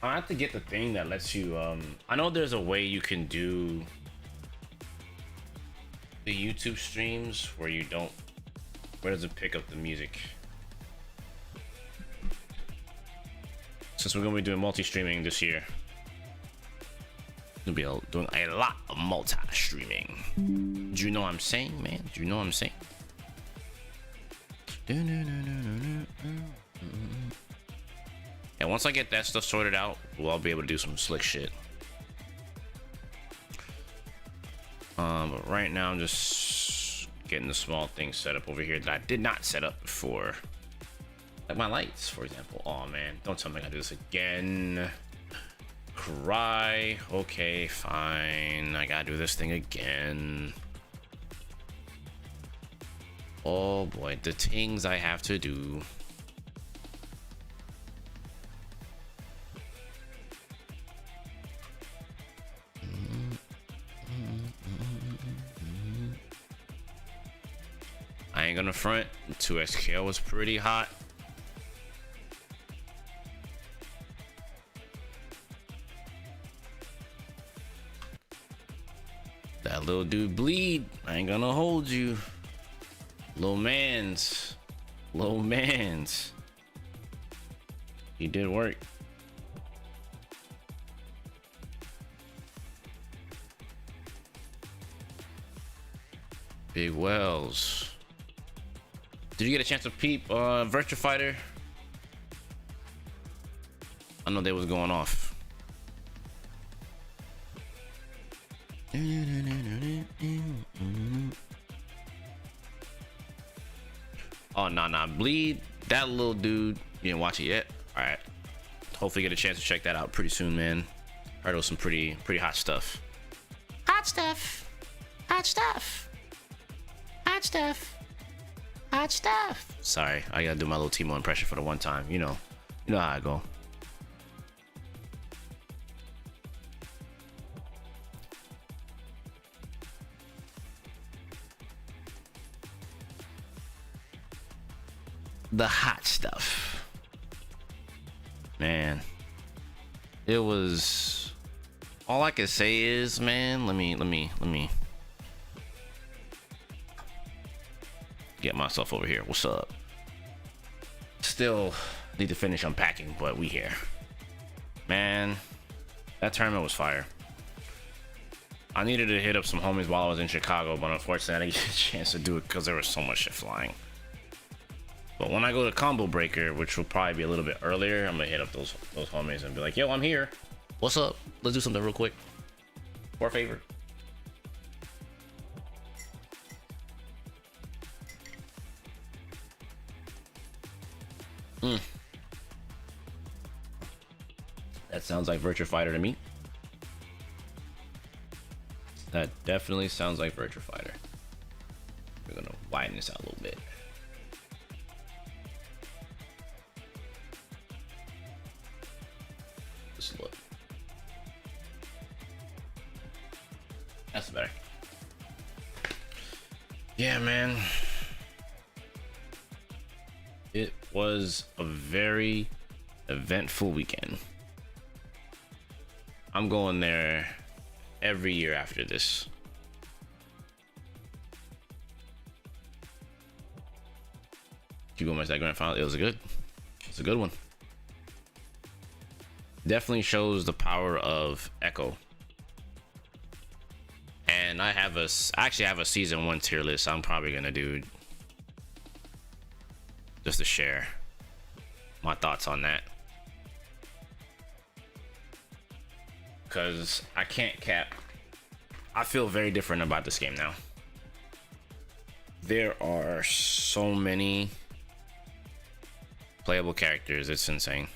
I have to get the thing that lets you. I know there's a way you can do the YouTube streams where you don't. Where does it pick up the music? Since we're gonna be doing multi-streaming this year, we'll be doing a lot of multi-streaming. Do you know what I'm saying, man? Do you know what I'm saying? And once I get that stuff sorted out, I'll be able to do some slick shit. But right now I'm just getting the small things set up over here that I did not set up before. Like my lights, for example. Oh man, don't tell me I gotta do this again. Cry. Okay, fine. I gotta do this thing again. Oh boy, the things I have to do. I ain't gonna front. 2SKL was pretty hot. That little dude bleed. I ain't gonna hold you. Little mans. He did work. Big Wells. Did you get a chance to peep Virtua Fighter? I know they was going off. Oh nah, bleed. That little dude. You didn't watch it yet? All right. Hopefully get a chance to check that out pretty soon, man. Heard it was some pretty hot stuff. Hot stuff. Sorry, I gotta do my little Timo impression for the one time. You know how I go. The hot stuff, man. It was. All I can say is, man. Let me get myself over here. What's up? Still need to finish unpacking, but we here, man. That tournament was fire. I needed to hit up some homies while I was in Chicago, but unfortunately I didn't get a chance to do it because there was so much shit flying. But when I go to Combo Breaker, which will probably be a little bit earlier, I'm gonna hit up those homies and be like, yo, I'm here. What's up? Let's do something real quick. For a favor. That sounds like Virtua Fighter to me. That definitely sounds like Virtua Fighter. We're gonna widen this out a little bit. Just look. That's better. Yeah, man. It was a very eventful weekend. I'm going there every year after this. You go match that grand final. It was a good one. Definitely shows the power of Echo. And I actually have a season 1 tier list I'm probably gonna do just to share my thoughts on that. Because I can't cap. I feel very different about this game now. There are so many playable characters, it's insane.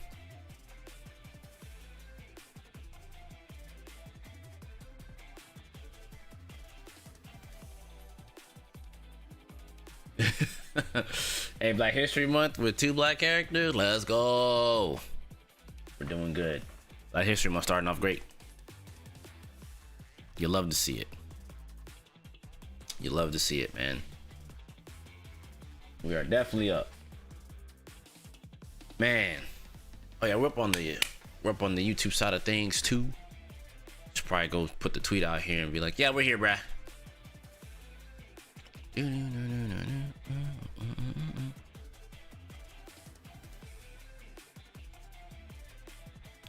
Hey, Black History Month with 2 black characters. Let's go. We're doing good. Black History Month starting off great. You love to see it. You love to see it, man. We are definitely up. Man. Oh yeah, we're We're up on the YouTube side of things too. Should probably go put the tweet out here and be like, yeah, we're here, bruh.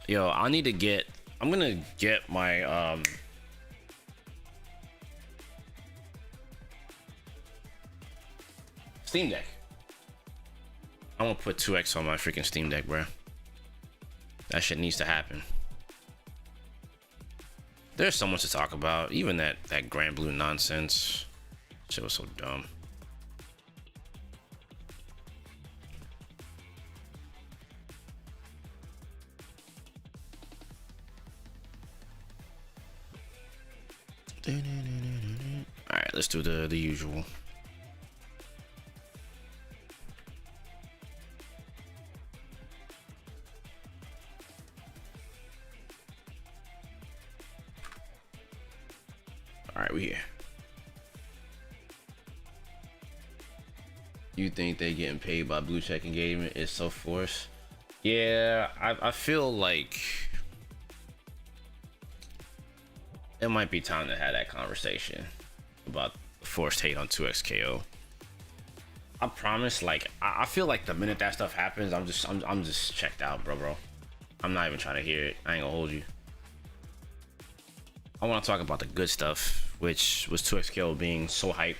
Yo, I need to get, I'm gonna get my Steam Deck. I'm gonna put 2x on my freaking Steam Deck, bro. That shit needs to happen. There's so much to talk about. Even that Grand Blue nonsense. Shit was so dumb. Alright, let's do the usual. Alright, we here. You think they getting paid by blue check engagement is so forced? Yeah, I feel like it might be time to have that conversation about forced hate on 2XKO. I promise, like I feel like the minute that stuff happens, I'm just checked out, bro. I'm not even trying to hear it. I ain't gonna hold you. I want to talk about the good stuff, which was 2XKO being so hyped.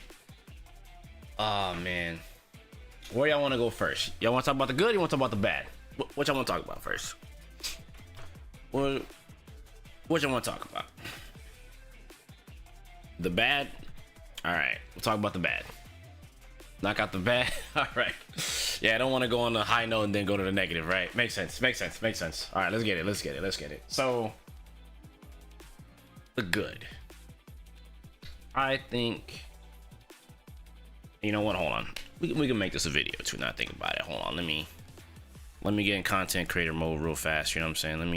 Oh man, where y'all want to go first? Y'all want to talk about the good? Or you want to talk about the bad? What y'all want to talk about first? What y'all want to talk about? The bad? All right, we'll talk about the bad. Knock out the bad. All right. Yeah, I don't want to go on the high note and then go to the negative, right? Makes sense. All right, let's get it. So, the good. I think, you know what? Hold on. We can make this a video too. Not think about it. Hold on. Let me get in content creator mode real fast. You know what I'm saying? Let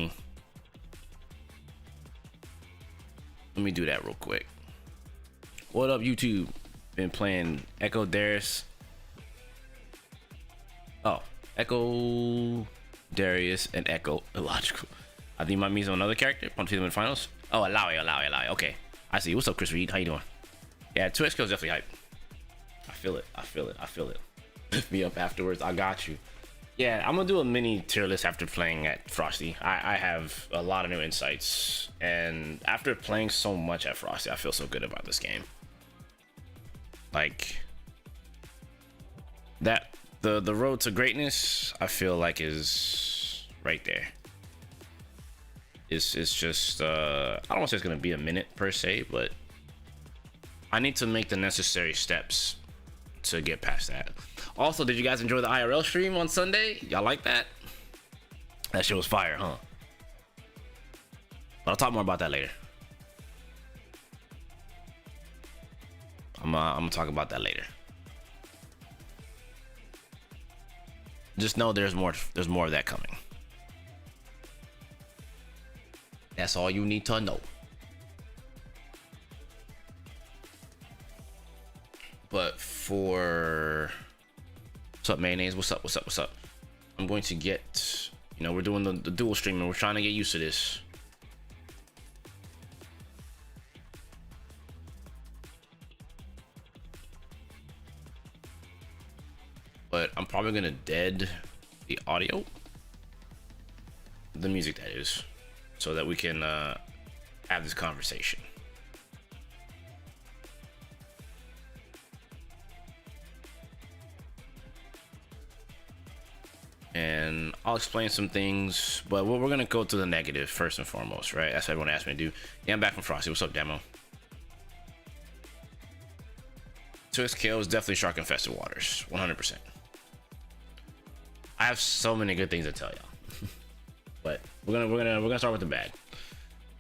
me do that real quick. What up, YouTube? Been playing Echo Darius. Oh, Echo Darius and Echo Illogical. I think you might mean another character. Want to see them in the finals? Oh, allow. Okay, I see. What's up, Chris Reed? How you doing? Yeah, 2XKO is definitely hype. I feel it. Lift me up afterwards. I got you. Yeah, I'm gonna do a mini tier list after playing at Frosty. I have a lot of new insights, and after playing so much at Frosty, I feel so good about this game. Like that, the road to greatness, I feel like is right there. It's just I don't want to say it's gonna be a minute per se, but I need to make the necessary steps to get past that. Also, did you guys enjoy the IRL stream on Sunday? Y'all like that? That shit was fire, huh? But I'll talk more about that later. I'm gonna talk about that later. Just know there's more of that coming. That's all you need to know. But for what's up, mayonnaise? What's up? I'm going to get, you know, we're doing the dual streaming. We're trying to get used to this. But I'm probably gonna dead the audio, the music that is, so that we can have this conversation. And I'll explain some things, but we're gonna go to the negative first and foremost, right? That's what everyone asked me to do. Yeah, I'm back from Frosty. What's up, Demo? 2XKO is definitely shark infested waters, 100%. I have so many good things to tell y'all, but we're gonna start with the bad,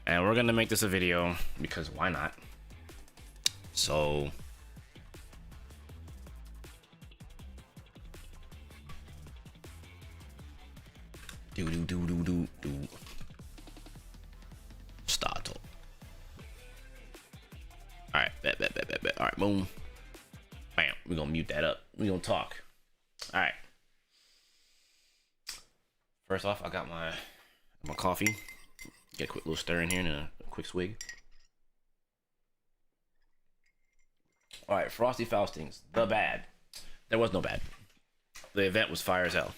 and we're gonna make this a video because why not? So do start. All right, bet. All right, boom, bam. We're gonna mute that up. We're gonna talk. All right. First off, I got My coffee. Get a quick little stir in here and a quick swig. All right, Frosty Faustings. The bad. There was no bad. The event was fire as hell.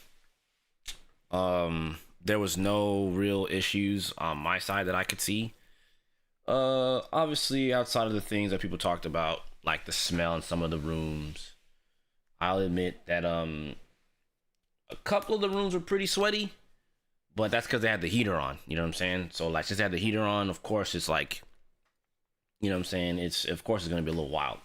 There was no real issues on my side that I could see. Obviously outside of the things that people talked about, like the smell in some of the rooms, I'll admit that a couple of the rooms were pretty sweaty, but that's because they had the heater on. You know what I'm saying? So like, since they had the heater on, of course it's like, you know what I'm saying? It's of course it's gonna be a little wild.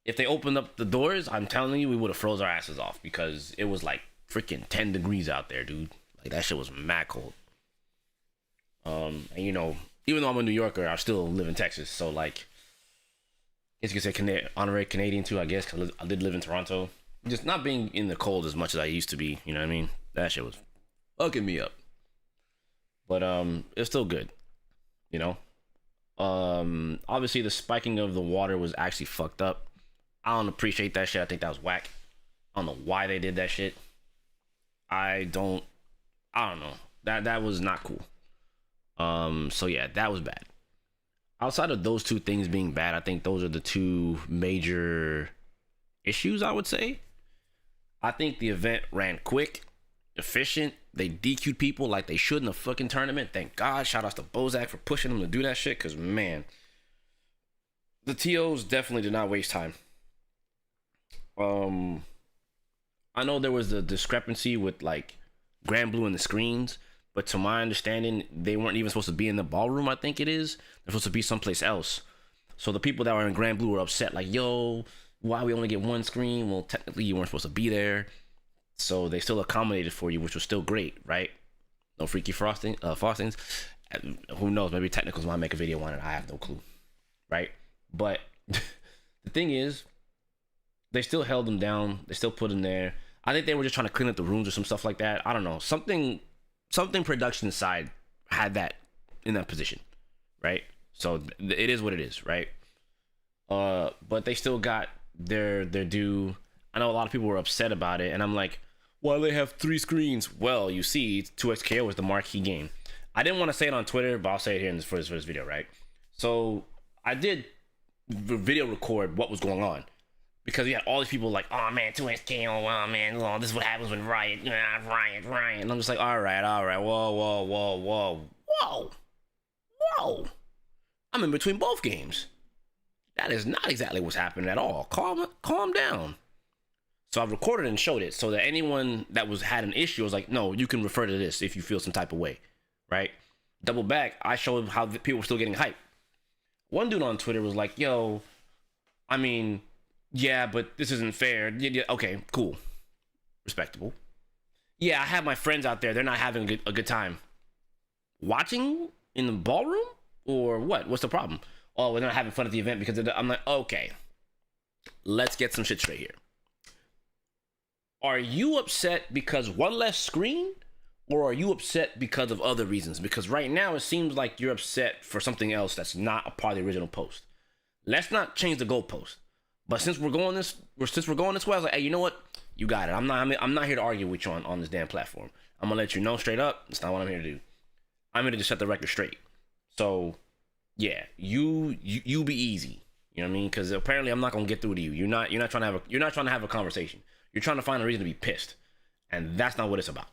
If they opened up the doors, I'm telling you, we would have froze our asses off because it was like freaking 10 degrees out there, dude. Like that shit was mad cold. And you know, even though I'm a New Yorker, I still live in Texas. So like, I guess you could say honorary Canadian too, I guess, because I did live in Toronto. Just not being in the cold as much as I used to be, you know what I mean? That shit was fucking me up. But it's still good, you know? Obviously the spiking of the water was actually fucked up. I don't appreciate that shit. I think that was whack. I don't know why they did that shit. I don't know. That was not cool. So yeah, that was bad. Outside of those two things being bad, I think those are the two major issues, I would say. I think the event ran quick, efficient. They DQ'd people like they should in the fucking tournament. Thank God. Shout out to Bozak for pushing them to do that shit, because man, the TOs definitely did not waste time. I know there was a discrepancy with like Grand Blue and the screens, but to my understanding, they weren't even supposed to be in the ballroom, I think it is. They're supposed to be someplace else. So the people that were in Grand Blue were upset, like, yo, why we only get one screen? Well, technically you weren't supposed to be there. So they still accommodated for you, which was still great, right? No freaky faustings. Who knows? Maybe technicals might make a video on it. I have no clue, right? But the thing is, they still held them down. They still put them there. I think they were just trying to clean up the rooms or some stuff like that. I don't know. Something production side had that in that position, right? So it is what it is, right? But they still got their due. I know a lot of people were upset about it, and I'm like, why do they have 3 screens? Well, you see, 2XKO was the marquee game. I didn't want to say it on Twitter, but I'll say it here for this video, right? So I did video record what was going on, because we had all these people like, oh man, 2XKO, oh man, oh, this is what happens when Riot. And I'm just like, all right, whoa. I'm in between both games. That is not exactly what's happening at all. Calm down. So I recorded and showed it so that anyone that had an issue was like, no, you can refer to this if you feel some type of way, right? Double back, I showed how people were still getting hype. One dude on Twitter was like, yo, I mean, yeah, but this isn't fair. Yeah, okay, cool. Respectable. Yeah, I have my friends out there. They're not having a good time. Watching in the ballroom? Or what? What's the problem? Oh, we're not having fun at the event because I'm like, okay, let's get some shit straight here. Are you upset because one less screen? Or are you upset because of other reasons? Because right now it seems like you're upset for something else that's not a part of the original post. Let's not change the goalpost. But since we're going this way, I was like, hey, you know what? You got it. I'm not here to argue with you on this damn platform. I'm gonna let you know straight up. It's not what I'm here to do. I'm here to just set the record straight. So, yeah, you be easy. You know what I mean? Because apparently I'm not gonna get through to you. You're not trying to have a conversation. You're trying to find a reason to be pissed, and that's not what it's about.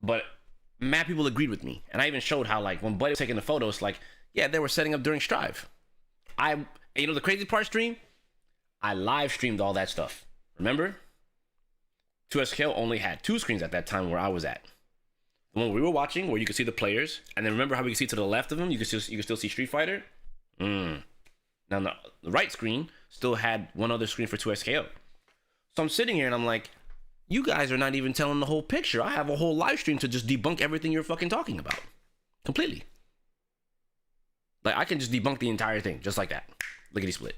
But mad people agreed with me, and I even showed how, like, when Buddy was taking the photos, like, yeah, they were setting up during Strive. You know the crazy part, stream? I live streamed all that stuff. Remember? 2SKL only had 2 screens at that time where I was at. The one we were watching, where you could see the players, and then remember how we could see to the left of them, you could still see Street Fighter? Now the right screen still had one other screen for 2SKL. So I'm sitting here and I'm like, you guys are not even telling the whole picture. I have a whole live stream to just debunk everything you're fucking talking about. Completely. Like, I can just debunk the entire thing, just like that. Lickety split.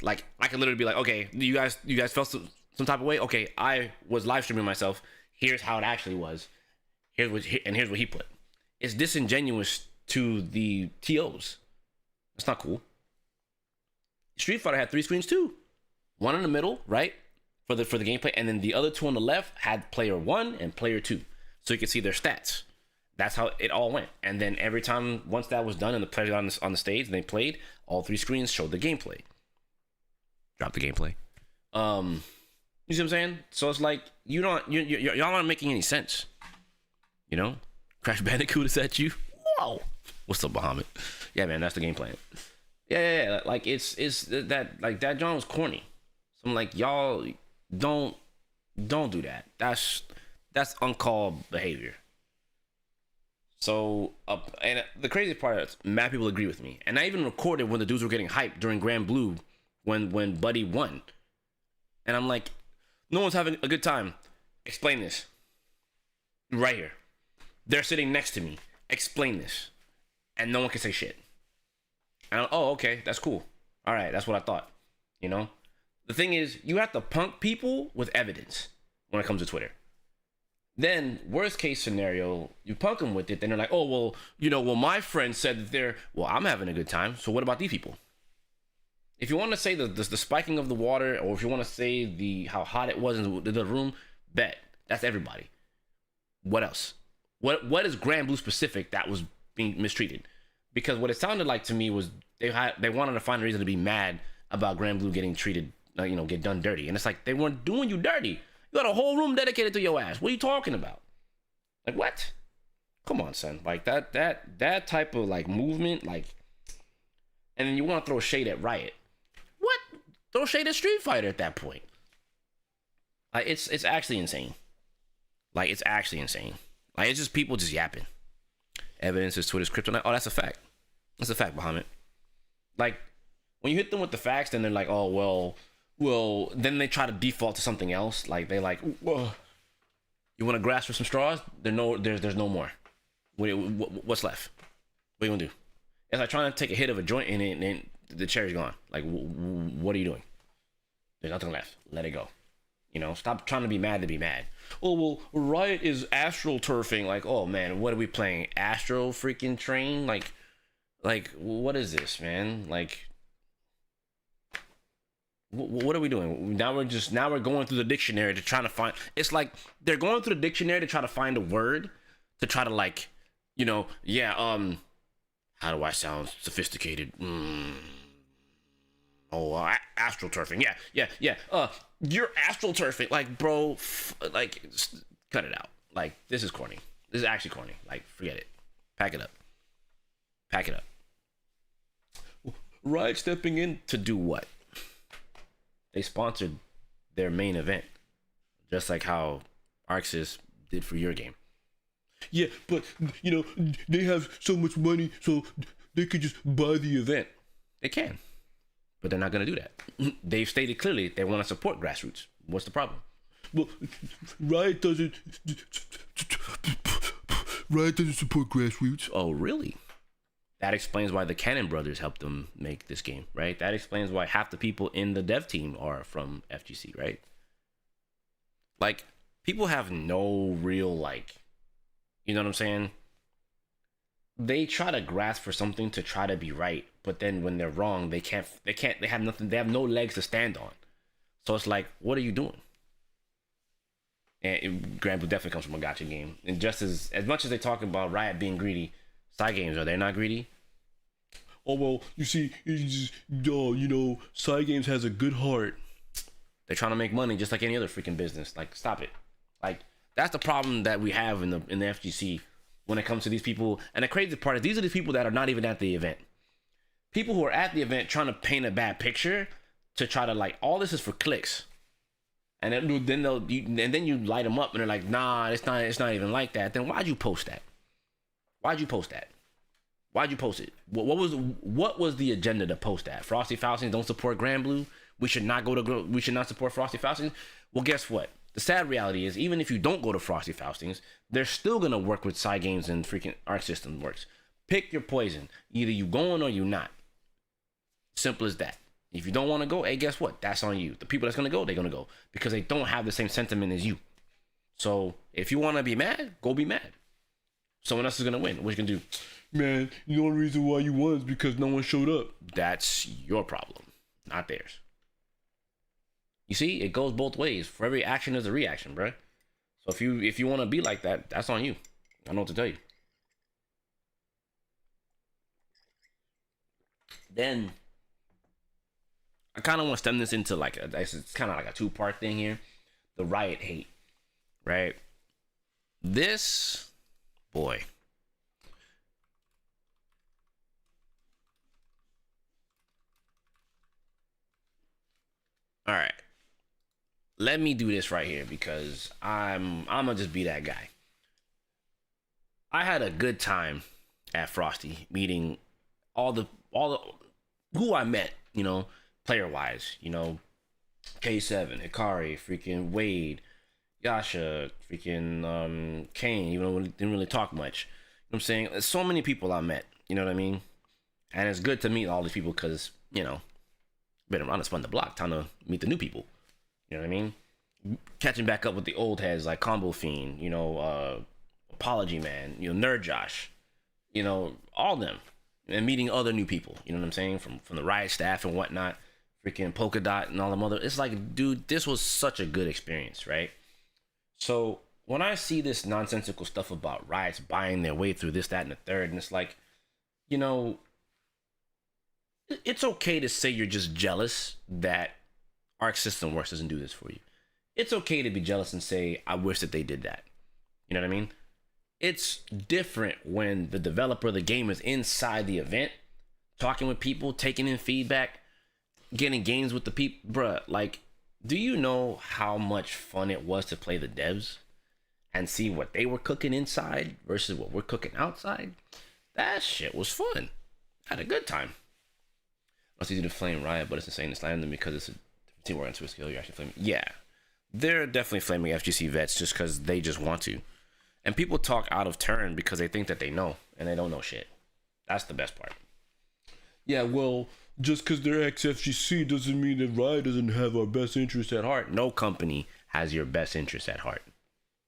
Like, I can literally be like, okay, you guys felt some type of way? Okay, I was live streaming myself. Here's how it actually was. Here's what he put. It's disingenuous to the TOs. That's not cool. Street Fighter had 3 screens too. One in the middle, right? For the gameplay, and then the other 2 on the left had player 1 and player 2. So you can see their stats. That's how it all went. And then every time, once that was done and the players got on the stage and they played, all 3 screens showed the gameplay. Drop the gameplay. You see what I'm saying? So it's like y'all aren't making any sense. You know, Crash Bandicoot is at you. Whoa, what's up, Bahamut? Yeah, man, that's the game plan. Yeah. Like it's that, like, that John was corny. So I'm like, y'all don't do that. That's uncalled behavior. So and the crazy part is, mad people agree with me, and I even recorded when the dudes were getting hyped during Grand Blue when Buddy won, and I'm like, no one's having a good time. Explain this. Right here. They're sitting next to me. Explain this. And no one can say shit. And oh, okay, that's cool. All right, that's what I thought. You know? The thing is, you have to punk people with evidence when it comes to Twitter. Then, worst case scenario, you punk them with it, then they're like, oh, well, my friend said that I'm having a good time, so what about these people? If you want to say the spiking of the water, or if you want to say how hot it was in the room, bet. That's everybody. What else? What is Grand Blue specific that was being mistreated? Because what it sounded like to me was they wanted to find a reason to be mad about Grand Blue getting treated, get done dirty. And it's like, they weren't doing you dirty. You got a whole room dedicated to your ass. What are you talking about? Like, what? Come on, son. Like, that type of, like, movement, like, and then you want to throw shade at Riot. What? Throw shade at Street Fighter at that point. Like, it's actually insane. Like, it's actually insane. Like, it's just people just yapping. Evidence is Twitter's kryptonite. Oh, that's a fact. That's a fact, Bahamut. Like, when you hit them with the facts, then they're like, oh, well, then they try to default to something else. Like, they like, whoa. You want to grasp for some straws? There's no more. What's left? What are you gonna do? It's like trying to take a hit of a joint and the cherry's gone. Like, what are you doing? There's nothing left. Let it go. Stop trying to be mad to be mad. Oh, well, Riot is astral turfing. Like, oh man, what are we playing? Astral freaking train? Like, what is this, man? Like, what are we doing? Now we're going through the dictionary to try to find. It's like they're going through the dictionary to try to find a word to try to, like, how do I sound sophisticated? Astral turfing. Yeah. You're astral turfing. Like, bro, cut it out. Like, this is corny. This is actually corny. Like, forget it. Pack it up. Riot stepping in to do what? They sponsored their main event, just like how ArcSys did for your game. Yeah, but they have so much money, so they could just buy the event. They can, but they're not gonna do that. They've stated clearly they want to support grassroots. What's the problem? Well, Riot doesn't support grassroots. Oh, really? That explains why the Cannon brothers helped them make this game, right? That explains why half the people in the dev team are from FGC, right? Like, people have no real, like, you know what I'm saying? They try to grasp for something to try to be right, but then when they're wrong, they have nothing, they have no legs to stand on. So it's like, what are you doing? And Grand Blue definitely comes from a gacha game. And just as much as they talk about Riot being greedy, side games, are they not greedy? Oh, well, you see, it's just, side games has a good heart. They're trying to make money just like any other freaking business. Like, stop it. Like, that's the problem that we have in the FGC when it comes to these people. And the crazy part is, these are the people that are not even at the event. People who are at the event trying to paint a bad picture to try to, like, all this is for clicks. And then you light them up and they're like, nah, it's not even like that. Then why'd you post that? Why'd you post that? Why'd you post it? What was the agenda to post that? Frosty Faustings don't support Grand Blue. We should not support Frosty Faustings. Well, guess what? The sad reality is, even if you don't go to Frosty Faustings, they're still gonna work with side games and freaking Arc System works. Pick your poison. Either you going or you not. Simple as that. If you don't want to go, hey, guess what? That's on you. The people that's gonna go, they're gonna go because they don't have the same sentiment as you. So if you want to be mad, go be mad. Someone else is gonna win. What you gonna do? Man, the only reason why you won is because no one showed up. That's your problem, not theirs. You see, it goes both ways. For every action, there's a reaction, bro. So if you want to be like that, that's on you. I don't know what to tell you. Then I kind of want to stem this into like it's kind of like a two-part thing here. The riot hate, right? This boy. All right. Let me do this right here because I'm gonna just be that guy. I had a good time at Frosty meeting all the who I met, player wise, K7, Hikari, freaking Wade, Yasha, freaking Kane, even though we didn't really talk much. You know what I'm saying? There's so many people I met, you know what I mean? And it's good to meet all these people because, been around and spun the block, time to meet the new people. You know what I mean? Catching back up with the old heads like Combo Fiend, Apology Man, Nerd Josh, all of them. And meeting other new people, you know what I'm saying? From the Riot staff and whatnot. Freaking Polka Dot and all them other. It's like, dude, this was such a good experience, right? So when I see this nonsensical stuff about Riots buying their way through this, that, and the third, and it's like, it's okay to say you're just jealous that Arc System Works doesn't do this for you. It's okay to be jealous and say, I wish that they did that. You know what I mean? It's different when the developer of the game is inside the event, talking with people, taking in feedback, getting games with the people. Bruh, like, do you know how much fun it was to play the devs and see what they were cooking inside versus what we're cooking outside? That shit was fun. I had a good time. It's easy to flame Riot, but it's insane to slam them because it's a teamwork into a skill. You're actually flaming. Yeah, they're definitely flaming FGC vets just because they just want to. And people talk out of turn because they think that they know, and they don't know shit. That's the best part. Yeah, well, just because they're ex-FGC doesn't mean that Riot doesn't have our best interest at heart. No company has your best interest at heart,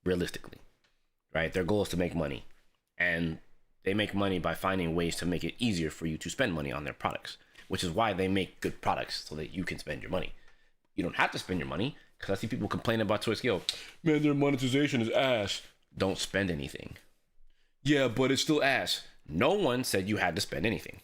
realistically, right? Their goal is to make money, and they make money by finding ways to make it easier for you to spend money on their products, which is why they make good products so that you can spend your money. You don't have to spend your money, because I see people complaining about Toy Scale. Man, their monetization is ass. Don't spend anything. Yeah, but it's still ass. No one said you had to spend anything.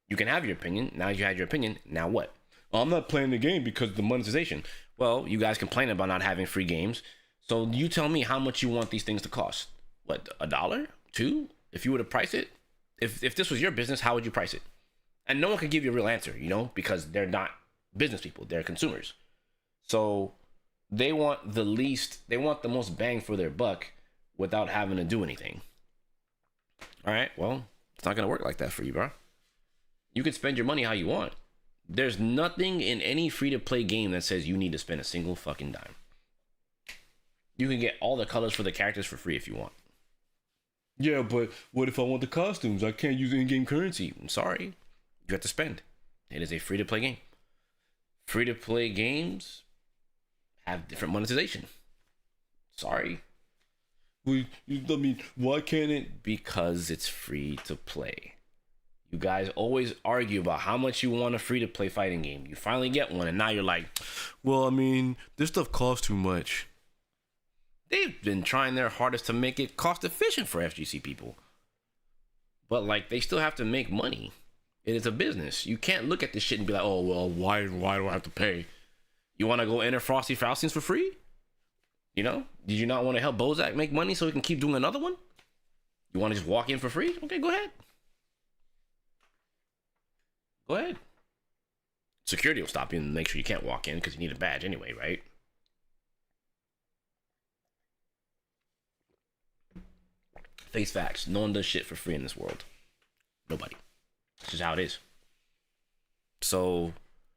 You can have your opinion. Now you had your opinion. Now what? Well, I'm not playing the game because of the monetization. Well, you guys complain about not having free games. So you tell me how much you want these things to cost. What, $1? $2? If you were to price it? If this was your business, how would you price it? And no one can give you a real answer, because they're not business people. They're consumers. So they want the most bang for their buck without having to do anything. All right, well, it's not going to work like that for you, bro. You can spend your money how you want. There's nothing in any free-to-play game that says you need to spend a single fucking dime. You can get all the colors for the characters for free if you want. Yeah, but what if I want the costumes? I can't use in-game currency. I'm sorry. You have to spend. It is a free-to-play game. Free-to-play games have different monetization. Sorry. Why can't it? Because it's free to play. You guys always argue about how much you want a free-to-play fighting game. You finally get one, and now you're like, well, this stuff costs too much. They've been trying their hardest to make it cost-efficient for FGC people. But, they still have to make money. It is a business. You can't look at this shit and be like, oh, well, why do I have to pay? You want to go enter Frosty Faustings for free? Did you not want to help Bozak make money so he can keep doing another one? You want to just walk in for free? Okay, go ahead. Go ahead. Security will stop you and make sure you can't walk in because you need a badge anyway, right? Face facts. No one does shit for free in this world. Nobody. This is how it is. So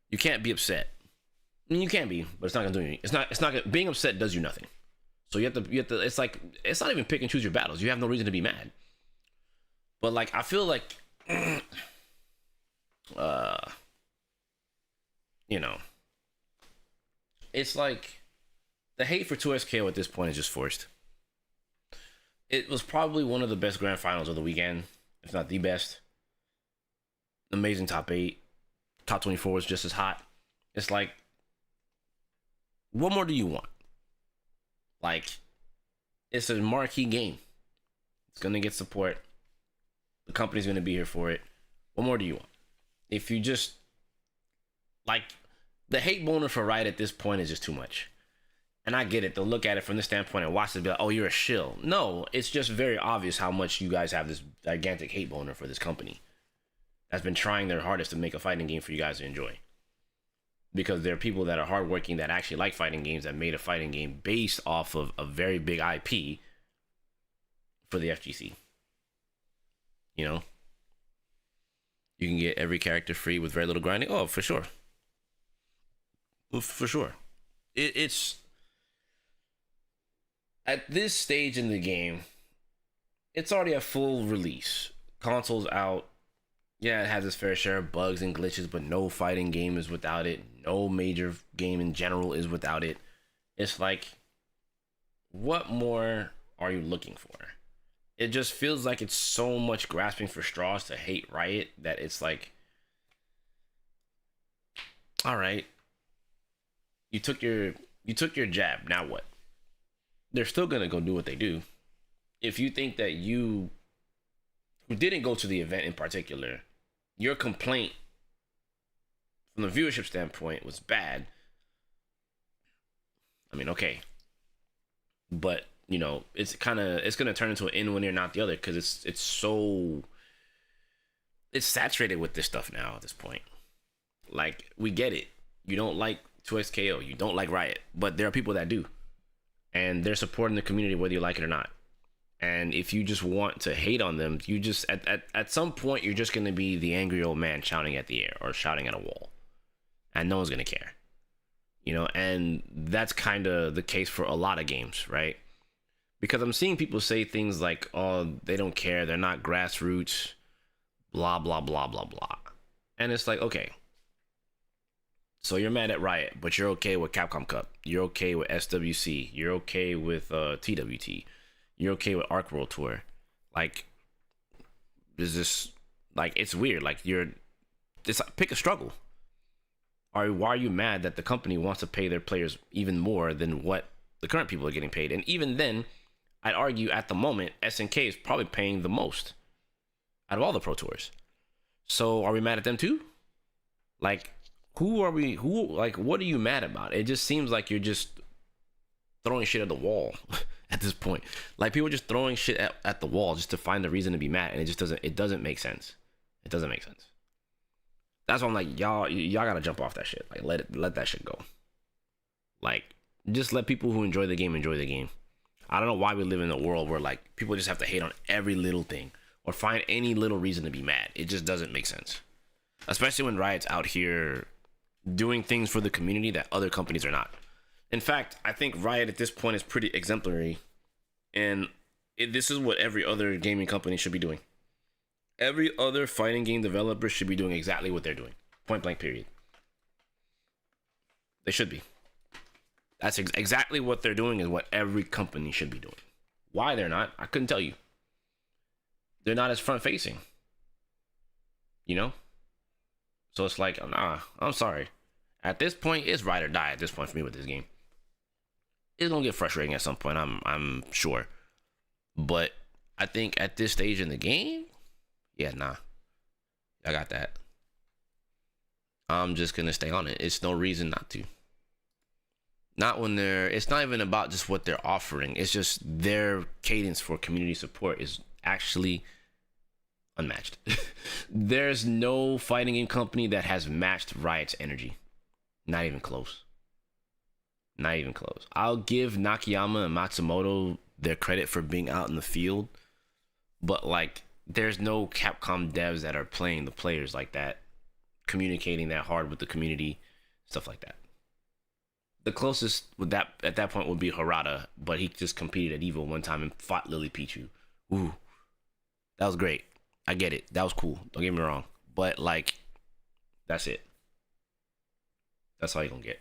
you can't be upset. You can be, but it's not gonna do anything. It's not gonna, being upset does you nothing. So you have to. It's like, it's not even pick and choose your battles. You have no reason to be mad. But I feel like, it's like the hate for 2SKO at this point is just forced. It was probably one of the best grand finals of the weekend, if not the best. Amazing top 8. Top 24 was just as hot. It's like, what more do you want? It's a marquee game. It's going to get support. The company's going to be here for it. What more do you want? if you just like the hate boner for Riot at this point is just too much. And I get it. They'll look at it from this standpoint and watch it and be like, oh, you're a shill. No, it's just very obvious how much you guys have this gigantic hate boner for this company that's been trying their hardest to make a fighting game for you guys to enjoy. Because there are people that are hardworking that actually like fighting games that made a fighting game based off of a very big IP for the FGC. You know? You can get every character free with very little grinding. Oh, for sure. For sure. It's... At this stage in the game, it's already a full release. Console's out. Yeah, it has its fair share of bugs and glitches, but no fighting game is without it. No major game in general is without it. It's like, what more are you looking for? It just feels like it's so much grasping for straws to hate Riot that it's like, all right, you took your jab. Now what? They're still gonna go do what they do. If you think that you, who didn't go to the event in particular, your complaint from the viewership standpoint was bad, I mean, okay, but you know, it's gonna turn into an in one ear, not the other, because it's saturated with this stuff now at this point. Like, we get it. You don't like 2XKO, you don't like Riot, but there are people that do. And they're supporting the community whether you like it or not. And if you just want to hate on them, you just at some point you're just gonna be the angry old man shouting at the air or shouting at a wall. And no one's gonna care. You know, and that's kind of the case for a lot of games, right? Because I'm seeing people say things like, oh, they don't care, they're not grassroots, blah, blah, blah, blah, blah. And it's like, okay, so you're mad at Riot, but you're okay with Capcom Cup. You're okay with SWC. You're okay with TWT. You're okay with Arc World Tour. Like, is this, like, it's weird. Like, it's like, pick a struggle. Or why are you mad that the company wants to pay their players even more than what the current people are getting paid? And even then, I'd argue at the moment, SNK is probably paying the most out of all the Pro Tours. So are we mad at them too? Like, what are you mad about? It just seems like you're just throwing shit at the wall at this point. Like, people are just throwing shit at the wall just to find a reason to be mad, and it doesn't make sense. It doesn't make sense. That's why I'm like, y'all gotta jump off that shit. Like, let that shit go. Like, just let people who enjoy the game enjoy the game. I don't know why we live in a world where, like, people just have to hate on every little thing or find any little reason to be mad. It just doesn't make sense. Especially when Riot's out here doing things for the community that other companies are not. In fact, I think Riot at this point is pretty exemplary, and this is what every other gaming company should be doing. Every other fighting game developer should be doing exactly what they're doing. Point blank, period. They should be. That's exactly what they're doing, is what every company should be doing. Why they're not, I couldn't tell you. They're not as front facing. You know? So it's like, nah, I'm sorry. At this point, it's ride or die at this point for me with this game. It's gonna get frustrating at some point, I'm sure. But I think at this stage in the game, yeah, nah. I got that. I'm just gonna stay on it. It's no reason not to. Not when it's not even about just what they're offering. It's just their cadence for community support is actually unmatched. There's no fighting game company that has matched Riot's energy. Not even close. Not even close. I'll give Nakayama and Matsumoto their credit for being out in the field, but like, there's no Capcom devs that are playing the players like that, communicating that hard with the community, stuff like that. The closest with that at that point would be Harada, but he just competed at EVO one time and fought Lily Pichu. Ooh, that was great. I get it. That was cool. Don't get me wrong. But like, that's it. That's all you're gonna get.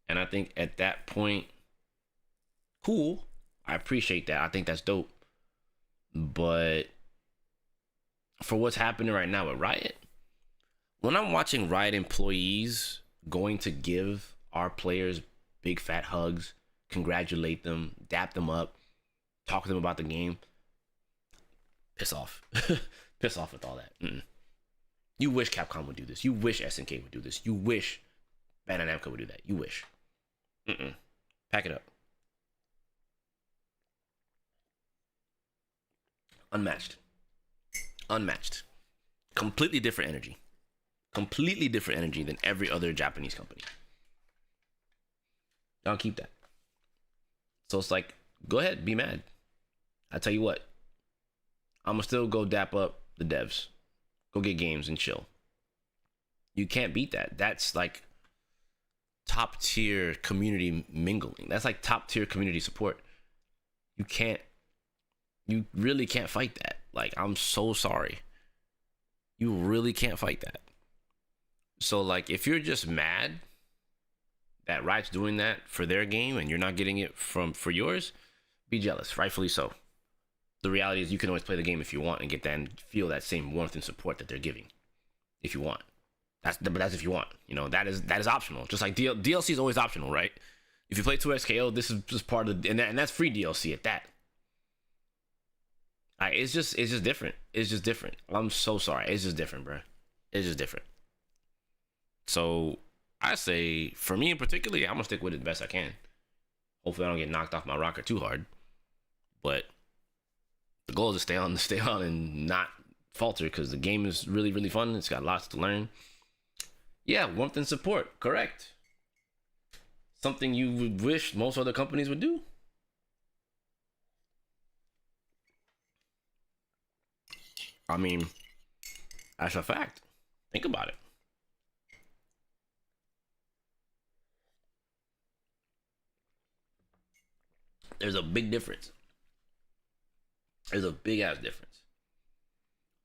And I think at that point, cool. I appreciate that. I think that's dope. But for what's happening right now with Riot, when I'm watching Riot employees going to give our players big fat hugs, congratulate them, dap them up, talk to them about the game, piss off. Piss off with all that. You wish Capcom would do this. You wish SNK would do this. You wish Bandai Namco would do that. You wish. Pack it up. Unmatched. Unmatched. Completely different energy. Completely different energy than every other Japanese company. Don't keep that. So it's like, go ahead, be mad. I tell you what, I'm gonna still go dap up the devs. Go get games and chill. You can't beat that. That's like top tier community mingling. That's like top tier community support. You really can't fight that. Like, I'm so sorry. You really can't fight that. So like, if you're just mad that Riot's doing that for their game and you're not getting it for yours, be jealous, rightfully so. The reality is you can always play the game if you want and get that and feel that same warmth and support that they're giving if you want. But that's if you want. You know, that is optional. Just like DLC is always optional, right? If you play 2XKO, this is just part of and that's free DLC at that. It's just different. It's just different. I'm so sorry. It's just different, bro. It's just different. So I say, for me in particular, I'm gonna stick with it the best I can. Hopefully I don't get knocked off my rocker too hard. But the goal is to stay on and not falter, because the game is really, really fun. It's got lots to learn. Yeah, warmth and support, correct. Something you would wish most other companies would do. I mean, that's a fact. Think about it. There's a big difference. There's a big ass difference.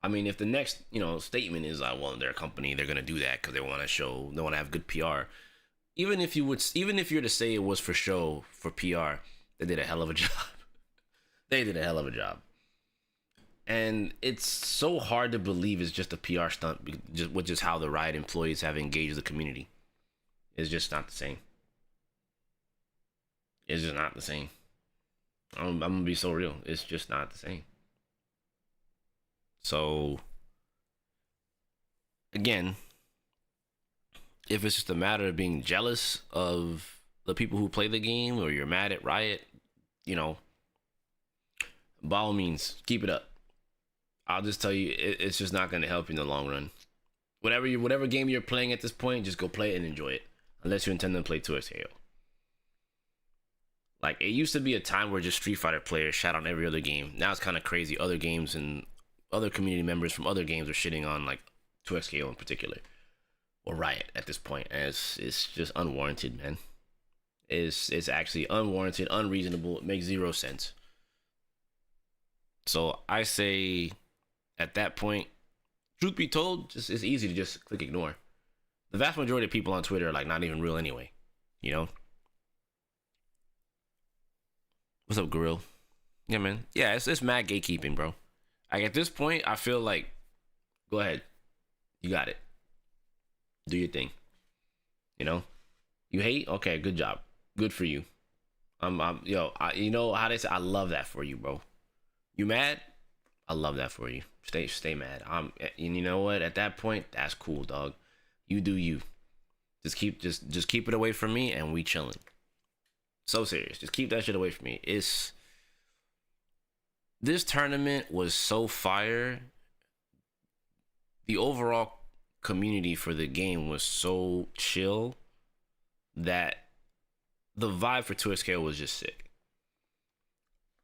I mean, if the next, statement is, well, they're a company, they're gonna do that because they want to have good PR. Even if you're to say it was for show, for PR, they did a hell of a job. They did a hell of a job. And it's so hard to believe it's just a PR stunt, which is how the Riot employees have engaged the community. It's just not the same. It's just not the same. I'm gonna be so real. It's just not the same. So, again, if it's just a matter of being jealous of the people who play the game, or you're mad at Riot, by all means, keep it up. I'll just tell you, it's just not going to help you in the long run. Whatever game you're playing at this point, just go play it and enjoy it. Unless you intend to play 2XKO. Like, it used to be a time where just Street Fighter players shat on every other game. Now it's kind of crazy. Other games and other community members from other games are shitting on, like, 2XKO in particular. Or Riot at this point. And it's just unwarranted, man. It's actually unwarranted, unreasonable. It makes zero sense. So I say, at that point, truth be told, it's easy to just click ignore. The vast majority of people on Twitter are like not even real anyway. What's up, Gorilla? Yeah, man. Yeah, it's mad gatekeeping, bro. Like, at this point, I feel like, go ahead. You got it. Do your thing. You hate? Okay, good job. Good for you. You know how they say, I love that for you, bro. You mad? I love that for you. Stay mad. And you know what? At that point, that's cool, dog. You do you. Just keep it away from me, and we chilling. So serious. Just keep that shit away from me. This tournament was so fire. The overall community for the game was so chill that the vibe for 2XKO was just sick.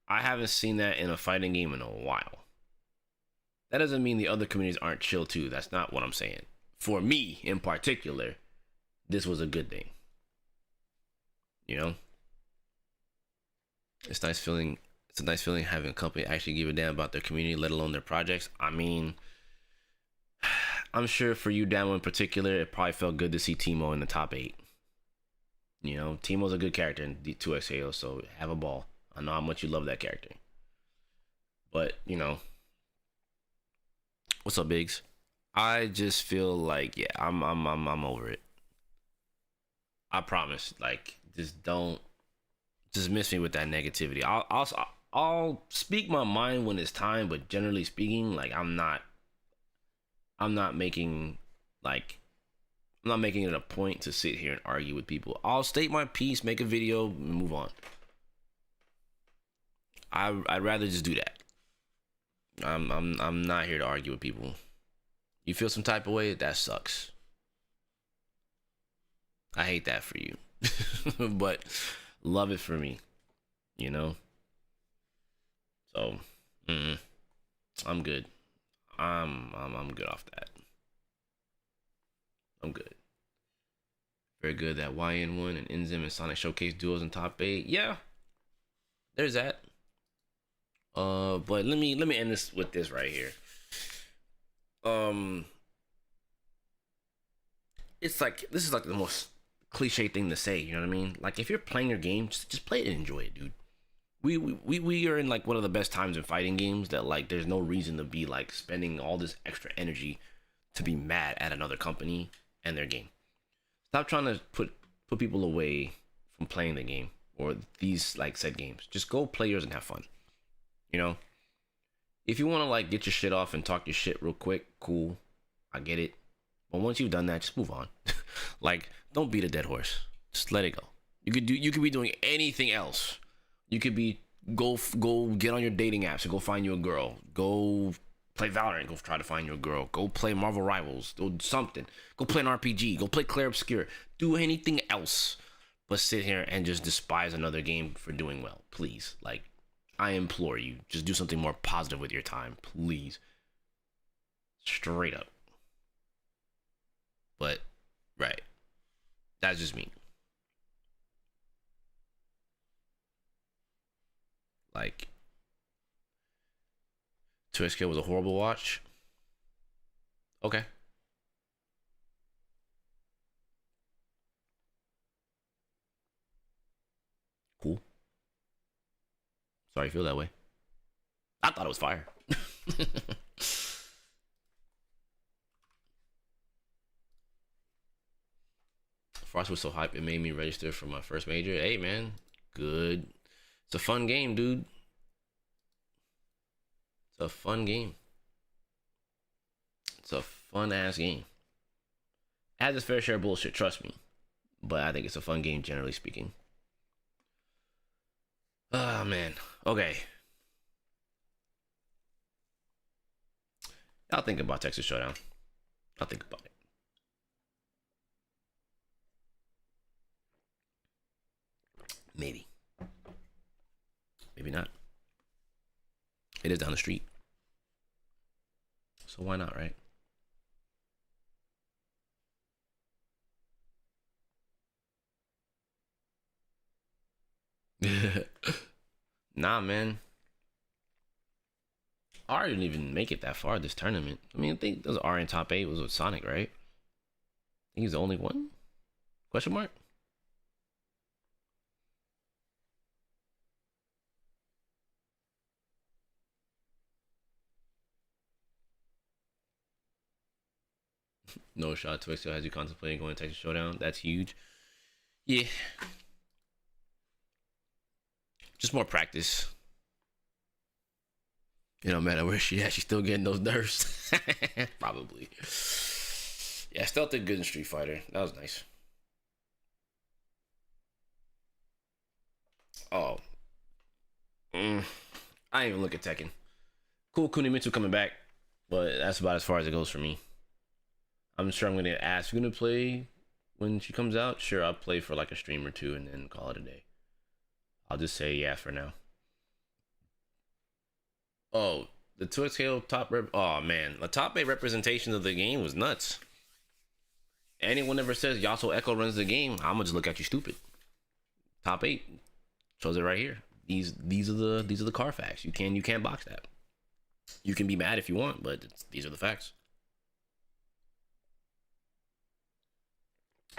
I haven't seen that in a fighting game in a while. That doesn't mean the other communities aren't chill too. That's not what I'm saying. For me, in particular, this was a good thing. It's nice feeling. It's a nice feeling having a company actually give a damn about their community, let alone their projects. I mean, I'm sure for you, Damo, in particular, it probably felt good to see Teemo in the top 8. Teemo's a good character in D2XAO, so have a ball. I know how much you love that character. But, what's up, Biggs? I just feel like, yeah, I'm over it. I promise. Like, just miss me with that negativity. I'll speak my mind when it's time, but generally speaking, like, I'm not I'm not making like I'm not making it a point to sit here and argue with people. I'll state my piece, make a video, and move on. I'd rather just do that. I'm not here to argue with people. You feel some type of way, that sucks. I hate that for you. But love it for me, you know? So, I'm good. I'm good off that. I'm good. Very good that YN1 and Enzym and Sonic Showcase duos in top 8. Yeah. There's that. But let me end this with this right here. It's like this is like the most cliche thing to say, you know what I mean? Like if you're playing your game, just play it and enjoy it, dude. We are in like one of the best times in fighting games that like there's no reason to be like spending all this extra energy to be mad at another company and their game. Stop trying to put people away from playing the game or these like said games. Just go play yours and have fun. You know? If you want to like get your shit off and talk your shit real quick, cool. I get it. But once you've done that, just move on. Like, don't beat a dead horse. Just let it go. You could be doing anything else. You could be go get on your dating apps and go find you a girl. Go play Valorant, go try to find you a girl. Go play Marvel Rivals, do something. Go play an RPG. Go play Clair Obscur. Do anything else but sit here and just despise another game for doing well. Please, like, I implore you, just do something more positive with your time, please. Straight up. But, right. That's just me. Like, Twitch was a horrible watch. Okay. Cool. Sorry you feel that way. I thought it was fire. Frost was so hyped it made me register for my first major. Hey man, good. It's a fun game, dude. It's a fun game. It's a fun ass game. It has its fair share of bullshit, trust me. But I think it's a fun game, generally speaking. Oh man. Okay. I'll think about Texas Showdown. I'll think about it. Maybe. Maybe not. It is down the street. So why not, right? Nah, man. R didn't even make it that far this tournament. I mean, I think those R in top 8 was with Sonic, right? I think he's the only one? Question mark? No shot. Twix still has you contemplating going to Texas Showdown. That's huge. Yeah. Just more practice. You know, no matter where she at, she's still getting those nerfs. Probably. Yeah, still did good in Street Fighter. That was nice. Oh. I didn't even look at Tekken. Cool Kunimitsu coming back, but that's about as far as it goes for me. I'm sure I'm going to ask, you going to play when she comes out? Sure, I'll play for like a stream or two and then call it a day. I'll just say yeah for now. Oh, the Twitch scale top rep. Oh man, the top 8 representation of the game was nuts. Anyone ever says Yasuo Echo runs the game, I'm gonna just look at you stupid. Top 8 shows it right here. These are the car facts. You can't box that. You can be mad if you want, but these are the facts.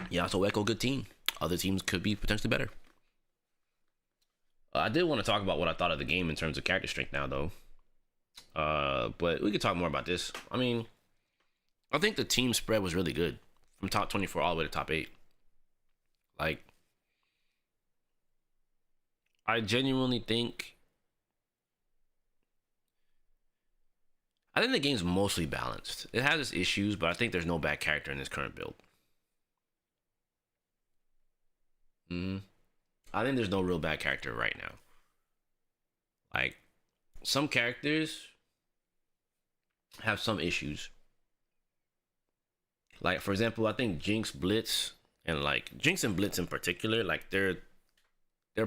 Yasuo Echo, good team. Other teams could be potentially better. I did want to talk about what I thought of the game in terms of character strength now, though. But we could talk more about this. I mean, I think the team spread was really good from top 24 all the way to top 8. Like, I genuinely think I think the game's mostly balanced. It has its issues, but I think there's no bad character in this current build. I think there's no real bad character right now. Like, some characters have some issues. Like, for example, I think Jinx, Blitz, and like Jinx and Blitz in particular, like their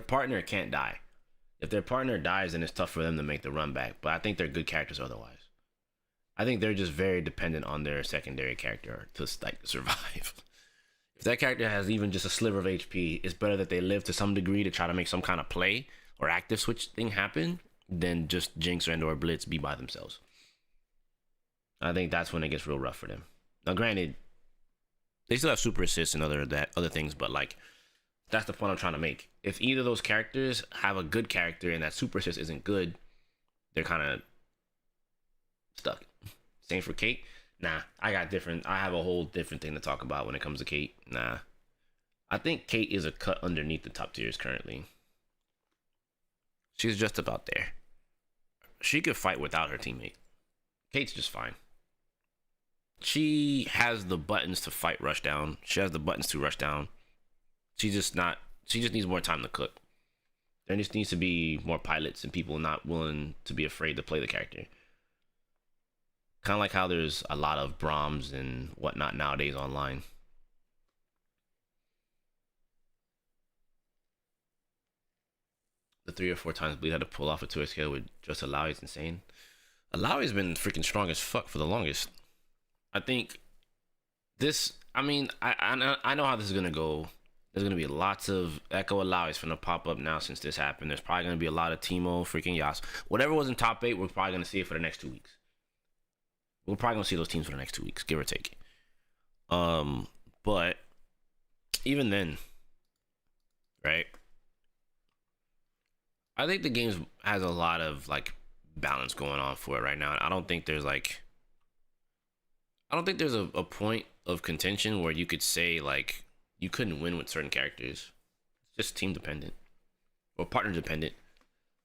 partner can't die. If their partner dies, then it's tough for them to make the run back. But I think they're good characters otherwise. I think they're just very dependent on their secondary character to like survive. If that character has even just a sliver of HP, it's better that they live to some degree to try to make some kind of play or active switch thing happen than just Jinx or Blitz be by themselves. I think that's when it gets real rough for them. Now, granted, they still have super assists and other things, but like that's the point I'm trying to make. If either of those characters have a good character and that super assist isn't good, they're kind of stuck. Same for Kate. Nah, I have a whole different thing to talk about when it comes to Kate. Nah. I think Kate is a cut underneath the top tiers currently. She's just about there. She could fight without her teammate. Kate's just fine. She has the buttons to fight rushdown. She has the buttons to rush down. She just needs more time to cook. There just needs to be more pilots and people not willing to be afraid to play the character. Kind of like how there's a lot of Brahms and whatnot nowadays online. The 3 or 4 times Bleed had to pull off a 2x scale with just Alawi is insane. Alawi's been freaking strong as fuck for the longest. I think this, I mean, I know how this is going to go. There's going to be lots of Echo Alawi's going to pop up now since this happened. There's probably going to be a lot of Teemo, freaking Yas. Whatever was in top 8, we're probably going to see it for the next 2 weeks. We're probably going to see those teams for the next 2 weeks, give or take. But even then, right? I think the game has a lot of like balance going on for it right now. I don't think there's a point of contention where you could say like you couldn't win with certain characters. It's just team dependent or partner dependent.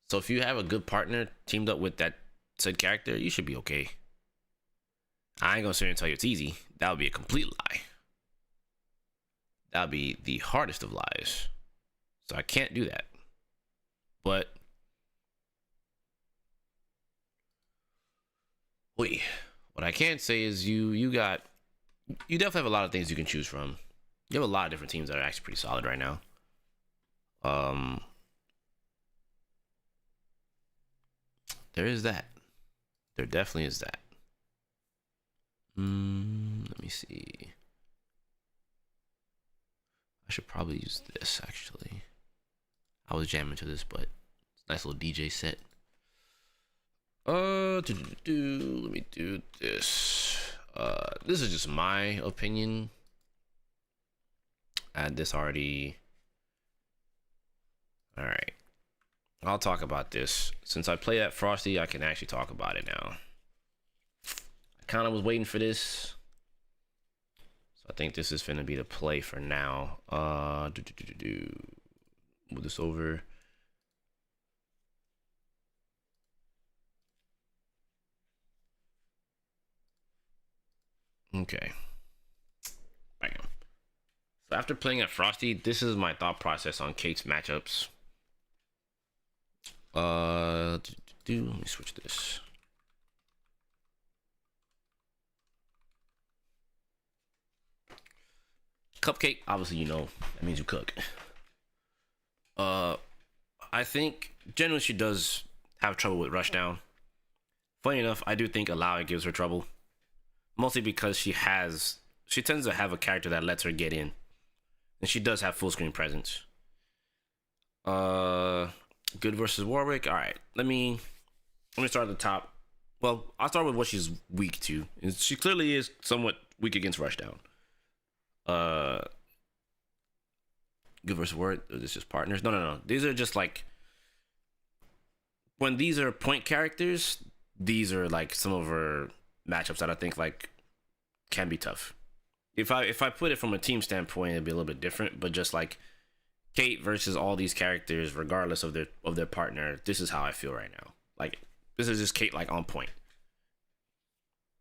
So if you have a good partner teamed up with that said character, you should be okay. I ain't gonna sit here and tell you it's easy. That would be a complete lie. That would be the hardest of lies. So I can't do that. But what I can say is you definitely have a lot of things you can choose from. You have a lot of different teams that are actually pretty solid right now. There is that. There definitely is that. Let me see. I should probably use this actually. I was jamming to this, but it's a nice little DJ set. Let me do this. This is just my opinion. I had this already. All right, I'll talk about this. Since I play at Frosty, I can actually talk about it now. I kind of was waiting for this, so I think this is gonna be the play for now. Move this over. Okay. Bam. So after playing at Frosty, this is my thought process on Kate's matchups. Let me switch this. Cupcake, obviously, you know, that means you cook. I think generally she does have trouble with rushdown. Funny enough, I do think Alawi gives her trouble. Mostly because she tends to have a character that lets her get in. And she does have full screen presence. Good versus Warwick. Alright, let me start at the top. Well, I'll start with what she's weak to. And she clearly is somewhat weak against rushdown. Good versus Warwick. Is this just partners? No. These are just like, when these are point characters, these are like some of her matchups that I think like can be tough. If I put it from a team standpoint, it'd be a little bit different, but just like Kate versus all these characters, regardless of their partner, this is how I feel right now. Like, this is just Kate like on point.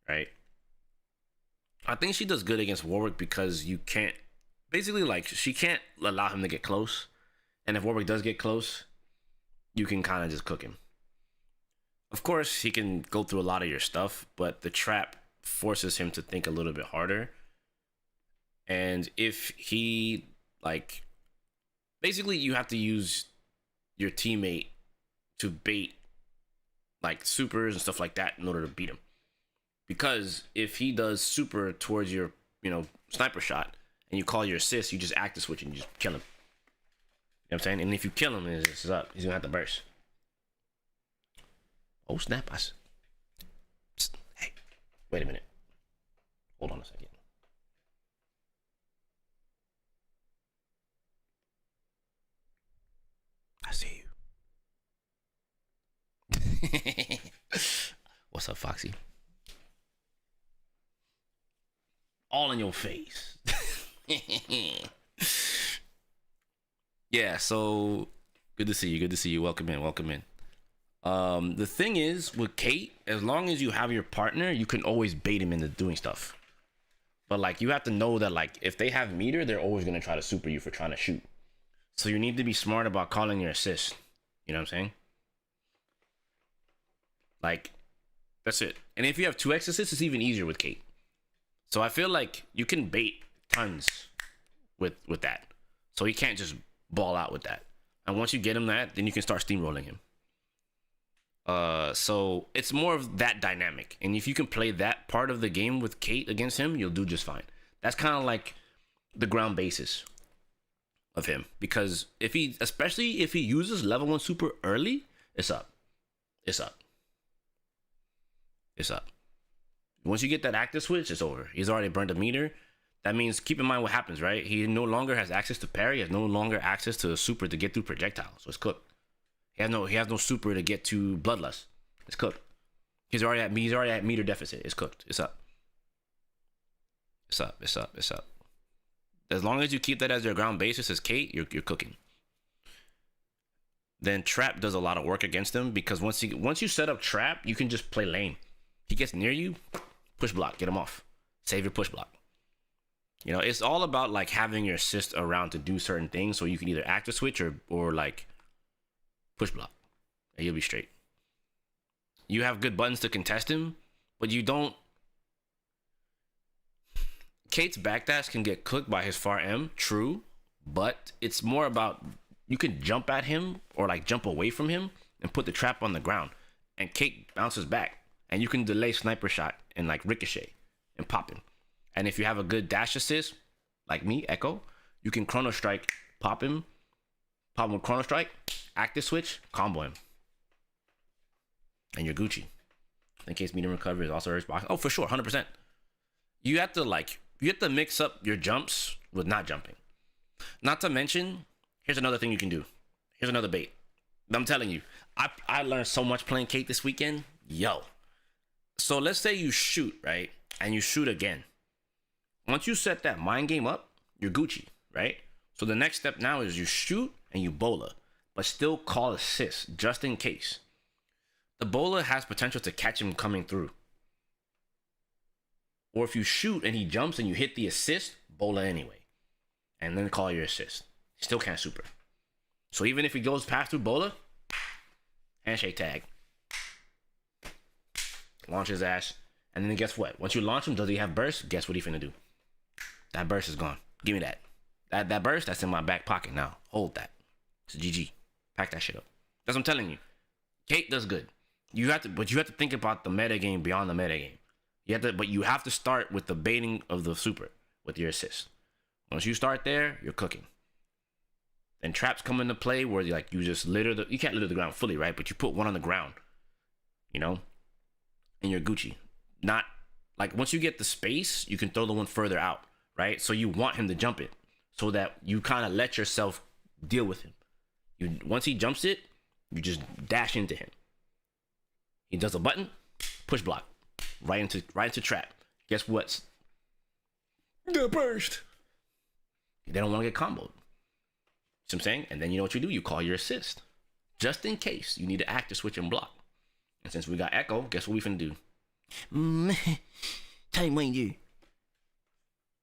right? I think she does good against Warwick because you can't, basically, like, she can't allow him to get close. And if Warwick does get close, you can kind of just cook him. Of course, he can go through a lot of your stuff, but the trap forces him to think a little bit harder. And if he, like, basically you have to use your teammate to bait, like, supers and stuff like that in order to beat him. Because if he does super towards your, sniper shot, and you call your assist, you just active switch and you just kill him. You know what I'm saying? And if you kill him, it's up. He's gonna have to burst. Oh snap! Hey, wait a minute. Hold on a second. I see you. What's up, Foxy? All in your face. Yeah, so good to see you. Good to see you. Welcome in. Welcome in. The thing is with Kate, as long as you have your partner, you can always bait him into doing stuff. But like, you have to know that, like, if they have meter, they're always gonna try to super you for trying to shoot. So you need to be smart about calling your assist. You know what I'm saying? Like, that's it. And if you have 2x assists, it's even easier with Kate. So I feel like you can bait tons with that. So he can't just ball out with that. And once you get him that, then you can start steamrolling him. So it's more of that dynamic. And if you can play that part of the game with Kate against him, you'll do just fine. That's kind of like the ground basis of him. Because especially if he uses level 1 super early, it's up. It's up. It's up. Once you get that active switch, it's over. He's already burned a meter. That means, keep in mind what happens, right? He no longer has access to parry. He has no longer access to a super to get through projectiles. So it's cooked. He has no super to get to bloodlust. It's cooked. He's already at meter deficit. It's cooked. It's up. It's up. It's up. It's up. As long as you keep that as your ground basis as Kate, you're cooking. Then Trap does a lot of work against him, because once you set up Trap, you can just play lane. He gets near you, push block, get him off. Save your push block. It's all about, like, having your assist around to do certain things, so you can either active switch or like push block, and you'll be straight. You have good buttons to contest him, but you don't. Kate's backdash can get cooked by his far M, true, but it's more about, you can jump at him or like jump away from him and put the trap on the ground, and Kate bounces back, and you can delay sniper shot and like ricochet and pop him. And if you have a good dash assist, like me, Echo, you can chrono strike, pop him with chrono strike, active switch, combo him, and you're Gucci. In case medium recovery is also box. Oh, for sure, 100%. You have to mix up your jumps with not jumping. Not to mention, here's another thing you can do. Here's another bait. I'm telling you, I learned so much playing Kate this weekend. Yo. So let's say you shoot, right? And you shoot again. Once you set that mind game up, you're Gucci, right? So the next step now is you shoot and you bola, but still call assist just in case. The bola has potential to catch him coming through. Or if you shoot and he jumps and you hit the assist, bola anyway. And then call your assist. Still can't super. So even if he goes past through bola, handshake tag. Launch his ass. And then guess what? Once you launch him, does he have burst? Guess what he finna do? That burst is gone. Give me that. That burst, that's in my back pocket now. Hold that. It's a GG. Pack that shit up. That's what I'm telling you. Kate does good. But you have to think about the meta game beyond the meta game. But you have to start with the baiting of the super with your assist. Once you start there, you're cooking. Then traps come into play where you just you can't litter the ground fully, right? But you put one on the ground, and you're Gucci. Not like, once you get the space, you can throw the one further out, right? So you want him to jump it so that you kind of let yourself deal with him. Once he jumps it, you just dash into him. He does a button, push block, right into trap. Guess what? The burst. They don't want to get comboed. See what I'm saying? And then you know what you do? You call your assist. Just in case you need to active switch and block. And since we got Echo, guess what we finna do? Time when you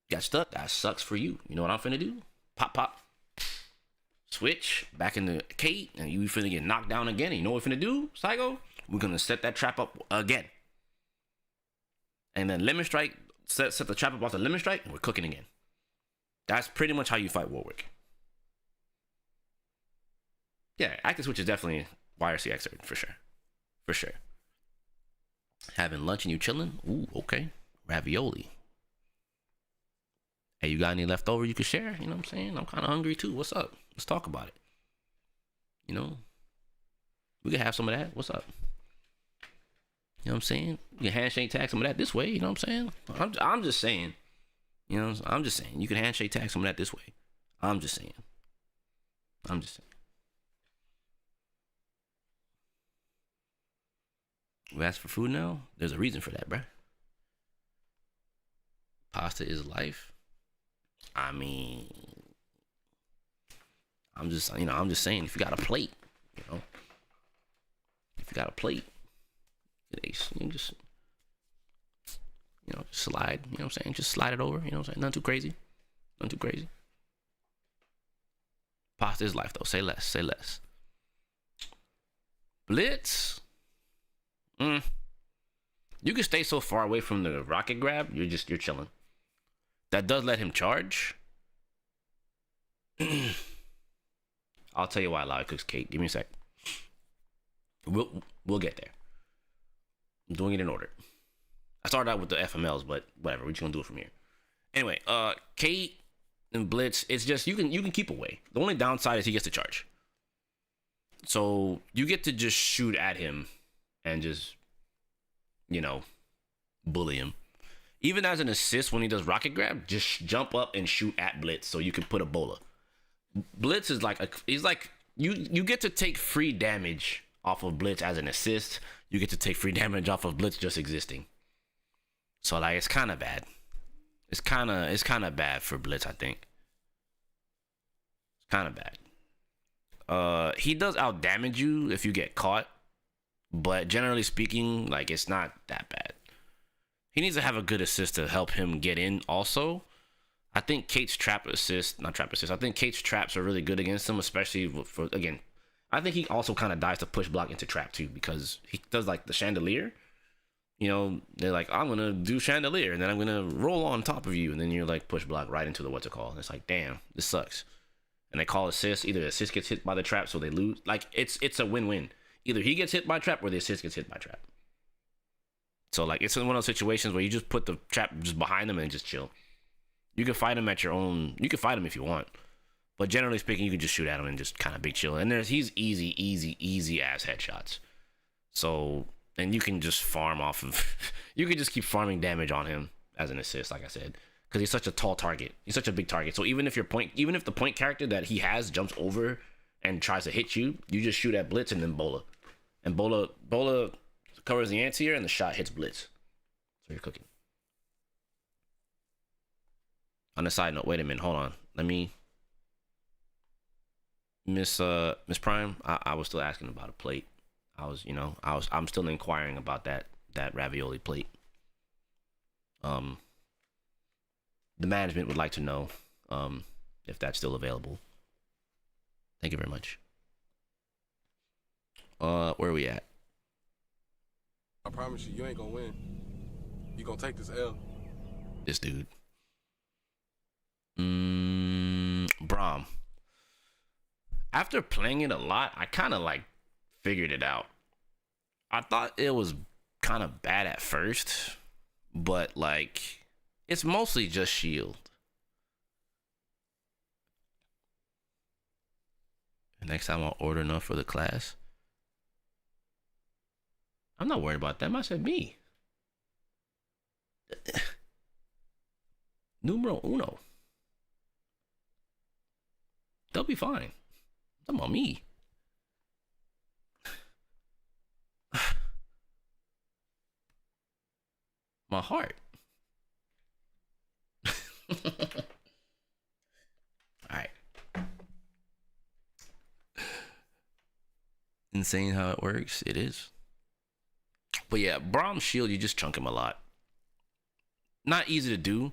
got stuck. That sucks for you. You know what I'm finna do? Pop, pop. Switch back in the Kate, and you finna get knocked down again. And you know what we're finna do, Psycho? We're gonna set that trap up again. And then Lemon Strike, set the trap up off the Lemon Strike, and we're cooking again. That's pretty much how you fight Warwick. Yeah, active switch is definitely YRCX for sure. For sure. Having lunch and you chilling? Ooh, okay. Ravioli. Hey, you got any left over you could share? You know what I'm saying? I'm kind of hungry too. What's up? Let's talk about it. You know? We can have some of that. What's up? You know what I'm saying? You can handshake tag some of that this way. You know what I'm saying? I'm just saying. You know, I'm just saying. You can handshake tag some of that this way. I'm just saying. We ask for food now? There's a reason for that, bruh. Pasta is life. I mean, I'm just saying, if you got a plate, you know, you just slide, you know what I'm saying? Just slide it over, you know what I'm saying? Nothing too crazy. Pasta is life, though. Say less. Blitz. You can stay so far away from the rocket grab, you're chilling. That does let him charge. I'll tell you why Loud cooks cake. Give me a sec. We'll get there. I'm doing it in order. I started out with the FMLs, but whatever. We're just gonna do it from here. Anyway, Kate and Blitz, it's just you can keep away. The only downside is he gets to charge. So you get to just shoot at him and just, bully him. Even as an assist when he does rocket grab, just jump up and shoot at Blitz so you can put a bola. Blitz is you get to take free damage off of Blitz as an assist. You get to take free damage off of Blitz just existing. So it's kind of bad. It's kind of bad for Blitz, I think. It's kind of bad. He does out damage you if you get caught, but generally speaking, it's not that bad. He needs to have a good assist to help him get in also. I think Kate's I think Kate's traps are really good against him, especially for again. I think he also kind of dies to push block into trap too, because he does the chandelier. They're like, I'm gonna do chandelier and then I'm gonna roll on top of you, and then you're push block right into the what's it called. And it's damn, this sucks. And they call assist. Either the assist gets hit by the trap, so they lose. It's a win-win. Either he gets hit by trap or the assist gets hit by trap. So it's one of those situations where you just put the trap just behind him and just chill. You can fight him at your own. You can fight him if you want, but generally speaking, you can just shoot at him and just kind of big chill. And he's easy ass headshots. So, and you can just farm off of. You can just keep farming damage on him as an assist, like I said, because he's such a tall target. He's such a big target. So even if the point character that he has jumps over and tries to hit you, you just shoot at Blitz and then bola, and bola covers the anti-air and the shot hits Blitz. So you're cooking. On a side note, wait a minute, hold on. Let me Miss Prime, I was still asking about a plate. I'm still inquiring about that ravioli plate. The management would like to know if that's still available. Thank you very much. Where are we at? I promise you ain't gonna win. You gonna take this L. This dude. Braum. After playing it a lot, I kind of figured it out. I thought it was kind of bad at first, but it's mostly just shield. Next time I'll order enough for the class. I'm not worried about them. I said me. Numero uno. They'll be fine. I'm on me. My heart. Alright. Insane how it works. It is. But yeah, Brahm's shield, you just chunk him a lot. Not easy to do.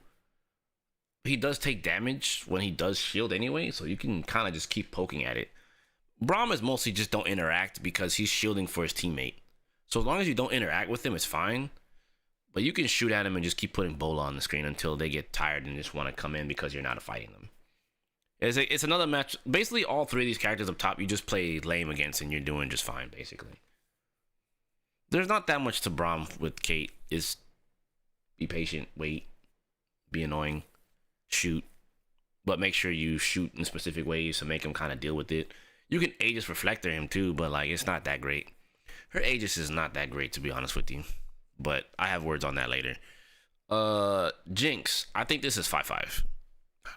He does take damage when he does shield anyway, so you can kind of just keep poking at it. Braum is mostly just don't interact because he's shielding for his teammate. So as long as you don't interact with him, it's fine. But you can shoot at him and just keep putting Bola on the screen until they get tired and just want to come in because you're not fighting them. It's another match. Basically, all three of these characters up top, you just play lame against and you're doing just fine, basically. There's not that much to Braum with Kate. Is be patient, wait, be annoying, shoot. But make sure you shoot in specific ways to make him kind of deal with it. You can Aegis Reflector him too, but like it's not that great. Her Aegis is not that great, to be honest with you. But I have words on that later. Jinx, I think this is 5-5.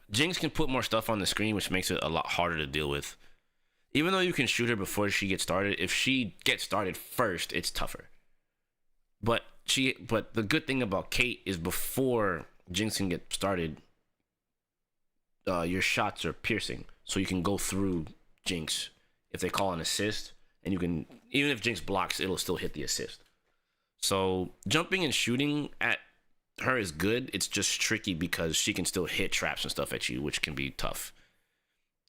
Jinx can put more stuff on the screen, which makes it a lot harder to deal with. Even though you can shoot her before she gets started, if she gets started first, it's tougher. But the good thing about Kate is before Jinx can get started, your shots are piercing, so you can go through Jinx if they call an assist, and you can, even if Jinx blocks, it'll still hit the assist. So jumping and shooting at her is good. It's just tricky because she can still hit traps and stuff at you, which can be tough.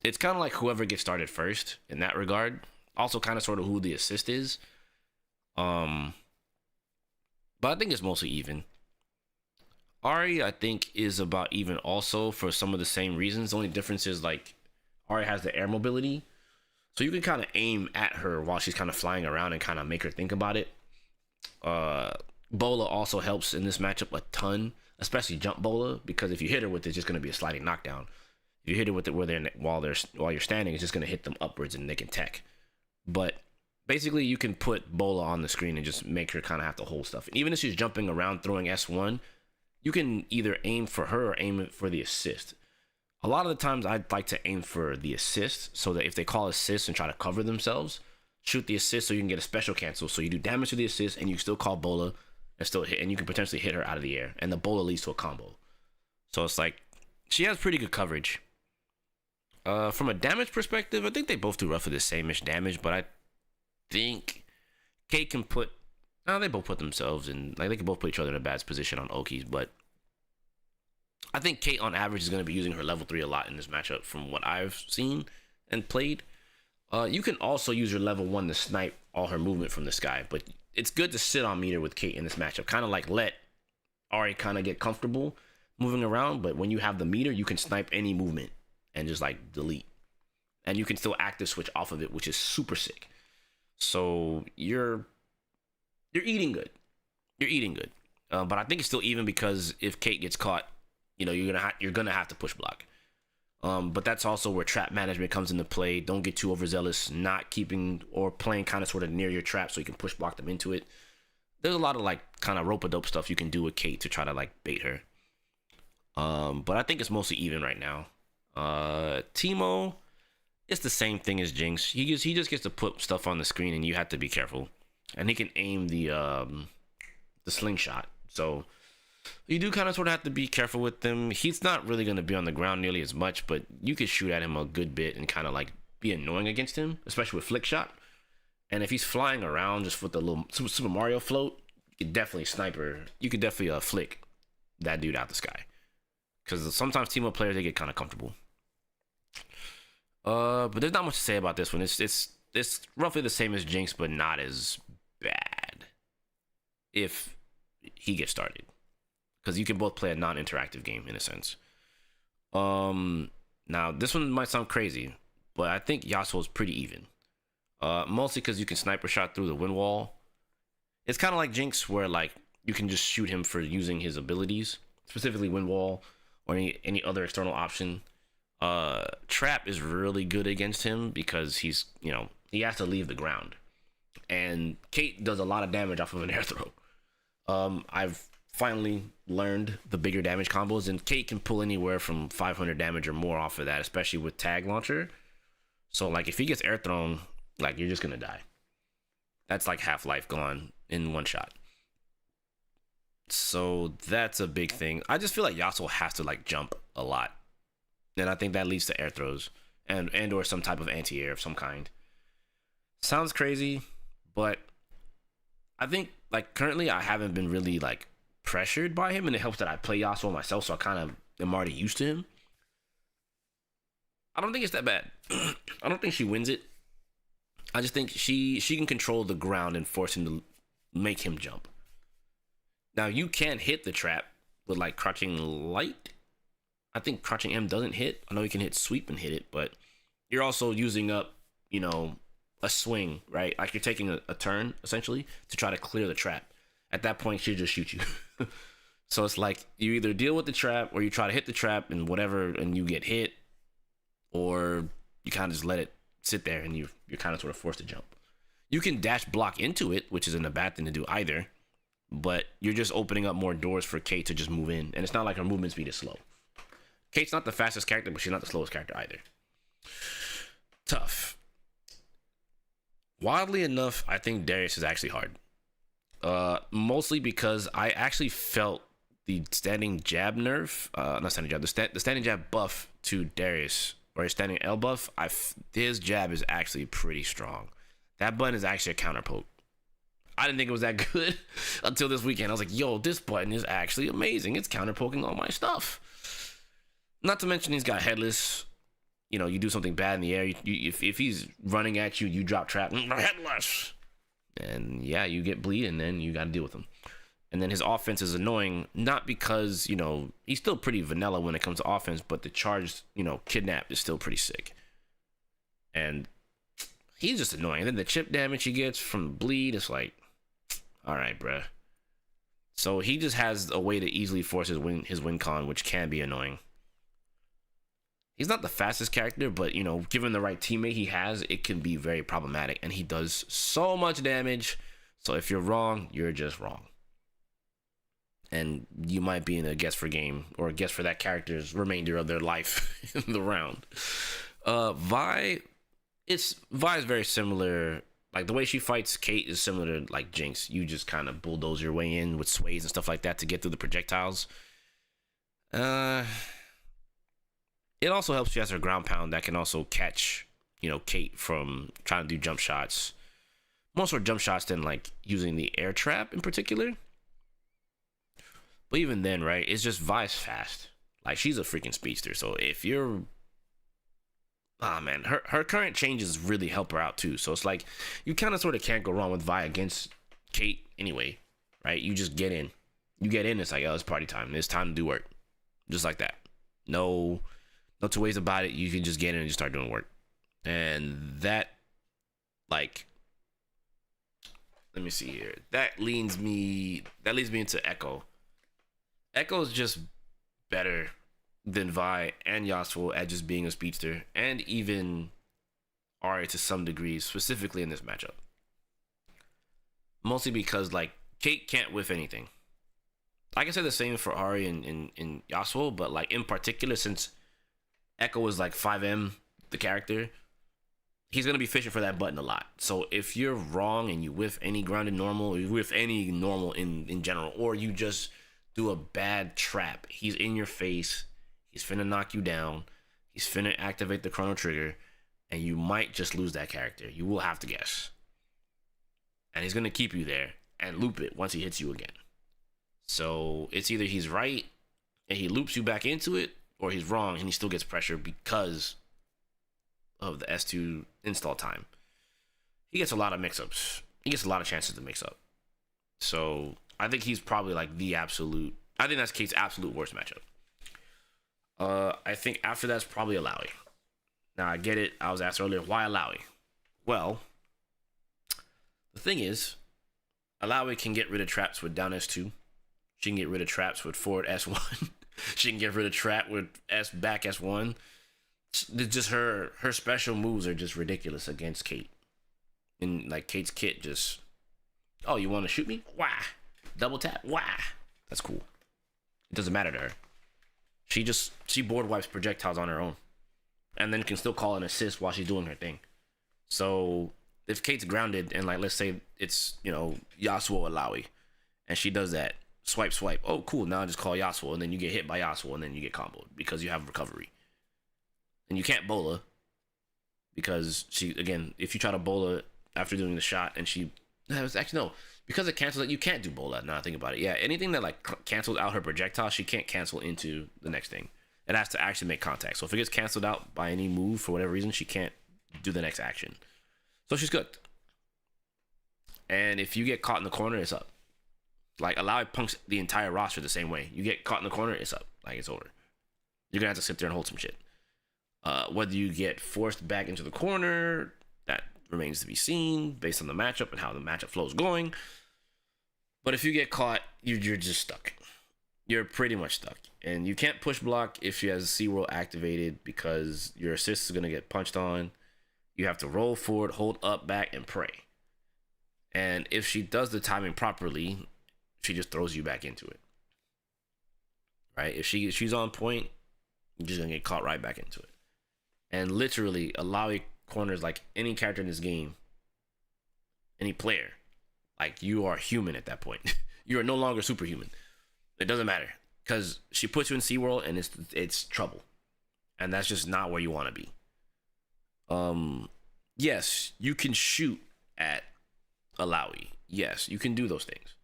It's kind of like whoever gets started first in that regard. Also kind of sort of who the assist is. But I think it's mostly even. Ahri, I think, is about even also for some of the same reasons. The only difference is like Ahri has the air mobility. So you can kind of aim at her while she's kind of flying around and kind of make her think about it. Bola also helps in this matchup a ton, especially jump Bola, because if you hit her with it, it's just going to be a sliding knockdown. If you hit her with it while you're standing, it's just going to hit them upwards and they can tech. But basically, you can put Bola on the screen and just make her kind of have to hold stuff. And even if she's jumping around throwing S1, you can either aim for her or aim for the assist. A lot of the times, I'd like to aim for the assist so that if they call assist and try to cover themselves, shoot the assist so you can get a special cancel. So you do damage to the assist and you still call Bola and still hit, and you can potentially hit her out of the air. And the Bola leads to a combo. So it's like, she has pretty good coverage. From a damage perspective, I think they both do roughly the same-ish damage, but I think Kate can put, they both put themselves in, like they can both put each other in a bad position on Okies, but I think Kate on average is going to be using her level 3 a lot in this matchup from what I've seen and played. You can also use your level 1 to snipe all her movement from the sky, but it's good to sit on meter with Kate in this matchup. Kind of like let Ahri kind of get comfortable moving around, but when you have the meter, you can snipe any movement and just like delete. And you can still active switch off of it, which is super sick. So you're eating good. You're eating good. But I think it's still even because if Kate gets caught, you're gonna have to push block. But that's also where trap management comes into play. Don't get too overzealous, not keeping or playing kind of sort of near your trap so you can push block them into it. There's a lot of like kind of rope-a-dope stuff you can do with Kate to try to like bait her. But I think it's mostly even right now. Teemo, it's the same thing as Jinx. He just gets to put stuff on the screen and you have to be careful. And he can aim the slingshot. So you do kind of sort of have to be careful with him. He's not really going to be on the ground nearly as much, but you can shoot at him a good bit and kind of like be annoying against him, especially with flick shot. And if he's flying around just with the little Super Mario float, you could definitely flick that dude out the sky. Because sometimes Teemo players, they get kind of comfortable. But there's not much to say about this one. It's roughly the same as Jinx, but not as bad if he gets started. Because you can both play a non-interactive game in a sense. Now this one might sound crazy, but I think Yasuo is pretty even. Mostly because you can sniper shot through the wind wall. It's kind of like Jinx, where like you can just shoot him for using his abilities, specifically wind wall or any other external option. Trap is really good against him because he has to leave the ground, and Kate does a lot of damage off of an air throw. I've finally learned the bigger damage combos, and Kate can pull anywhere from 500 damage or more off of that, especially with tag launcher. So like if he gets air thrown, like you're just gonna die. That's like half life gone in one shot. So that's a big thing. I just feel like Yasuo has to like jump a lot, and I think that leads to air throws and or some type of anti-air of some kind. Sounds crazy, but I think like currently I haven't been really like pressured by him, and it helps that I play Yasuo myself, so I kind of am already used to him. I don't think it's that bad. I don't think she wins it. I just think she can control the ground and force him to make him jump. Now you can hit the trap with like crouching light. I think crouching M doesn't hit. I know you can hit sweep and hit it, but you're also using up, you know, a swing, right? Like you're taking a turn essentially to try to clear the trap. At that point, she'll just shoot you. So it's like you either deal with the trap or you try to hit the trap and whatever, and you get hit, or you kind of just let it sit there and you're kind of sort of forced to jump. You can dash block into it, which isn't a bad thing to do either, but you're just opening up more doors for Kate to just move in, and it's not like her movement speed is slow. Kate's not the fastest character, but she's not the slowest character either. Tough. Wildly enough, I think Darius is actually hard. Mostly because I actually felt the standing jab nerf, not standing jab, the standing jab buff to Darius, or his standing L buff, his jab is actually pretty strong. That button is actually a counter poke. I didn't think it was that good until this weekend. I was like, yo, this button is actually amazing. It's counter poking all my stuff. Not to mention he's got headless. You know, you do something bad in the air, if he's running at you, you drop trap, headless. And yeah, you get bleed, and then you got to deal with him. And then his offense is annoying, not because, you know, he's still pretty vanilla when it comes to offense, but the charged, you know, kidnap is still pretty sick. And he's just annoying. And then the chip damage he gets from bleed, it's like, all right, bruh. So he just has a way to easily force his win con, which can be annoying. He's not the fastest character, but, you know, given the right teammate he has, it can be very problematic. And he does so much damage. So if you're wrong, you're just wrong. And you might be in a guess for game, or a guess for that character's remainder of their life in the round. Vi is very similar. Like, the way she fights Kate is similar to, like, Jinx. You just kind of bulldoze your way in with sways and stuff like that to get through the projectiles. It also helps she has her ground pound that can also catch, you know, Kate from trying to do jump shots. More sort of jump shots than, like, using the air trap in particular. But even then, right, it's just Vi's fast. Like, she's a freaking speedster. So if you're... Ah, man, her current changes really help her out, too. So it's like, you kind of sort of can't go wrong with Vi against Kate anyway, right? You just get in. You get in, it's like, oh, it's party time. It's time to do work. Just like that. No two ways about it. You can just get in and just start doing work. And that, like, let me see here. That leads me into Echo. Echo is just better than Vi and Yasuo at just being a speedster, and even Ari to some degree, specifically in this matchup. Mostly because, like, Kate can't whiff anything. I can say the same for Ari and Yasuo, but, like, in particular, since Echo is like 5M, the character, he's going to be fishing for that button a lot. So if you're wrong and you whiff any grounded normal, or you whiff any normal in general, or you just do a bad trap, he's in your face, he's finna knock you down, he's finna activate the chrono trigger, and you might just lose that character. You will have to guess. And he's going to keep you there and loop it once he hits you again. So it's either he's right and he loops you back into it, or he's wrong and he still gets pressure because of the S2 install time. He gets a lot of mix-ups. He gets a lot of chances to mix up. So I think he's probably like I think that's Kate's absolute worst matchup. I think after that's probably Alawi. Now I get it. I was asked earlier, why Alawi? Well, the thing is, Alawi can get rid of traps with down S2. She can get rid of traps with forward S1. She can get rid of trap with back S1. Just her special moves are just ridiculous against Kate. And like Kate's kit just, oh, you want to shoot me? Why? Double tap? Why? That's cool. It doesn't matter to her. She board wipes projectiles on her own, and then can still call an assist while she's doing her thing. So if Kate's grounded and, like, let's say it's, you know, Yasuo Alawi, and she does that, swipe, oh cool, now I just call Yasuo, and then you get hit by Yasuo, and then you get comboed because you have recovery. And you can't bola, because she, again, if you try to bola after doing the shot, and she, actually no, because it cancels it. You can't do bola. Now I think about it. Yeah, anything that like cancels out her projectile, she can't cancel into the next thing. It has to actually make contact. So if it gets canceled out by any move for whatever reason, she can't do the next action. So she's cooked. And if you get caught in the corner, it's up. Like, Alawi punks the entire roster the same way. You get caught in the corner, it's up. Like, it's over. You're going to have to sit there and hold some shit. Whether you get forced back into the corner, that remains to be seen based on the matchup and how the matchup flow is going. But if you get caught, you're just stuck. You're pretty much stuck. And you can't push block if she has SeaWorld activated because your assist is going to get punched on. You have to roll forward, hold up, back, and pray. And if she does the timing properly, she just throws you back into it. Right? If she's on point, you're just going to get caught right back into it. And literally, Alawi corners like any character in this game, any player. Like, you are human at that point. You are no longer superhuman. It doesn't matter. Because she puts you in SeaWorld and it's trouble. And that's just not where you want to be. Yes, you can shoot at Alawi. Yes, you can do those things.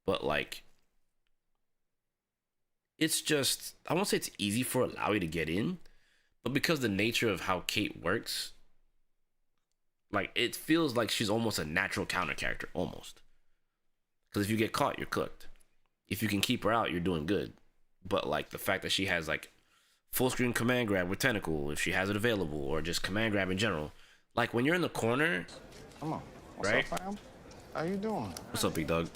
But, like, it's just, I won't say it's easy for Alawi to get in, but because the nature of how Kate works, like, it feels like she's almost a natural counter character, almost. Because if you get caught, you're cooked. If you can keep her out, you're doing good. But, like, the fact that she has, like, full screen command grab with tentacle, if she has it available, or just command grab in general, like, when you're in the corner, come on. What's right? up, fam? How you doing? What's up, big dog?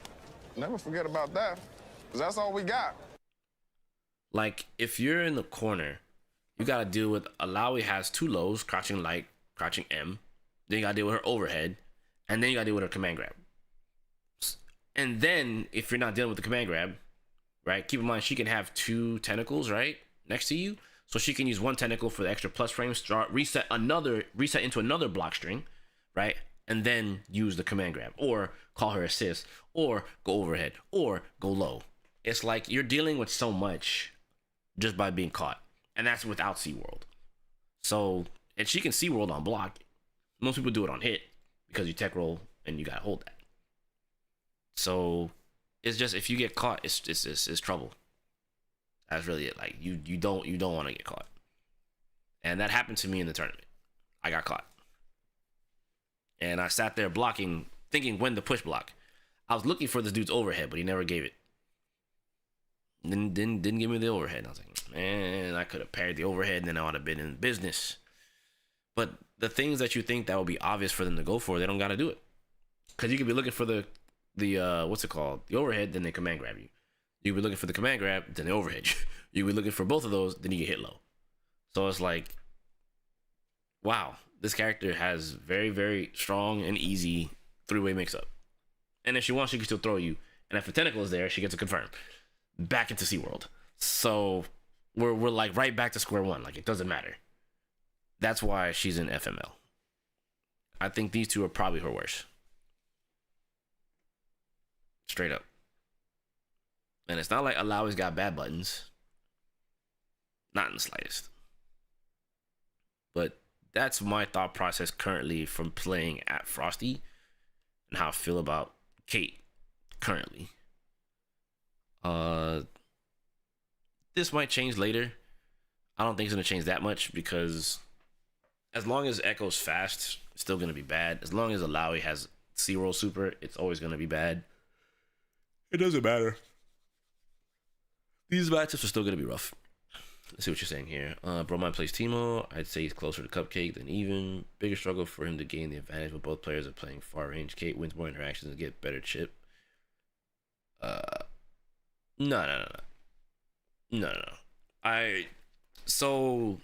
Never forget about that, because that's all we got. Like, if you're in the corner, you got to deal with Alawi has two lows, crouching light, crouching M. Then you got to deal with her overhead. And then you got to deal with her command grab. And then, if you're not dealing with the command grab, right, keep in mind, she can have two tentacles, right, next to you. So she can use one tentacle for the extra plus frame, start, reset into another block string, right? And then use the command grab, or call her assist, or go overhead, or go low. It's like you're dealing with so much just by being caught. And that's without SeaWorld. So, and she can SeaWorld on block. Most people do it on hit because you tech roll and you gotta hold that. So it's just, if you get caught, it's trouble. That's really it. Like, you don't want to get caught. And that happened to me in the tournament. I got caught. And I sat there blocking, thinking when to push block. I was looking for this dude's overhead, but he never gave it. Didn't give me the overhead. I was like, man, I could have parried the overhead and then I would have been in business. But the things that you think that would be obvious for them to go for, they don't got to do it. Because you could be looking for the what's it called? The overhead, then they command grab you. You could be looking for the command grab, then they overhead you. You could be looking for both of those, then you get hit low. So it's like, wow, this character has very, very strong and easy three-way mix-up. And if she wants, she can still throw you. And if the tentacle is there, she gets a confirm. Back into SeaWorld. So we're like right back to square one. Like, it doesn't matter. That's why she's in FML. I think these two are probably her worst. Straight up. And it's not like Alawi's got bad buttons. Not in the slightest. But that's my thought process currently from playing at Frosty and how I feel about Kate currently. This might change later. I don't think it's going to change that much because as long as Echo's fast, it's still going to be bad. As long as Alawi has SeaWorld Super, it's always going to be bad. It doesn't matter. These matchups are still going to be rough. Let's see what you're saying here. Bromine plays Teemo. I'd say he's closer to Cupcake than even. Bigger struggle for him to gain the advantage when both players are playing far range. Kate wins more interactions and get better chip. No. So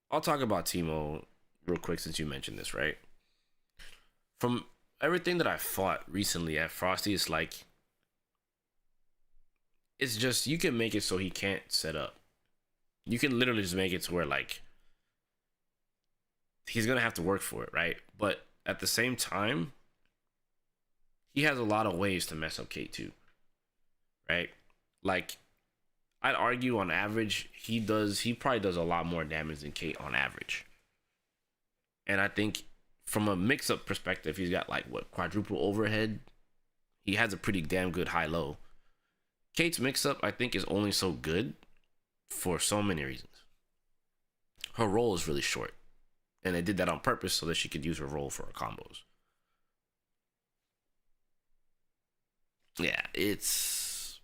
I'll talk about Teemo real quick since you mentioned this, right? From everything that I fought recently at Frosty, it's like, it's just, you can make it so he can't set up. You can literally just make it to where, like, he's gonna have to work for it, right? But at the same time, he has a lot of ways to mess up Kate too, right? Like, I'd argue on average, he probably does a lot more damage than Kate on average. And I think from a mix-up perspective, he's got like what, quadruple overhead. He has a pretty damn good high-low. Kate's mix-up, I think, is only so good for so many reasons. Her roll is really short, and they did that on purpose so that she could use her roll for her combos. Yeah, it's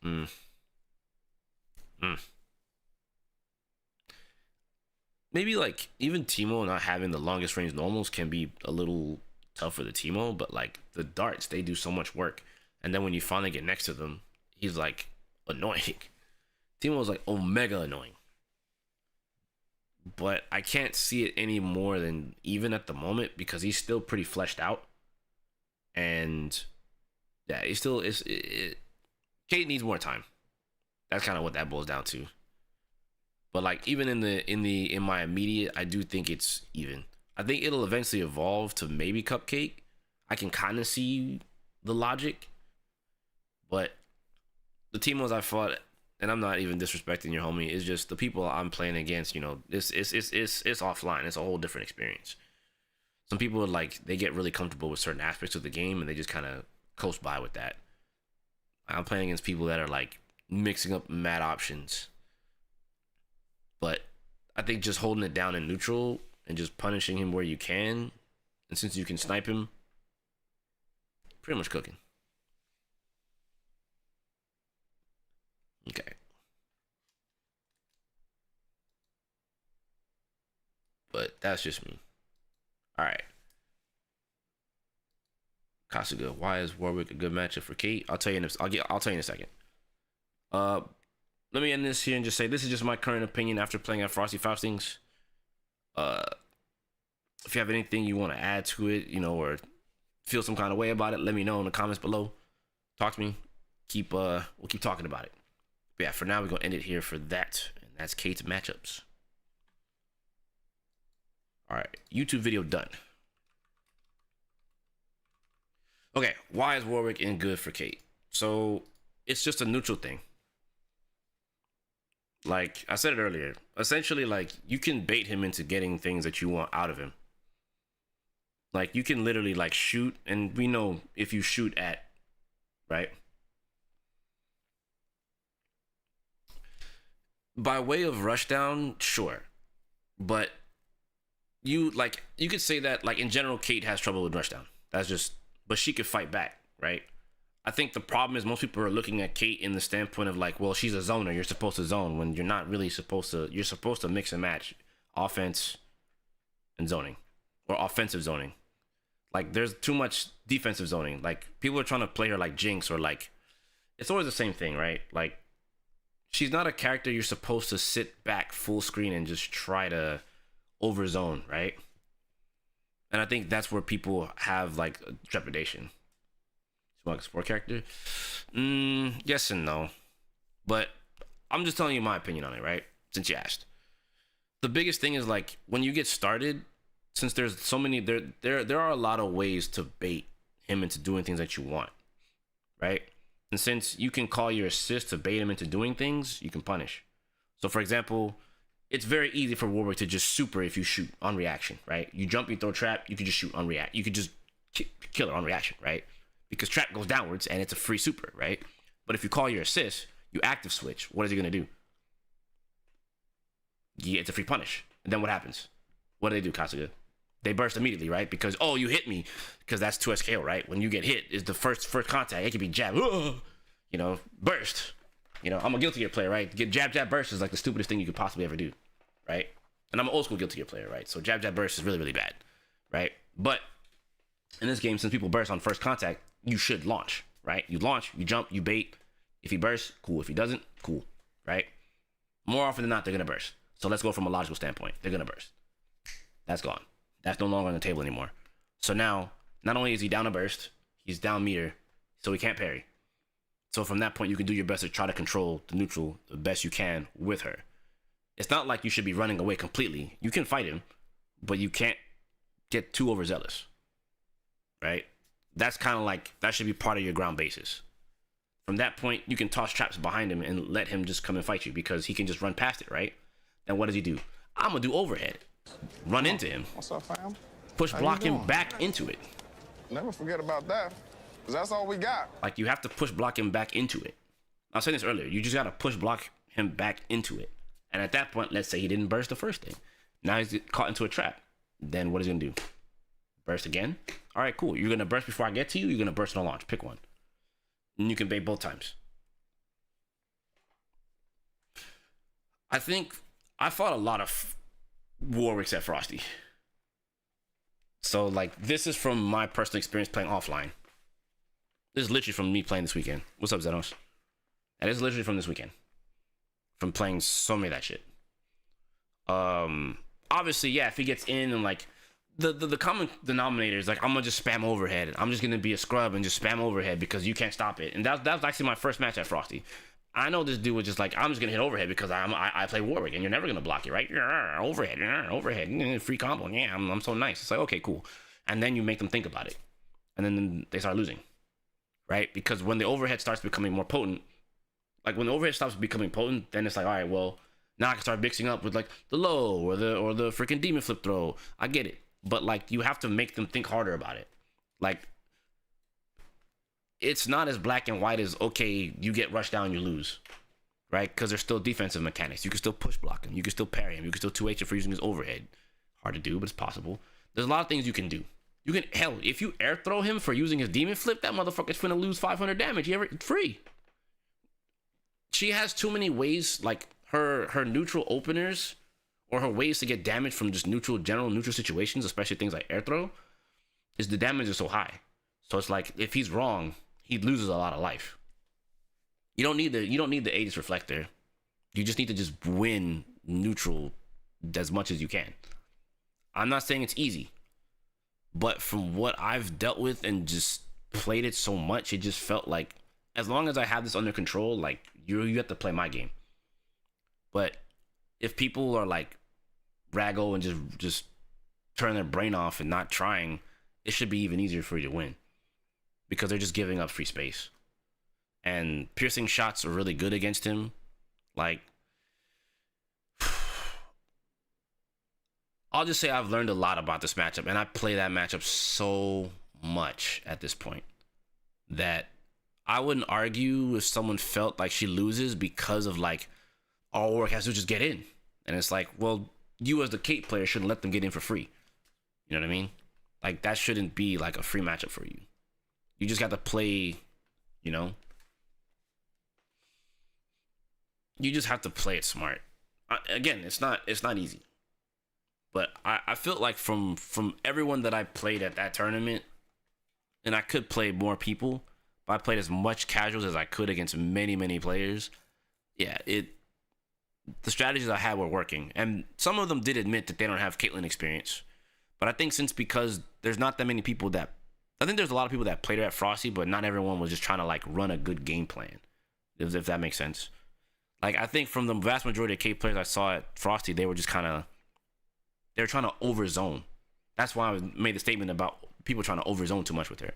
maybe like even Teemo not having the longest range normals can be a little tough for the Teemo, but like the darts, they do so much work, and then when you finally get next to them, he's like annoying. Teemo's like omega annoying, but I can't see it any more than even at the moment because he's still pretty fleshed out, and yeah, he still is. Kate needs more time. That's kind of what that boils down to. But like even in my immediate, I do think it's even. I think it'll eventually evolve to maybe Cupcake. I can kind of see the logic, but the Teemos I fought, and I'm not even disrespecting your homie, it's just the people I'm playing against. You know, it's offline. It's a whole different experience. Some people are like, they get really comfortable with certain aspects of the game and they just kind of coast by with that. I'm playing against people that are like mixing up mad options. But I think just holding it down in neutral and just punishing him where you can, and since you can snipe him, pretty much cooking. Okay. But that's just me. All right. Kasuga, why is Warwick a good matchup for Kate? I'll tell you in a second. Let me end this here and just say this is just my current opinion after playing at Frosty Faustings. If you have anything you want to add to it, you know, or feel some kind of way about it, let me know in the comments below. Talk to me. We'll keep talking about it. But yeah, for now we're gonna end it here for that, and that's Kate's matchups. All right, YouTube video done. Okay, why is Warwick in good for Kate? So it's just a neutral thing. Like I said it earlier, essentially, like you can bait him into getting things that you want out of him. Like you can literally like shoot, and we know if you shoot at, right? By way of rushdown, sure. But you could say that like in general, Kate has trouble with rushdown. That's just, but she could fight back, right? I think the problem is most people are looking at Kate in the standpoint of like, well, she's a zoner. You're supposed to zone when you're not really supposed to. You're supposed to mix and match offense and zoning, or offensive zoning. Like there's too much defensive zoning. Like people are trying to play her like Jinx or like, it's always the same thing, right? Like she's not a character you're supposed to sit back full screen and just try to overzone, right? And I think that's where people have like trepidation. Like a sport character? Yes and no. But I'm just telling you my opinion on it, right? Since you asked. The biggest thing is like when you get started, since there's so many, there are a lot of ways to bait him into doing things that you want, right? And since you can call your assist to bait him into doing things, you can punish. So for example, it's very easy for Warwick to just super if you shoot on reaction, right? You jump, you throw trap, you can just shoot on react. You could just kill her on reaction, right? Because trap goes downwards and it's a free super, right? But if you call your assist, you active switch. What is he gonna do? It's a free punish. And then what happens? What do they do, Kasuga? They burst immediately, right? Because, oh, you hit me. Because that's 2S KO, right? When you get hit, is the first contact. It could be jab. You know, burst. You know, I'm a Guilty Gear player, right? Get jab, burst is like the stupidest thing you could possibly ever do, right? And I'm an old school Guilty Gear player, right? So jab, burst is really, really bad, right? But in this game, since people burst on first contact, you should launch, right? You launch, you jump, you bait. If he bursts, cool. If he doesn't, cool, right? More often than not, they're going to burst. So let's go from a logical standpoint. They're going to burst. That's gone. That's no longer on the table anymore. So now, not only is he down a burst, he's down meter, so he can't parry. So from that point, you can do your best to try to control the neutral the best you can with her. It's not like you should be running away completely. You can fight him, but you can't get too overzealous, right? That's kind of like, that should be part of your ground basis. From that point, you can toss traps behind him and let him just come and fight you because he can just run past it, right? Then what does he do? I'm going to do overhead. Run into him. What's up, fam? push How you block him doing? back into it. Never forget about that. Cause that's all we got. Like, you have to push block him back into it. I was saying this earlier. You just got to push block him back into it. And at that point, let's say he didn't burst the first thing. Now he's caught into a trap. Then what is he going to do? Burst again? All right, cool. You're going to burst before I get to you. You're going to burst on launch. Pick one. And you can bait both times. I think I fought a lot of Warwicks at Frosty. So, like, this is from my personal experience playing offline. This is literally from me playing this weekend. What's up, Zenos? And this is literally from this weekend. From playing so many of that shit. Obviously, yeah, if he gets in and, like, the common denominator is, like, I'm gonna just spam overhead. I'm just gonna be a scrub and just spam overhead because you can't stop it. And that was actually my first match at Frosty. I know this dude was just like, I'm just gonna hit overhead because I play Warwick and you're never gonna block it, right? Overhead, free combo. Yeah, I'm so nice. It's like, okay, cool. And then you make them think about it, and then they start losing, right? Because when the overhead starts becoming more potent, like when the overhead stops becoming potent, then it's like, all right, well, now I can start mixing up with like the low or the freaking demon flip throw. I get it, but like you have to make them think harder about it. Like, it's not as black and white as, okay, you get rushed down, you lose, right? Because there's still defensive mechanics. You can still push block him. You can still parry him. You can still 2H him for using his overhead. Hard to do, but it's possible. There's a lot of things you can do. You can, hell, if you air throw him for using his demon flip, that motherfucker's finna lose 500 damage. Free. She has too many ways, like her neutral openers or her ways to get damage from just general neutral situations, especially things like air throw, is the damage is so high. So it's like, if he's wrong, he loses a lot of life. You don't need the Aegis Reflector. You just need to just win neutral as much as you can. I'm not saying it's easy, but from what I've dealt with and just played it so much, it just felt like as long as I have this under control, like you have to play my game. But if people are like raggle and just turn their brain off and not trying, it should be even easier for you to win. Because they're just giving up free space. And piercing shots are really good against him. Like, I'll just say I've learned a lot about this matchup. And I play that matchup so much at this point that I wouldn't argue if someone felt like she loses because of like, all work has to just get in. And it's like, well, you as the Kate player shouldn't let them get in for free. You know what I mean? Like, that shouldn't be like a free matchup for you. You just got to play, you know? You just have to play it smart. Again, it's not easy. But I feel like from everyone that I played at that tournament, and I could play more people, but I played as much casuals as I could against many, many players. Yeah, the strategies I had were working. And some of them did admit that they don't have Caitlyn experience. But I think because there's not that many people that... I think there's a lot of people that played her at Frosty, but not everyone was just trying to like run a good game plan, if that makes sense. Like, I think from the vast majority of K players I saw at Frosty, they were just they were trying to overzone. That's why I made the statement about people trying to overzone too much with her.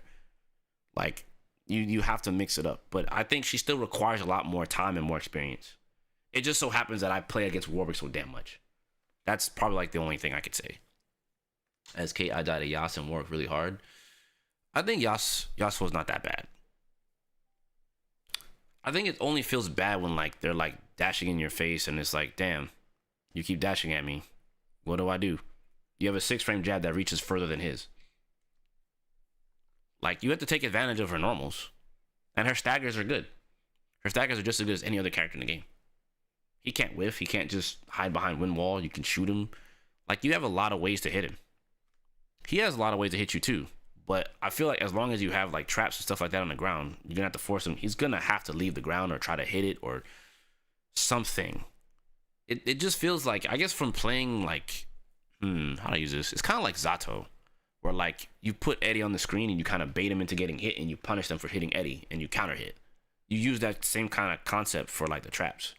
Like, you have to mix it up. But I think she still requires a lot more time and more experience. It just so happens that I play against Warwick so damn much. That's probably like the only thing I could say. As Kate, I died to Yas and Warwick really hard. I think Yasuo's not that bad. I think it only feels bad when like they're like dashing in your face and it's like, damn, you keep dashing at me. What do I do? You have a 6-frame jab that reaches further than his. Like, you have to take advantage of her normals. And her staggers are good. Her staggers are just as good as any other character in the game. He can't whiff. He can't just hide behind wind wall. You can shoot him. Like, you have a lot of ways to hit him. He has a lot of ways to hit you too. But I feel like as long as you have like traps and stuff like that on the ground, you're gonna have to force him. He's gonna have to leave the ground or try to hit it or something. It just feels like, I guess from playing like, how do I use this? It's kind of like Zato, where like you put Eddie on the screen and you kind of bait him into getting hit and you punish them for hitting Eddie and you counter hit. You use that same kind of concept for like the traps.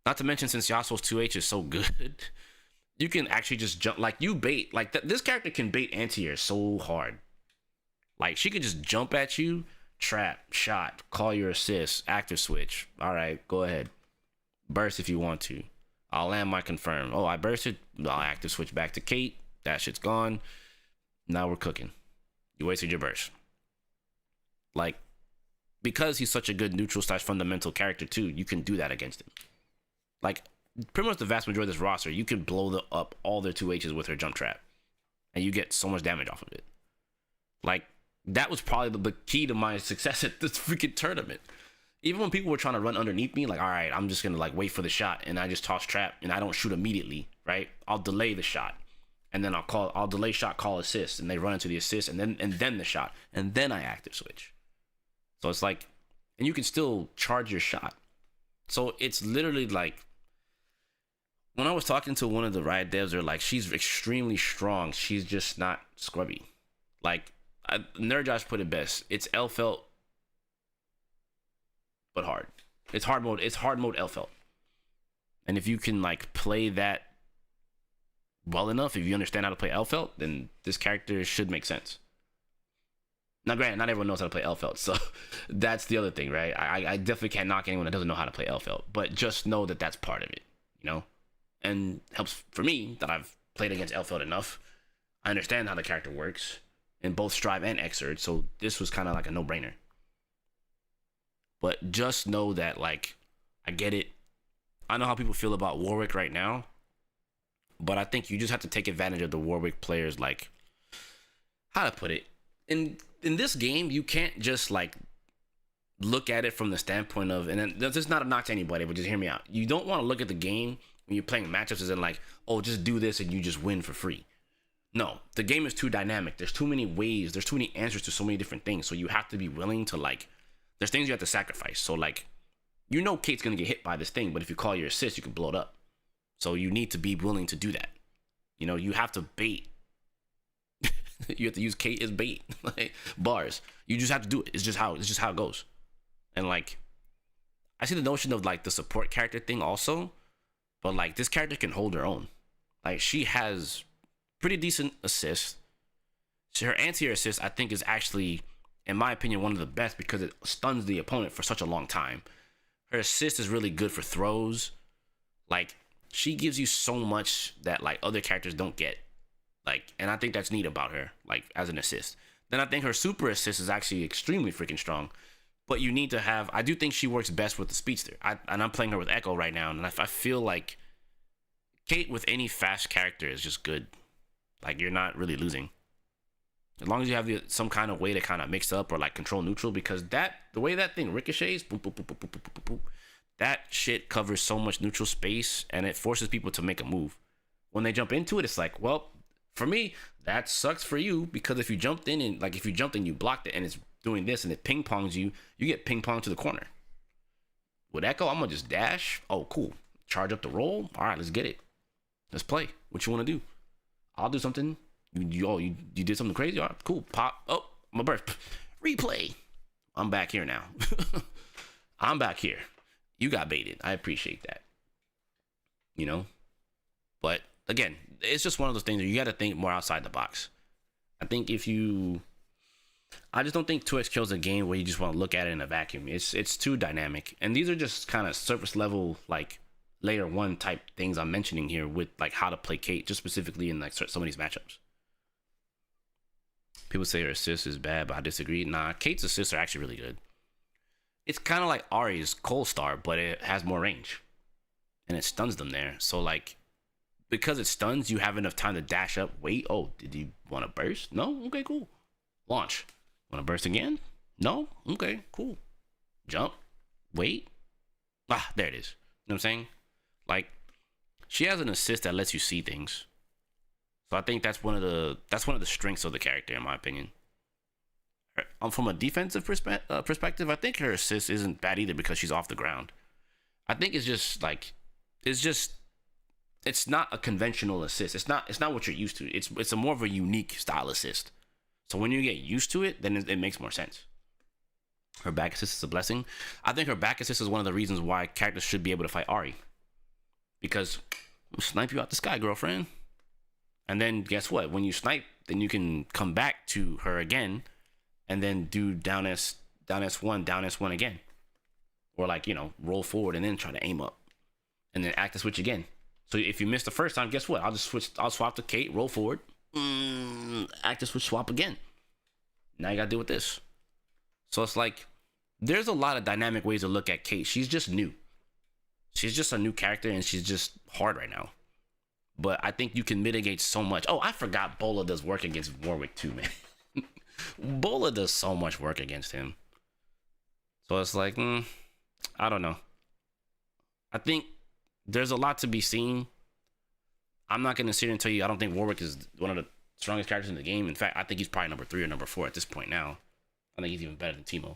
Not to mention, since Yasuo's 2H is so good, you can actually just jump, like you bait, like this character can bait anti-air so hard. Like, she could just jump at you, trap, shot, call your assist, active switch. All right, go ahead. Burst if you want to. I'll land my confirm. Oh, I bursted. I'll active switch back to Kate. That shit's gone. Now we're cooking. You wasted your burst. Like, because he's such a good neutral / fundamental character too, you can do that against him. Like, pretty much the vast majority of this roster, you can blow up all their 2Hs with her jump trap, and you get so much damage off of it. Like, that was probably the key to my success at this freaking tournament. Even when people were trying to run underneath me, like, all right, I'm just gonna like wait for the shot, and I just toss trap, and I don't shoot immediately, right? I'll delay the shot, and then I'll delay shot, call assist, and they run into the assist, and then the shot, and then I active switch. So it's like, and you can still charge your shot. So it's literally like, when I was talking to one of the Riot devs, they're like, she's extremely strong. She's just not scrubby. Like, Nerd Josh put it best. It's L felt, but hard. It's hard mode. It's hard mode L felt. And if you can like play that well enough, if you understand how to play L felt, then this character should make sense. Now, granted, not everyone knows how to play L felt, so that's the other thing, right? I definitely can't knock anyone that doesn't know how to play L felt, but just know that that's part of it, you know? And helps for me that I've played against L felt enough. I understand how the character works in both Strive and Xrd, so this was kind of like a no-brainer. But just know that, like, I get it. I know how people feel about Warwick right now, but I think you just have to take advantage of the Warwick players, like, how to put it? In this game, you can't just like look at it from the standpoint of, and this is not a knock to anybody, but just hear me out. You don't want to look at the game when you're playing matchups as in like, oh, just do this and you just win for free. No, the game is too dynamic. There's too many ways. There's too many answers to so many different things. So you have to be willing to like, there's things you have to sacrifice. So like, you know, Kate's going to get hit by this thing, but if you call your assist, you can blow it up. So you need to be willing to do that. You know, you have to bait. You have to use Kate as bait, like bars. You just have to do it. It's just how it goes. And like, I see the notion of like the support character thing also, but like this character can hold her own. Like she has pretty decent assists. So her anti-air assist, I think, is actually, in my opinion, one of the best because it stuns the opponent for such a long time. Her assist is really good for throws. Like she gives you so much that like other characters don't get. Like, and I think that's neat about her, like, as an assist. Then I think her super assist is actually extremely freaking strong. But you need to have, I do think she works best with the speedster. And I'm playing her with Echo right now, and I feel like Kate with any fast character is just good. Like, you're not really losing. As long as you have some kind of way to kind of mix up or, like, control neutral, because the way that thing ricochets, boop, boop, boop, boop, boop, boop, boop, boop, that shit covers so much neutral space, and it forces people to make a move. When they jump into it, it's like, well, for me, that sucks for you, because if you jumped in and like if you jumped in, you blocked it and it's doing this and it ping pongs you, you get ping pong to the corner. With Echo, I'm gonna just dash. Oh, cool. Charge up the roll. All right, let's get it. Let's play. What you want to do? I'll do something. You did something crazy. All right, cool. Pop. Oh, my burst. Replay. I'm back here now. I'm back here. You got baited. I appreciate that. You know, but again, it's just one of those things where you got to think more outside the box. I think I just don't think 2X kills a game where you just want to look at it in a vacuum. It's too dynamic. And these are just kind of surface level, like layer 1 type things I'm mentioning here with like how to play Kate, just specifically in like some of these matchups. People say her assist is bad, but I disagree. Nah, Kate's assists are actually really good. It's kind of like Ahri's Cold Star, but it has more range. And it stuns them there. So like, because it stuns, you have enough time to dash up. Wait, oh, did you want to burst? No? Okay, cool. Launch. Want to burst again? No? Okay, cool. Jump. Wait. Ah, there it is. You know what I'm saying? Like, she has an assist that lets you see things. So I think that's one of the strengths of the character, in my opinion. From a defensive perspective, I think her assist isn't bad either because she's off the ground. I think it's just like, it's not a conventional assist. It's not what you're used to. It's a more of a unique style assist. So when you get used to it, then it makes more sense. Her back assist is a blessing. I think her back assist is one of the reasons why characters should be able to fight Ahri. Because I'll snipe you out the sky, girlfriend. And then guess what? When you snipe, then you can come back to her again and then do down S1 again. Or like, you know, roll forward and then try to aim up. And then active switch again. So if you miss the first time, guess what? I'll swap to Kate, roll forward, actor switch swap again. Now you gotta deal with this. So it's like, there's a lot of dynamic ways to look at Kate. She's just new. She's just a new character, and she's just hard right now. But I think you can mitigate so much. Oh, I forgot Bola does work against Warwick too, man. Bola does so much work against him. So it's like, I don't know. I think there's a lot to be seen. I'm not going to sit here and tell you I don't think Warwick is one of the strongest characters in the game. In fact, I think he's probably number 3 or number 4 at this point now. I think he's even better than Teemo.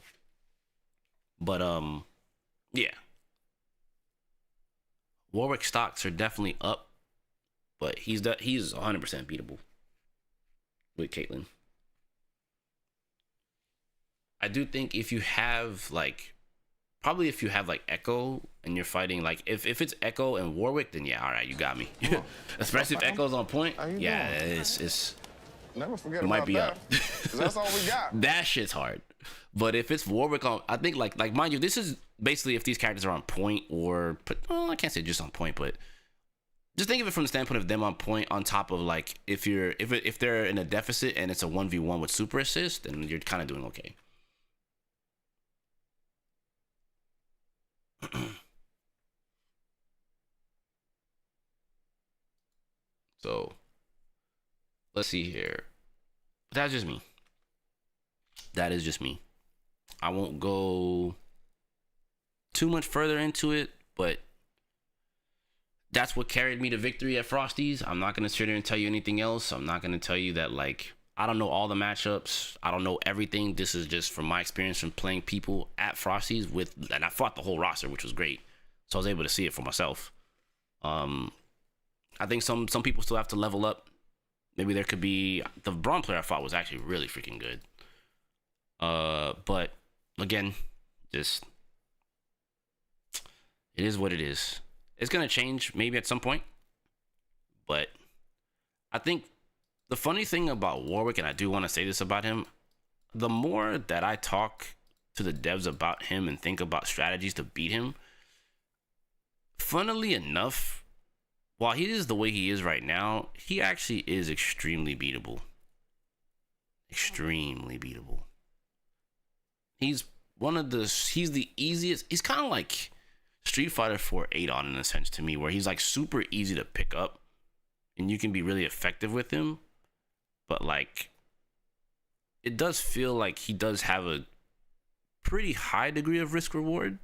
But, yeah. Warwick stocks are definitely up, but he's 100% beatable with Caitlyn. I do think if you have probably if you have Echo and you're fighting if it's Echo and Warwick, then yeah, all right, you got me. Especially if Echo's on point. Yeah, it's Never forget you about might be that. up. 'Cause that's all we got. That shit's hard. But if it's Warwick on, I think like mind you, this is basically if these characters are on point or I can't say just on point, but just think of it from the standpoint of them on point on top of if they're in a deficit and it's a 1v1 with super assist, then you're kind of doing okay. So let's see here. That's just me. That is just me. I won't go too much further into it, but that's what carried me to victory at Frosty's. I'm not going to sit there and tell you anything else. I'm not going to tell you that I don't know all the matchups. I don't know everything. This is just from my experience from playing people at Frosty's and I fought the whole roster, which was great. So I was able to see it for myself. I think some people still have to level up. Maybe there could be the Braun player I fought was actually really freaking good. But again, just it is what it is. It's gonna change maybe at some point. But I think the funny thing about Warwick, and I do want to say this about him, the more that I talk to the devs about him and think about strategies to beat him, funnily enough, while he is the way he is right now, he actually is extremely beatable. Extremely beatable. He's the easiest. He's kind of like Street Fighter 4 Adon in a sense to me, where he's super easy to pick up and you can be really effective with him. But it does feel like he does have a pretty high degree of risk reward.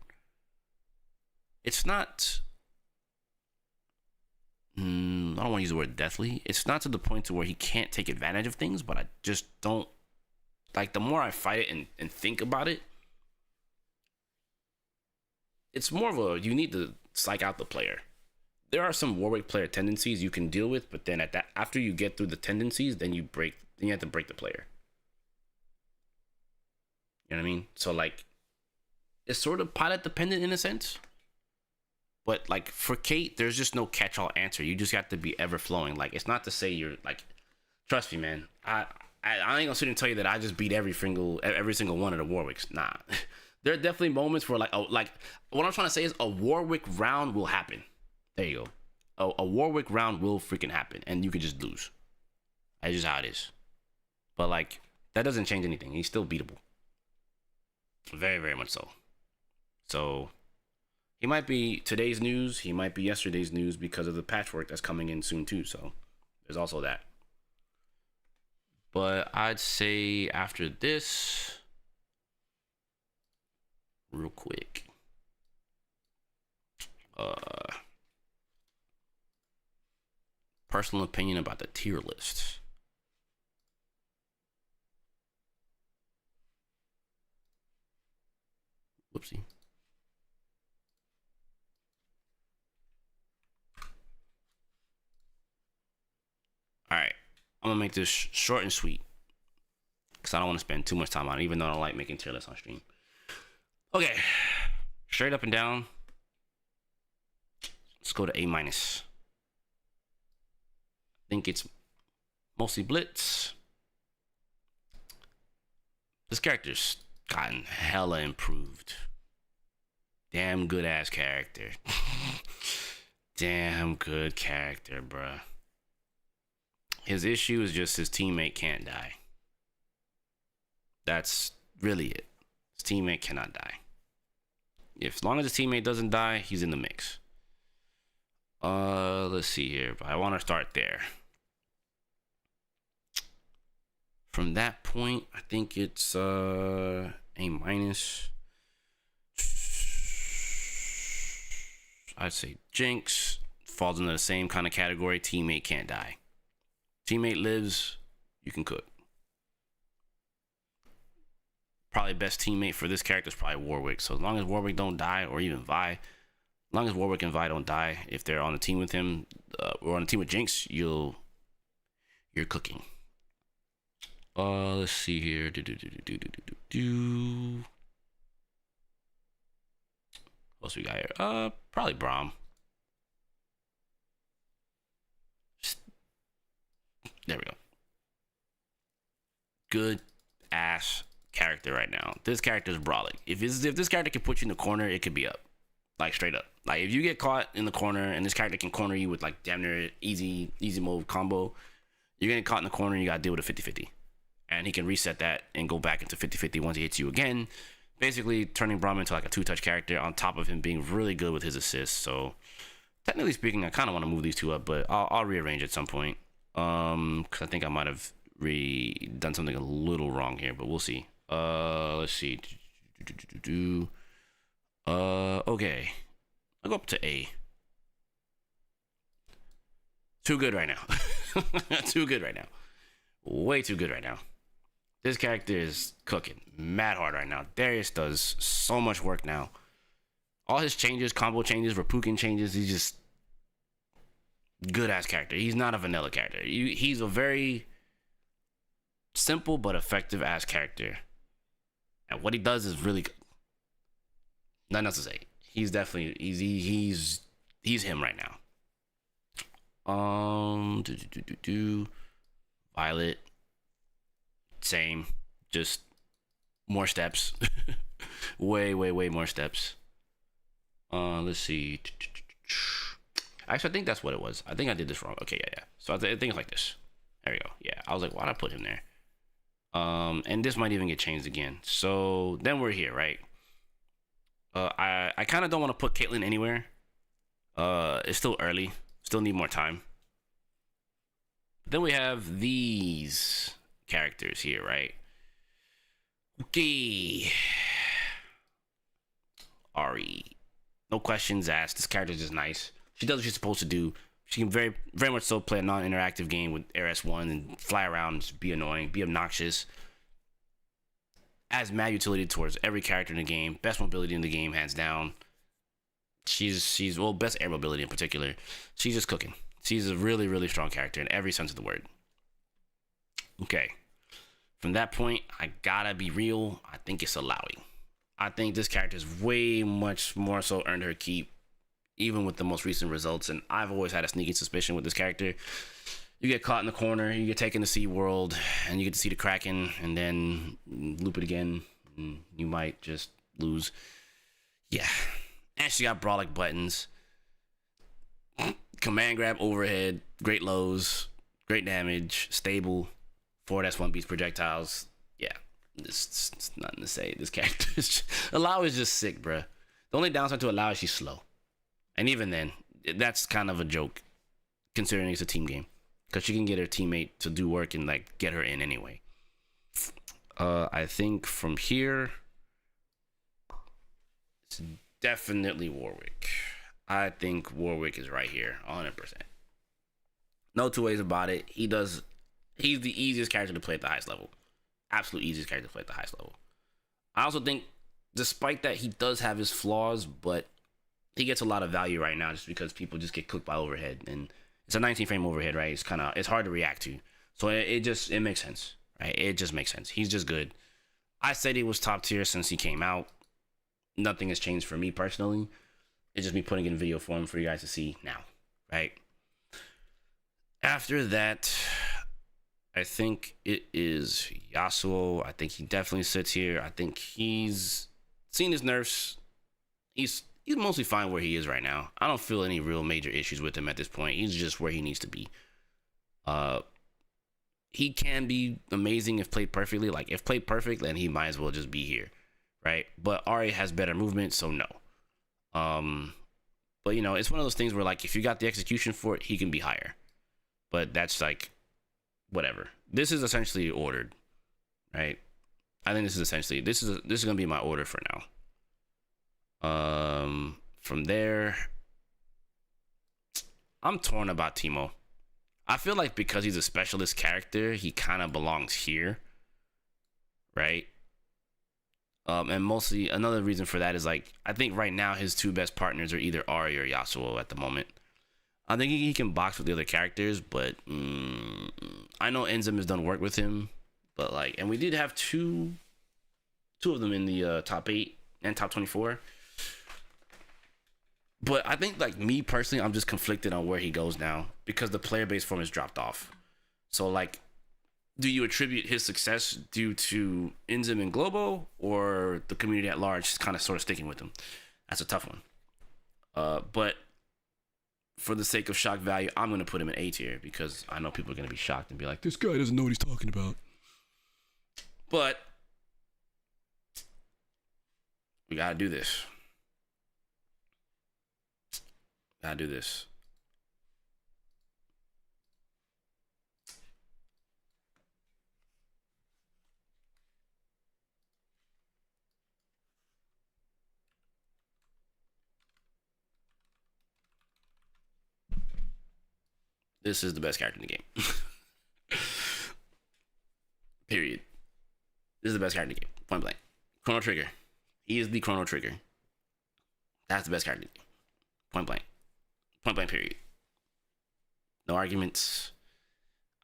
It's not, I don't want to use the word deathly. It's not to the point to where he can't take advantage of things, but I just don't, the more I fight it and think about it, it's more of you need to psych out the player. There are some Warwick player tendencies you can deal with, but then after you get through the tendencies, then you have to break the player. You know what I mean? So it's sort of pilot dependent in a sense. But for Kate, there's just no catch-all answer. You just have to be ever flowing. It's not to say you're trust me, man. I ain't gonna sit and tell you that I just beat every single one of the Warwicks. Nah. There are definitely moments where what I'm trying to say is a Warwick round will happen. There you go. A Warwick round will freaking happen, and you could just lose. That's just how it is. But that doesn't change anything. He's still beatable. Very, very much so. So he might be today's news. He might be yesterday's news because of the patchwork that's coming in soon too. So there's also that. But I'd say after this, real quick, personal opinion about the tier list. Whoopsie. All right, I'm gonna make this short and sweet because I don't want to spend too much time on it, even though I don't like making tier lists on stream. Okay, straight up and down. Let's go to A-. I think it's mostly Blitz. This character's gotten hella improved. Damn good ass character. Damn good character, bruh. His issue is just his teammate can't die. That's really it. His teammate cannot die. If as long as his teammate doesn't die, he's in the mix. Let's see here. But I want to start there. From that point, I think it's A minus. I'd say Jinx falls into the same kind of category. Teammate can't die. Teammate lives, you can cook. Probably best teammate for this character is probably Warwick. So as long as Warwick don't die, or even Vi, as long as Warwick and Vi don't die, if they're on a team with him or on a team with Jinx, you're cooking. Let's see here. What else we got here? Probably Braum. There we go. Good ass character right now. This character is brawling. If this character can put you in the corner, it could be up. Like straight up. Like if you get caught in the corner and this character can corner you with like damn near easy mode combo, you're getting caught in the corner and you gotta deal with a 50-50. And he can reset that and go back into 50-50 once he hits you again. Basically turning Braum into like a two-touch character on top of him being really good with his assists. So technically speaking, I kind of want to move these two up, but I'll rearrange at some point. Because I think I might have done something a little wrong here, but we'll see. Let's see. Okay. I'll go up to A. Too good right now. Too good right now. Way too good right now. This character is cooking mad hard right now. Darius does so much work now. All his changes, combo changes, Rapukin changes, he's just good ass character. He's not a vanilla character. He's a very simple but effective ass character. And what he does is really good. Nothing else to say. He's definitely he's him right now. Violet. Same. Just more steps. way more steps. Let's see. Actually, I think that's what it was. I think I did this wrong. Okay, yeah. So I think it's like this. There we go. Yeah, I was like, why'd I put him there? And this might even get changed again. So then we're here, right? I kind of don't want to put Caitlyn anywhere. It's still early. Still need more time. Then we have these characters here, right? Okay. Ari. No questions asked. This character is just nice. She does what she's supposed to do. She can very much so play a non-interactive game with RS1 and fly around and just be annoying, be obnoxious. Adds mad utility towards every character in the game. Best mobility in the game, hands down. She's well, best air mobility in particular. She's just cooking. She's a really strong character in every sense of the word. Okay. From that point, I gotta be real. I think it's Alawi. I think this character is way much more so earned her keep, even with the most recent results. And I've always had a sneaky suspicion with this character. You get caught in the corner, you get taken to Sea World, and you get to see the Kraken, and then loop it again, and you might just lose. Yeah. And she got Brawlic buttons. Command grab overhead, great lows, great damage, stable, forward S1 beats projectiles. Yeah, it's nothing to say. This character is Alawi is just sick, bruh. The only downside to Alawi is she's slow. And even then, that's kind of a joke, considering it's a team game. Because she can get her teammate to do work and like get her in anyway. I think from here, it's definitely Warwick. I think Warwick is right here, 100%. No two ways about it. He's the easiest character to play at the highest level. Absolute easiest character to play at the highest level. I also think, despite that, he does have his flaws, but he gets a lot of value right now just because people just get cooked by overhead. And it's a 19 frame overhead, right? It's hard to react to. So it makes sense, right? It just makes sense. He's just good. I said he was top tier since he came out. Nothing has changed for me personally. It's just me putting in video form for you guys to see now, right? After that, I think it is Yasuo. I think he definitely sits here. I think he's seen his nerfs. He's mostly fine where he is right now. I don't feel any real major issues with him at this point. He's just where he needs to be. he can be amazing if played perfectly. Like if played perfect, then he might as well just be here, right? But Ari has better movement, so no. But you know, it's one of those things where like if you got the execution for it, he can be higher. But that's like whatever. This is essentially ordered, right? I think this is gonna be my order for now. From there, I'm torn about Teemo. I feel like because he's a specialist character, he kind of belongs here, right? And mostly another reason for that is like I think right now his two best partners are either Ari or Yasuo at the moment. I think he can box with the other characters, but I know Enzim has done work with him, but like, and we did have two of them in the top 8 and top 24. But I think, like, me personally, I'm just conflicted on where he goes now because the player base form has dropped off. So, like, do you attribute his success due to Enzim and Globo or the community at large just kind of sort of sticking with him? That's a tough one. But for the sake of shock value, I'm going to put him in A tier because I know people are going to be shocked and be like, this guy doesn't know what he's talking about. But we got to do this. Gotta do this. This is the best character in the game. Period. This is the best character in the game. Point blank. Chrono Trigger. He is the Chrono Trigger. That's the best character in the game. Point blank. Point blank, period. No arguments.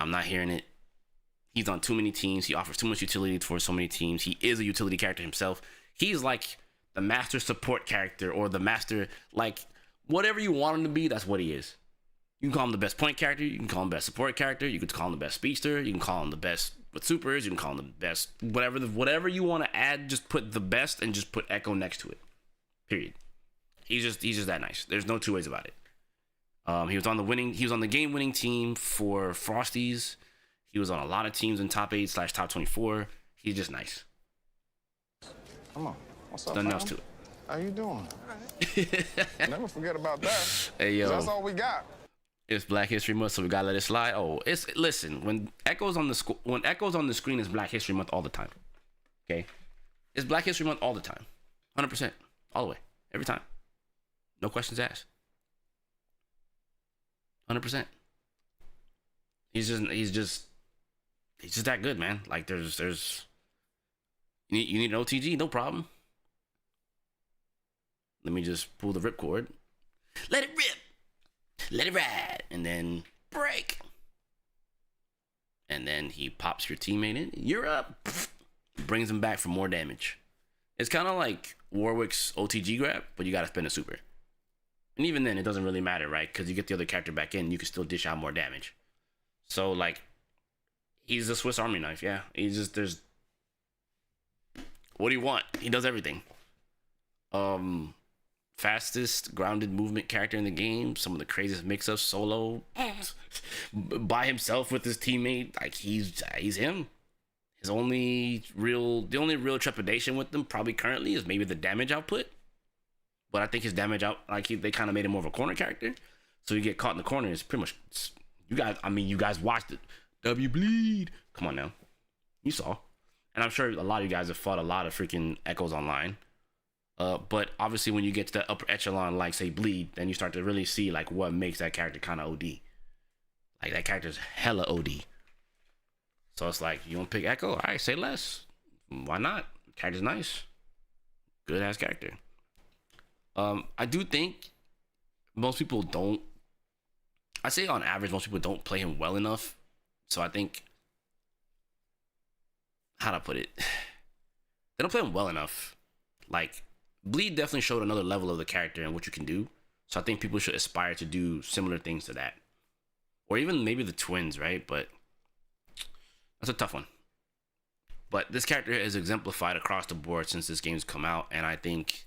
I'm not hearing it. He's on too many teams. He offers too much utility for so many teams. He is a utility character himself. He's like the master support character or the master, like, whatever you want him to be, that's what he is. You can call him the best point character. You can call him best support character. You can call him the best speedster. You can call him the best with supers. You can call him the best, whatever you want to add, just put the best and just put Echo next to it. Period. He's just that nice. There's no two ways about it. He was on the game-winning team for Frosties. He was on a lot of teams in top 8/top 24. He's just nice. Come on. What's up, Nothing fam? else to it. How you doing? Never forget about that. Hey, yo. That's all we got. It's Black History Month, so we gotta let it slide. Oh, listen. When Echo's on the screen, it's Black History Month all the time. Okay, it's Black History Month all the time, 100%, all the way, every time, no questions asked. 100%. He's just that good, man. Like there's you need an OTG, no problem. Let me just pull the ripcord. Let it rip. Let it ride. And then break. And then he pops your teammate in. You're up. Brings him back for more damage. It's kind of like Warwick's OTG grab, but you got to spend a super. And even then, it doesn't really matter, right? Because you get the other character back in, you can still dish out more damage. So, like, he's a Swiss Army knife, yeah. There's... What do you want? He does everything. Fastest grounded movement character in the game. Some of the craziest mix-ups solo. By himself with his teammate. Like, he's him. The only real trepidation with them probably currently is maybe the damage output. But I think his damage out, like they kind of made him more of a corner character. So you get caught in the corner, it's pretty much, you guys watched it. W bleed. Come on now. You saw. And I'm sure a lot of you guys have fought a lot of freaking Echoes online. But obviously when you get to the upper echelon, like say bleed, then you start to really see like what makes that character kind of OD. Like that character's hella OD. So it's like, you want to pick Echo? All right, say less. Why not? Character's nice. Good ass character. I do think most people don't, I say on average, most people don't play him well enough. So I think, how to put it? They don't play him well enough. Like, Bleed definitely showed another level of the character and what you can do. So I think people should aspire to do similar things to that. Or even maybe the twins, right? But that's a tough one. But this character is exemplified across the board since this game's come out. And I think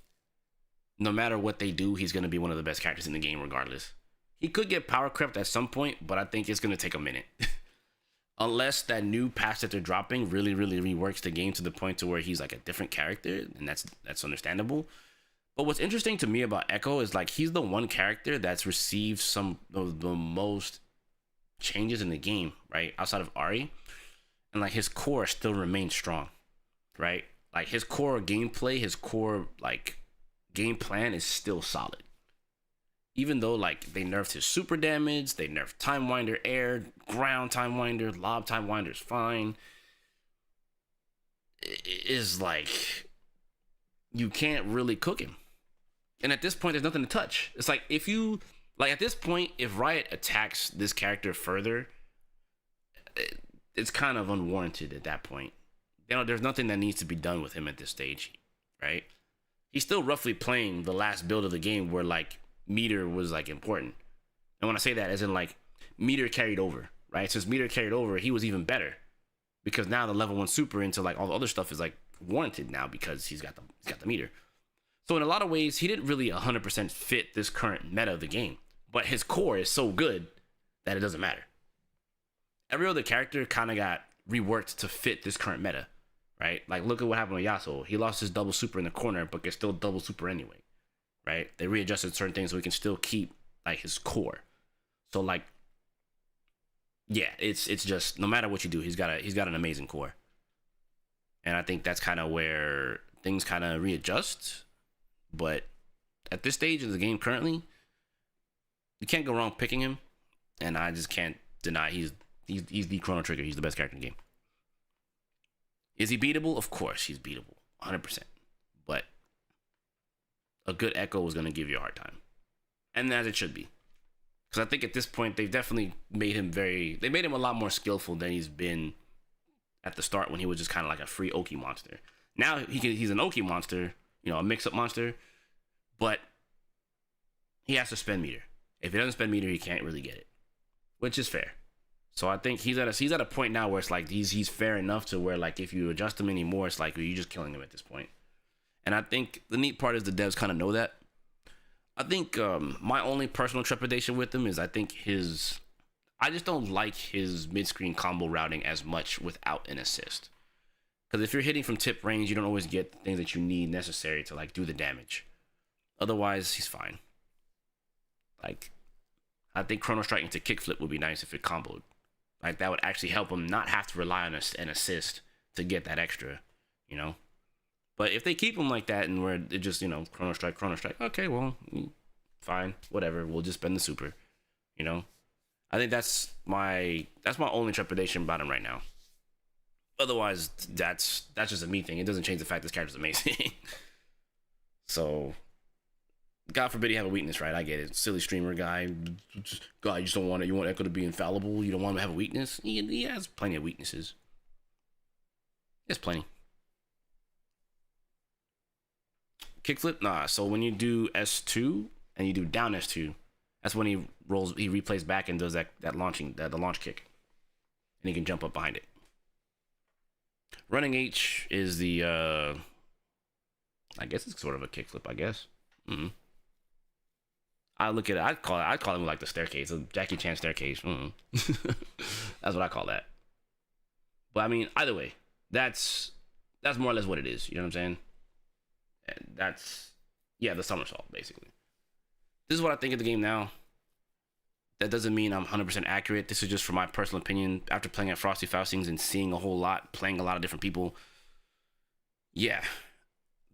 no matter what they do, he's going to be one of the best characters in the game regardless. He could get power crept at some point, but I think it's going to take a minute. unless that new patch that they're dropping really reworks the game to the point to where he's like a different character, and that's understandable. But what's interesting to me about Echo is like he's the one character that's received some of the most changes in the game, right, outside of Ari, and like his core still remains strong, right? Like his core gameplay, his core like game plan is still solid. Even though like they nerfed his super damage, they nerfed Time Winder air, ground Time Winder, lob Time Winder is fine. It is like you can't really cook him. And at this point, there's nothing to touch. It's like if you like at this point, if Riot attacks this character further, it's kind of unwarranted at that point. You know, there's nothing that needs to be done with him at this stage, right? He's still roughly playing the last build of the game where like meter was like important. And when I say that, as in like meter carried over, right? Since meter carried over, he was even better because now the level 1 super into like all the other stuff is like warranted now because he's got the meter. So in a lot of ways, he didn't really 100% fit this current meta of the game, but his core is so good that it doesn't matter. Every other character kind of got reworked to fit this current meta, right? Like look at what happened with Yasuo. He lost his double super in the corner, but can still double super anyway. Right? They readjusted certain things so he can still keep like his core. So like, yeah, it's just no matter what you do, he's got an amazing core. And I think that's kind of where things kind of readjust. But at this stage of the game currently, you can't go wrong picking him. And I just can't deny he's the Chrono Trigger. He's the best character in the game. Is he beatable? Of course, he's beatable, 100%. But a good Echo is going to give you a hard time. And as it should be. Because I think at this point, they've definitely made him they made him a lot more skillful than he's been at the start when he was just kind of like a free Oki monster. Now he's an Oki monster, you know, a mix-up monster, but he has to spend meter. If he doesn't spend meter, he can't really get it, which is fair. So I think he's at a point now where it's like he's fair enough to where like if you adjust him anymore, it's like you're just killing him at this point. And I think the neat part is the devs kind of know that. I think my only personal trepidation with him is I just don't like his mid-screen combo routing as much without an assist. Because if you're hitting from tip range, you don't always get the things that you need necessary to like do the damage. Otherwise, he's fine. Like, I think Chrono Strike into kickflip would be nice if it comboed. Like, that would actually help him not have to rely on an assist to get that extra, you know? But if they keep him like that and where it just, you know, Chrono Strike, okay, well, fine, whatever. We'll just spend the super, you know? I think that's my only trepidation about him right now. Otherwise, that's just a me thing. It doesn't change the fact this character's amazing. So, God forbid he have a weakness, right? I get it. Silly streamer guy. God, you just don't want it. You want Echo to be infallible. You don't want him to have a weakness. He has plenty of weaknesses. He has plenty. Kickflip? Nah. So when you do S2 and you do down S2, that's when he replays back and does the launch kick. And he can jump up behind it. Running H is the, I guess it's sort of a kickflip, I guess. Mm-hmm. I'd call him like the staircase, a Jackie Chan staircase. Mm-hmm. That's what I call that. But I mean, either way, that's more or less what it is. You know what I'm saying? And the somersault, basically. This is what I think of the game now. That doesn't mean I'm 100% accurate. This is just from my personal opinion. After playing at Frosty Faustings and seeing a whole lot, playing a lot of different people, yeah,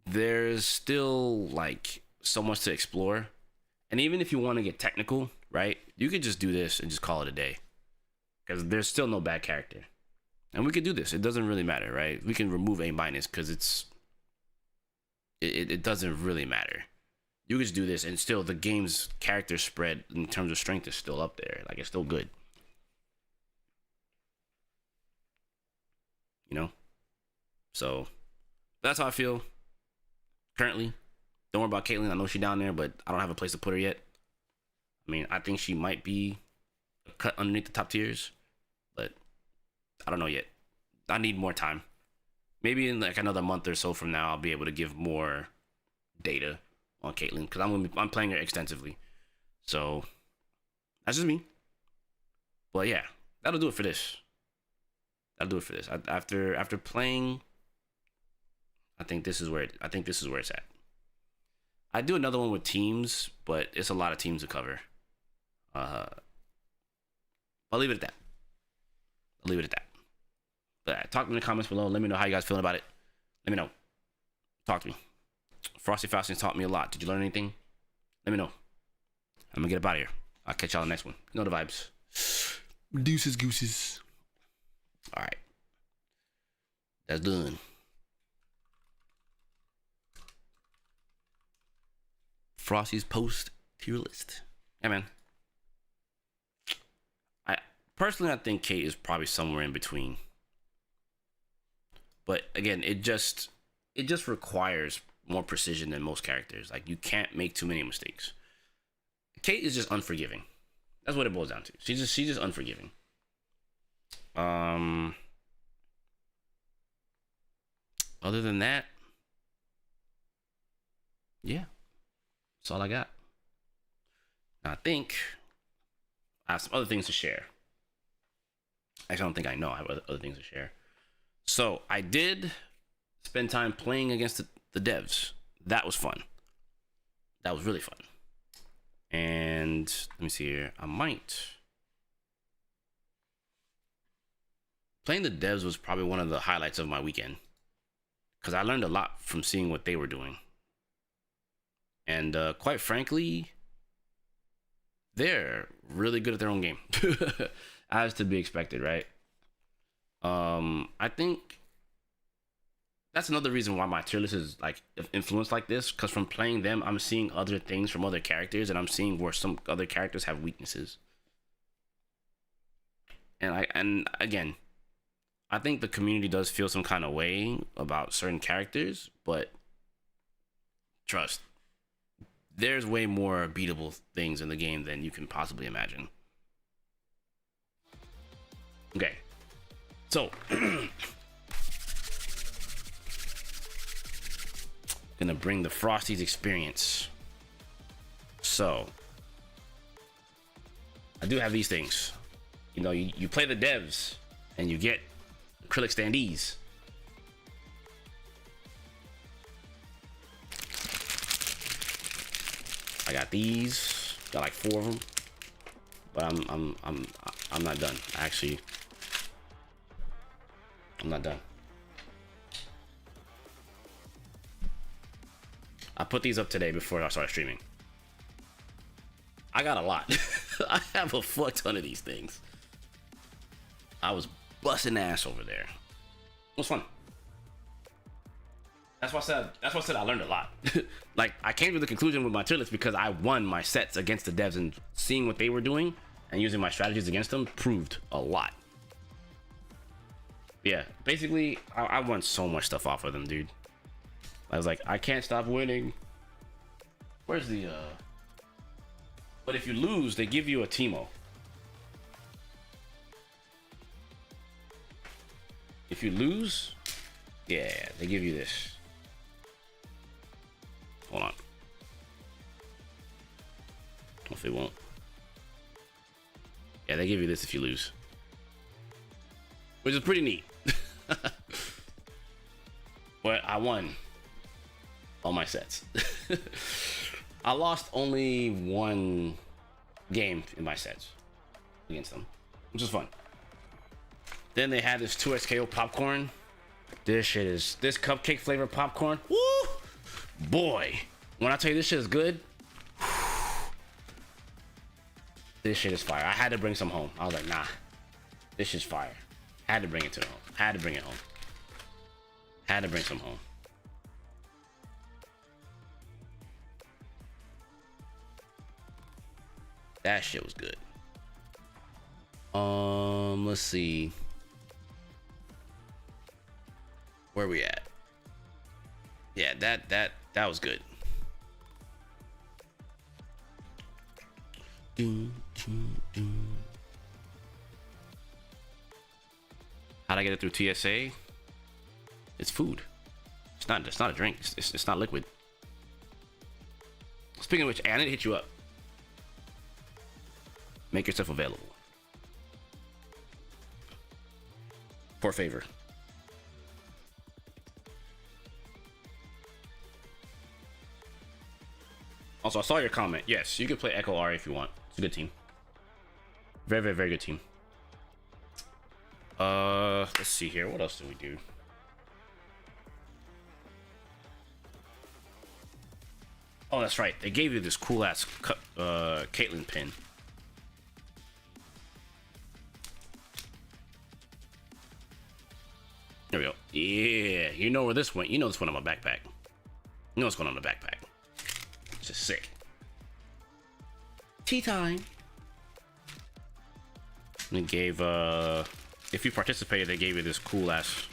there's still like so much to explore. And even if you want to get technical, right, you could just do this and just call it a day. Because there's still no bad character. And we could do this. It doesn't really matter, right? We can remove A- because it doesn't really matter. You can just do this and still the game's character spread in terms of strength is still up there. Like, it's still good. You know? So, that's how I feel currently. Don't worry about Caitlyn. I know she's down there, but I don't have a place to put her yet. I mean, I think she might be cut underneath the top tiers, but I don't know yet. I need more time. Maybe in like another month or so from now, I'll be able to give more data on Caitlyn because I'm playing her extensively. So that's just me. But yeah, that'll do it for this. That'll do it for this. After playing, I think this is where it's at. I do another one with teams, but it's a lot of teams to cover. I'll leave it at that. But talk to me in the comments below. Let me know how you guys feeling about it. Let me know. Talk to me. Frosty Faustings taught me a lot. Did you learn anything? Let me know. I'm gonna get up out of here. I'll catch y'all in the next one. You know the vibes. Deuces gooses. All right. That's done. Frosty's post tier list. Yeah, man. I think Kate is probably somewhere in between. But again, it just requires more precision than most characters. Like, you can't make too many mistakes. Kate is just unforgiving. That's what it boils down to. She's just unforgiving. Other than that, yeah, that's all I got. Now, I think I have some other things to share. Actually, I don't think I know. I have other things to share. So I did spend time playing against the devs. That was fun. That was really fun. And let me see here. Playing the devs was probably one of the highlights of my weekend, because I learned a lot from seeing what they were doing. And quite frankly, they're really good at their own game. As to be expected, right? I think that's another reason why my tier list is like influenced like this, because from playing them, I'm seeing other things from other characters, and I'm seeing where some other characters have weaknesses. And again, I think the community does feel some kind of way about certain characters, but trust, there's way more beatable things in the game than you can possibly imagine. Okay, so gonna bring the Frosty's experience. So I do have these things. You know, you play the devs and you get acrylic standees. I got these. Got like 4 of them, but I'm not done. Actually, I'm not done. I put these up today before I started streaming. I got a lot. I have a fuck ton of these things. I was busting ass over there. It was fun. That's why I said I learned a lot. Like, I came to the conclusion with my tier list because I won my sets against the devs, and seeing what they were doing and using my strategies against them proved a lot. Yeah, basically, I won so much stuff off of them, dude. I was like, I can't stop winning. Where's the But if you lose, they give you a Teemo. If you lose, yeah, they give you this. Hold on. If it won't. Yeah, they give you this if you lose. Which is pretty neat. But I won all my sets. I lost only 1 game in my sets against them, which is fun. Then they had this 2SKO popcorn. This cupcake flavored popcorn. Woo! Boy, when I tell you this shit is good, this shit is fire. I had to bring some home. I was like, nah, this shit's fire. Had to bring it to home. Had to bring it home. Had to bring some home. That shit was good. Let's see. Where we at? Yeah, that was good. How'd I get it through TSA? It's food. It's not a drink. It's not liquid. Speaking of which, I need to hit you up. Make yourself available. for favor. Also, I saw your comment. Yes, you can play Echo Ari if you want. It's a good team. Very, very, very good team. Let's see here. What else do we do? Oh, that's right. They gave you this cool ass Caitlyn pin. There we go. Yeah, you know where this went. You know this went on my backpack. You know what's going on in the backpack. It's just sick. Tea time. They gave if you participated, they gave you this cool ass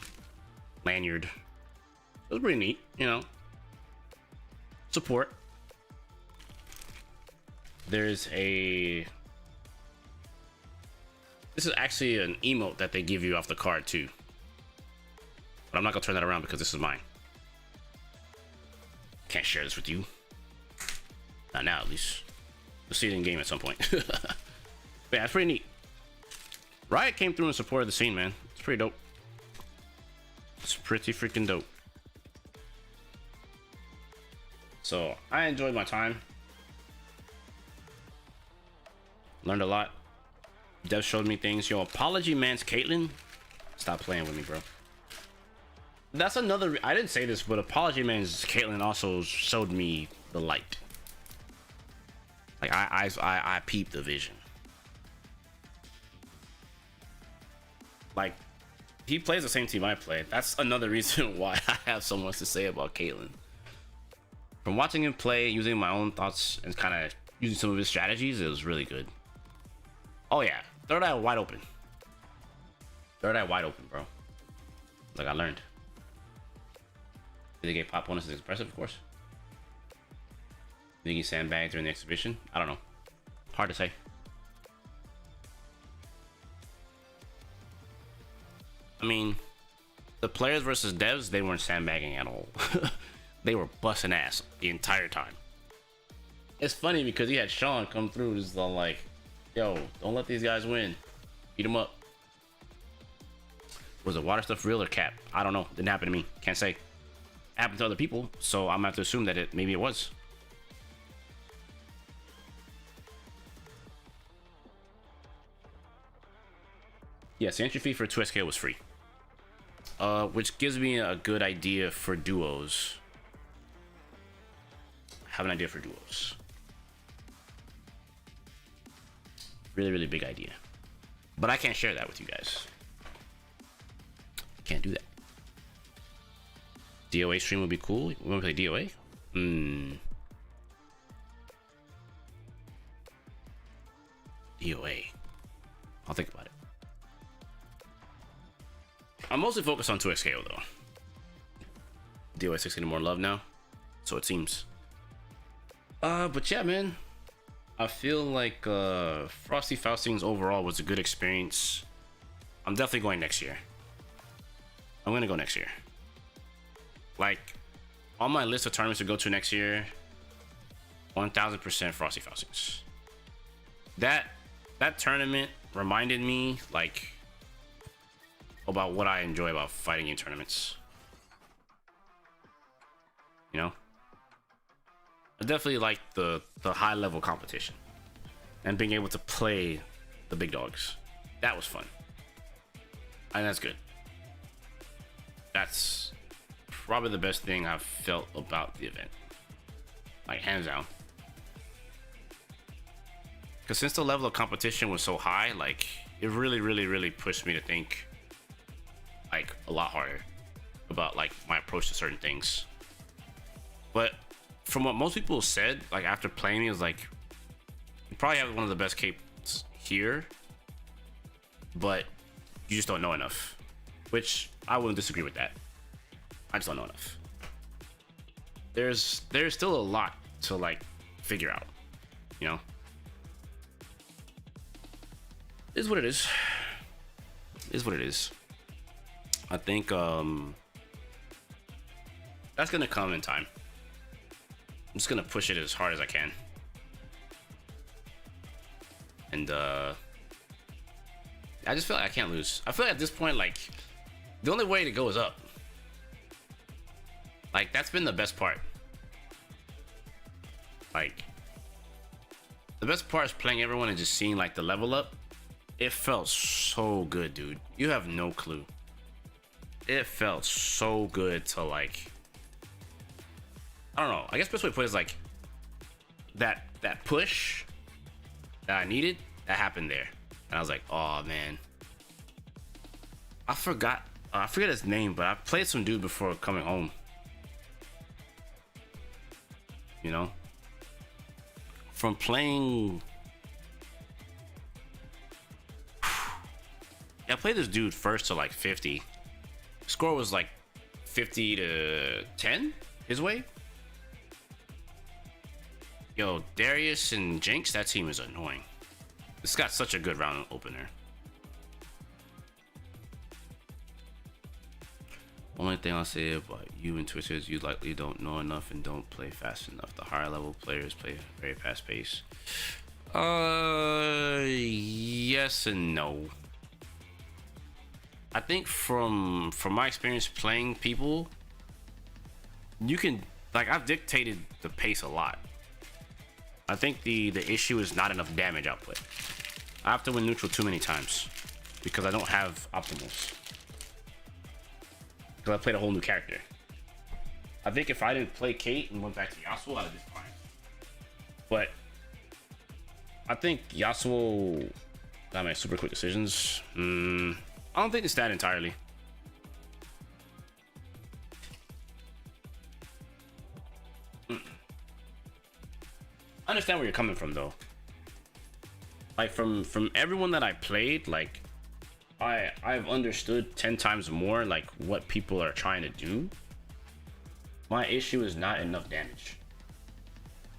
lanyard. It was pretty neat, you know. Support. There's a... This is actually an emote that they give you off the card too. But I'm not gonna turn that around because this is mine. Can't share this with you. Not now, at least. We'll see it in game at some point. But yeah, it's pretty neat. Riot came through and supported the scene, man. It's pretty dope. It's pretty freaking dope. So I enjoyed my time. Learned a lot. Dev showed me things. Yo, apology man's Caitlyn. Stop playing with me, bro. That's another. I didn't say this, but apology man's Caitlyn also showed me the light. Like I peeped the vision. Like, he plays the same team I play. That's another reason why I have so much to say about Caitlyn. From watching him play, using my own thoughts, and kind of using some of his strategies, it was really good. Oh yeah, third eye wide open. Third eye wide open, bro. Like I learned. Did they get pop bonuses expressive, of course? Think he sandbagged during the exhibition? I don't know. Hard to say. I mean, the players versus devs, they weren't sandbagging at all. They were busting ass the entire time. It's funny because he had Sean come through just like, yo, don't let these guys win. Beat them up. Was the water stuff real or cap? I don't know. Didn't happen to me. Can't say. Happened to other people, so I'm gonna have to assume that maybe it was. Yes, the entry fee for 2SK was free. Which gives me a good idea for duos. I have an idea for duos. Really, really big idea. But I can't share that with you guys. Can't do that. DOA stream would be cool. We want to play DOA? DOA. I'll think about it. I'm mostly focused on 2XKO though. DOA 6 getting more love now, so it seems. But yeah, man. I feel like Frosty Faustings overall was a good experience. I'm definitely going next year. I'm gonna go next year. Like, on my list of tournaments to go to next year, 1000% Frosty Faustings. That tournament reminded me, like, about what I enjoy about fighting in tournaments. You know? I definitely like the high level competition and being able to play the big dogs. That was fun. And that's good. That's probably the best thing I've felt about the event. Like, hands down. Because since the level of competition was so high, like, it really, really, really pushed me to think, like, a lot harder about, like, my approach to certain things. But from what most people said, like, after playing me, it was like, you probably have one of the best capes here, but you just don't know enough. Which, I wouldn't disagree with that. I just don't know enough. There's still a lot to, like, figure out, you know? It is what it is. It is what it is. I think that's gonna come in time. I'm just gonna push it as hard as I can. And I just feel like I can't lose. I feel like at this point, like, The only way to go is up. Like, that's been the best part. Like, the best part is playing everyone and just seeing like the level up. It felt so good, dude. You have no clue. It felt so good to like, I don't know. I guess the best way to put it is like that push that I needed, that happened there. And I was like, oh man. I forget his name, but I played some dude before coming home. You know? From playing... Yeah, I played this dude first to like 50. Score was like 50 to 10 his way. Yo, Darius and Jinx, that team is annoying. It's got such a good round opener. Only thing I'll say about you and Twister is you likely don't know enough and don't play fast enough. The higher level players play very fast pace. Yes and no. I think from my experience playing people, you can, like, I've dictated the pace a lot. I think the issue is not enough damage output. I have to win neutral too many times because I don't have optimals. Because I played a whole new character. I think if I didn't play Kate and went back to Yasuo, I'd have been fine. But I think Yasuo got my super quick decisions. I don't think it's that entirely. I understand where you're coming from though. Like from everyone that I played, like I've understood 10 times more like what people are trying to do. My issue is not enough damage.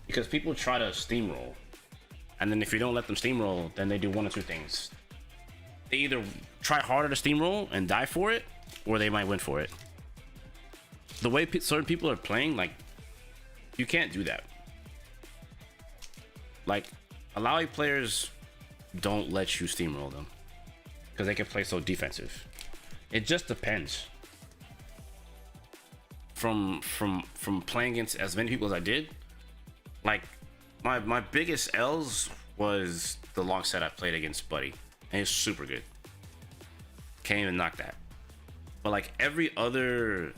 Because people try to steamroll. And then if you don't let them steamroll, then they do one or two things. They either try harder to steamroll and die for it, or they might win for it. The way certain people are playing, like, you can't do that. Like, Alawi players don't let you steamroll them because they can play so defensive. It just depends. From playing against as many people as I did, like my biggest L's was the long set I played against Buddy, and it's super good. Can't even knock that. But like every other,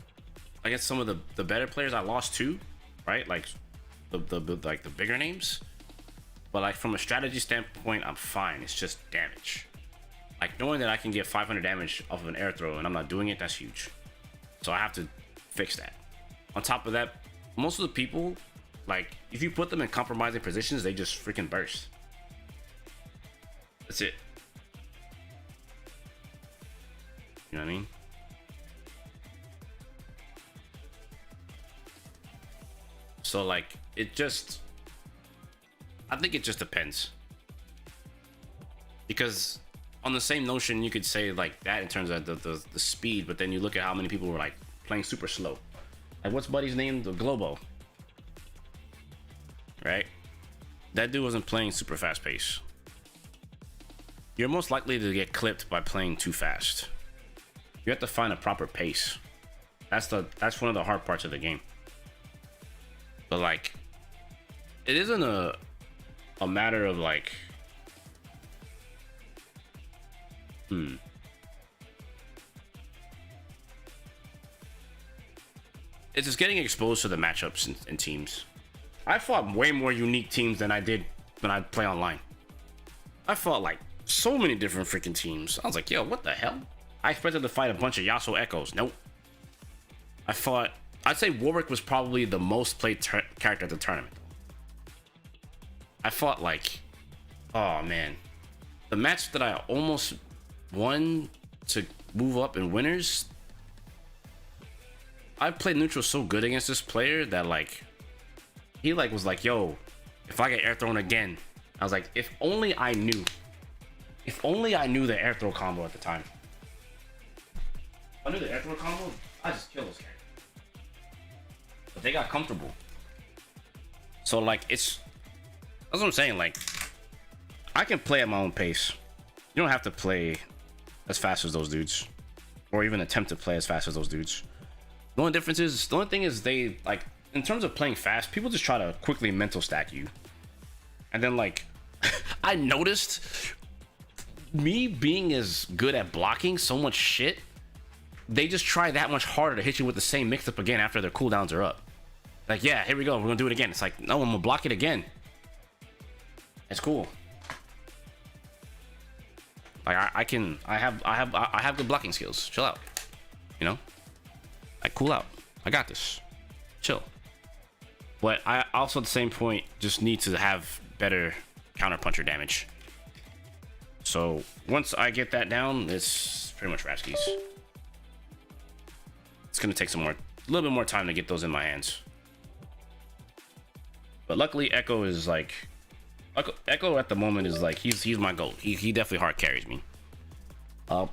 I guess some of the better players I lost to, right? Like the bigger names. But like from a strategy standpoint, I'm fine. It's just damage. Like knowing that I can get 500 damage off of an air throw and I'm not doing it, that's huge. So I have to fix that. On top of that, most of the people, like if you put them in compromising positions, they just freaking burst. That's it. You know what I mean? So like it just, I think it just depends. Because on the same notion, you could say like that in terms of the speed, but then you look at how many people were like playing super slow. Like what's Buddy's name? The Globo. Right? That dude wasn't playing super fast pace. You're most likely to get clipped by playing too fast. You have to find a proper pace. That's one of the hard parts of the game. But like, it isn't a matter of like, it's just getting exposed to the matchups and teams. I fought way more unique teams than I did when I play online. I fought like so many different freaking teams. I was like, yo, what the hell? I expected to fight a bunch of Yasuo Echoes. Nope. I'd say Warwick was probably the most played character at the tournament. I fought like, oh man. The match that I almost won to move up in winners, I played neutral so good against this player that like, he like was like, yo, if I get air thrown again, I was like, if only I knew the air throw combo at the time. If I knew the air throw combo, I just kill those characters. But they got comfortable. So like that's what I'm saying. Like I can play at my own pace. You don't have to play as fast as those dudes. or even attempt to play as fast as those dudes. The only difference is, the only thing is they, like, in terms of playing fast, people just try to quickly mental stack you. And then, like, I noticed me being as good at blocking so much shit, they just try that much harder to hit you with the same mix-up again after their cooldowns are up. Like, yeah, here we go, we're gonna do it again. It's like, no, I'm gonna block it again. It's cool. Like, I have good blocking skills. Chill out. You know? Like, cool out. I got this. Chill. But I also, at the same point, just need to have better counter-puncher damage. So, once I get that down, it's pretty much Ratskis. It's gonna take a little bit more time to get those in my hands. But luckily, Echo is like... Echo at the moment is like, he's my GOAT. He definitely hard carries me.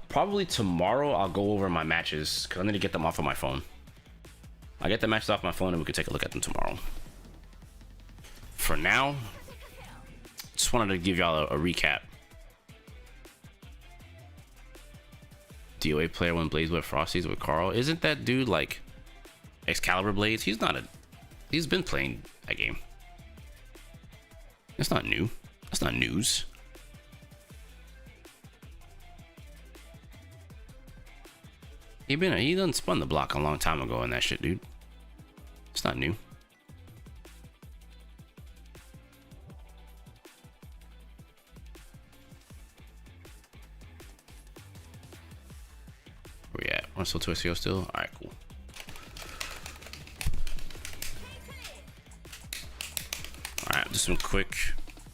Probably tomorrow I'll go over my matches, because I need to get them off of my phone. I'll get the matches off my phone and we can take a look at them tomorrow. For now, just wanted to give y'all a recap. DOA player when Blades with Frosties with Carl. Isn't that dude like Excalibur Blades? He's been playing that game. It's not new. That's not news. He done spun the block a long time ago in that shit, dude. It's not new. Where we at? We're still to SEO still? Alright, cool. Alright, just some quick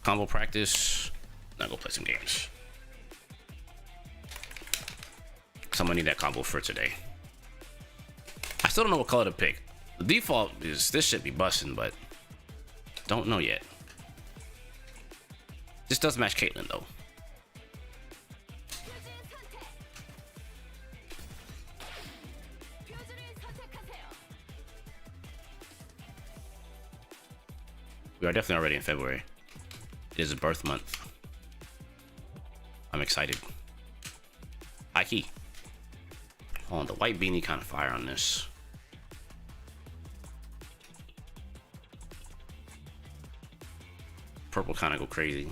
combo practice. Now go play some games. Cause I'm gonna need that combo for today. I still don't know what color to pick. The default is this should be busting, but don't know yet. This does match Caitlyn though. We are definitely already in February. It is a birth month. I'm excited. High key. Oh, the white beanie kind of fire on this. Purple kind of go crazy.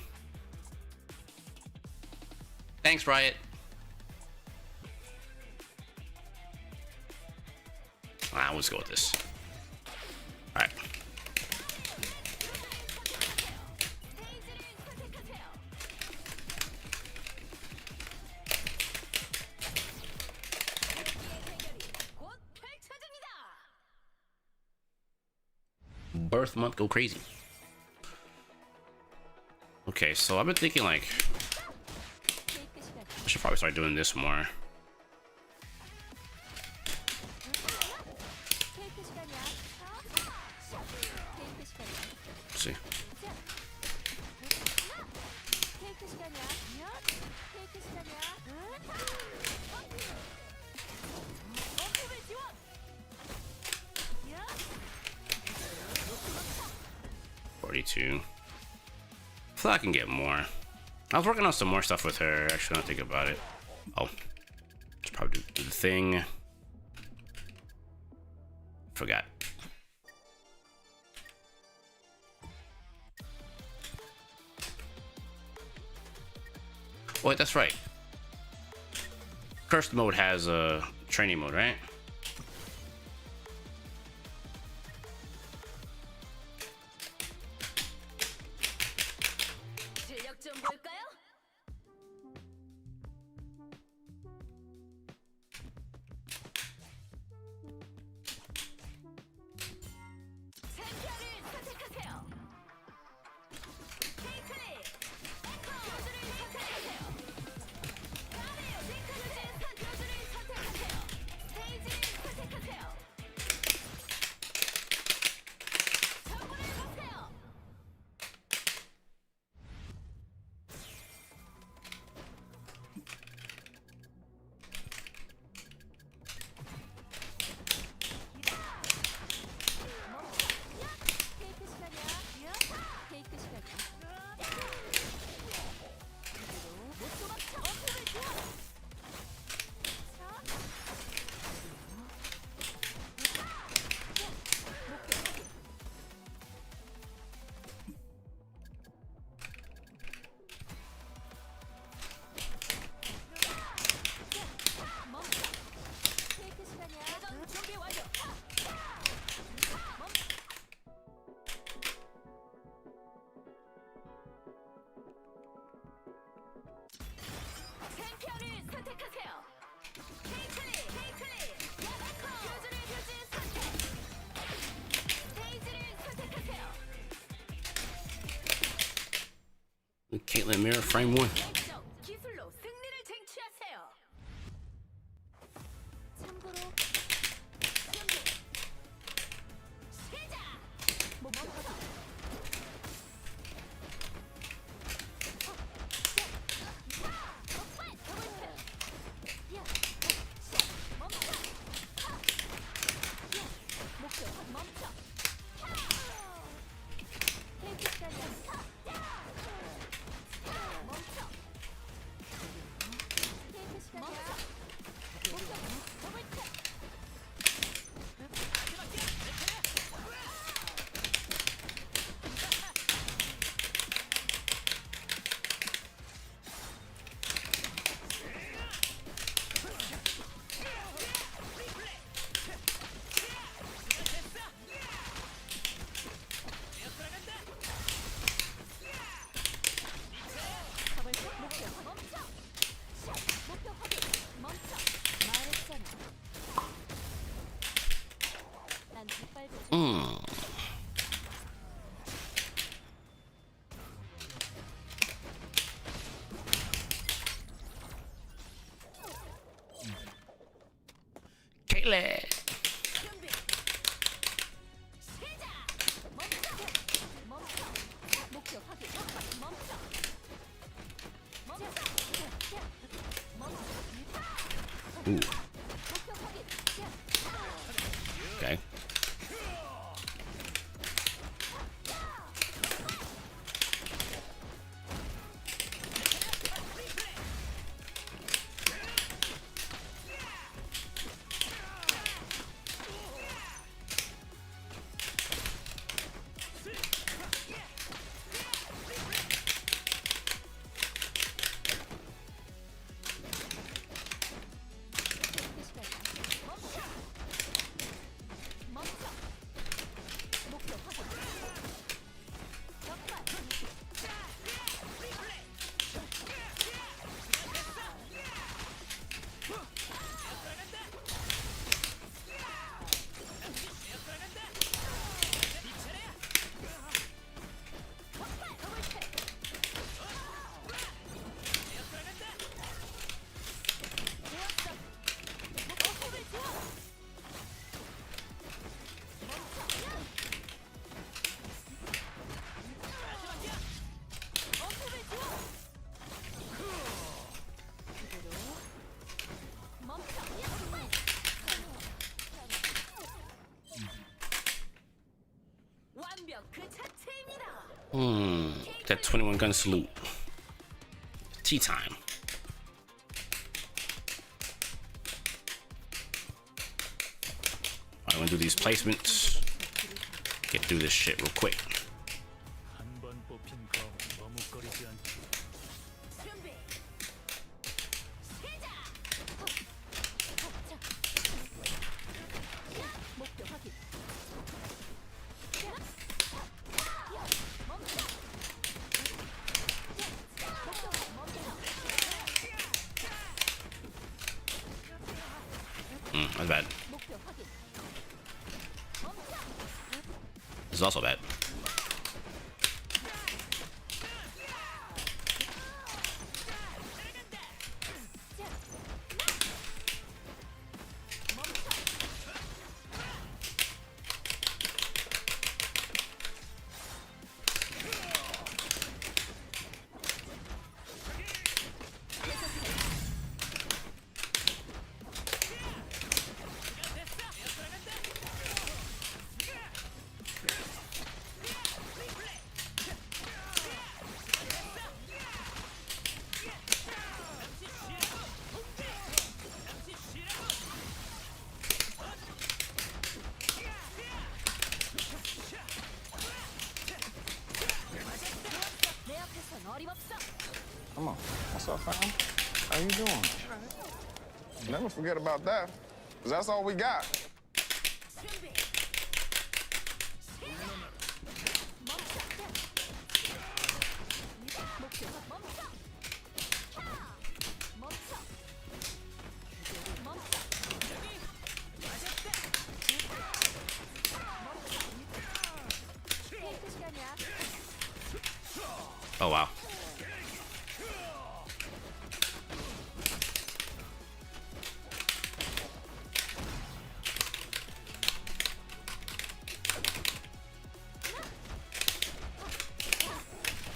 Thanks, Riot. Let's go with this. All right. Birth month go crazy. Okay, so I've been thinking like I should probably start doing this more. Let's see. I feel like I can get more. I was working on some more stuff with her. Actually, don't think about it. Oh, should probably do the thing. Forgot. Wait, that's right. Cursed mode has a training mode, right? Caitlyn mirror frame 1. 기술로 승리를 쟁취하세요. 참고로 준비 시작. 목표 확인. Caitlyn. Ooh. Okay. That 21 gun salute. Tea time. I'm gonna do these placements. Get through this shit real quick. That's bad. This is also bad. Come on. What's up, fam? How you doing? Never forget about that, 'cause that's all we got. Oh wow.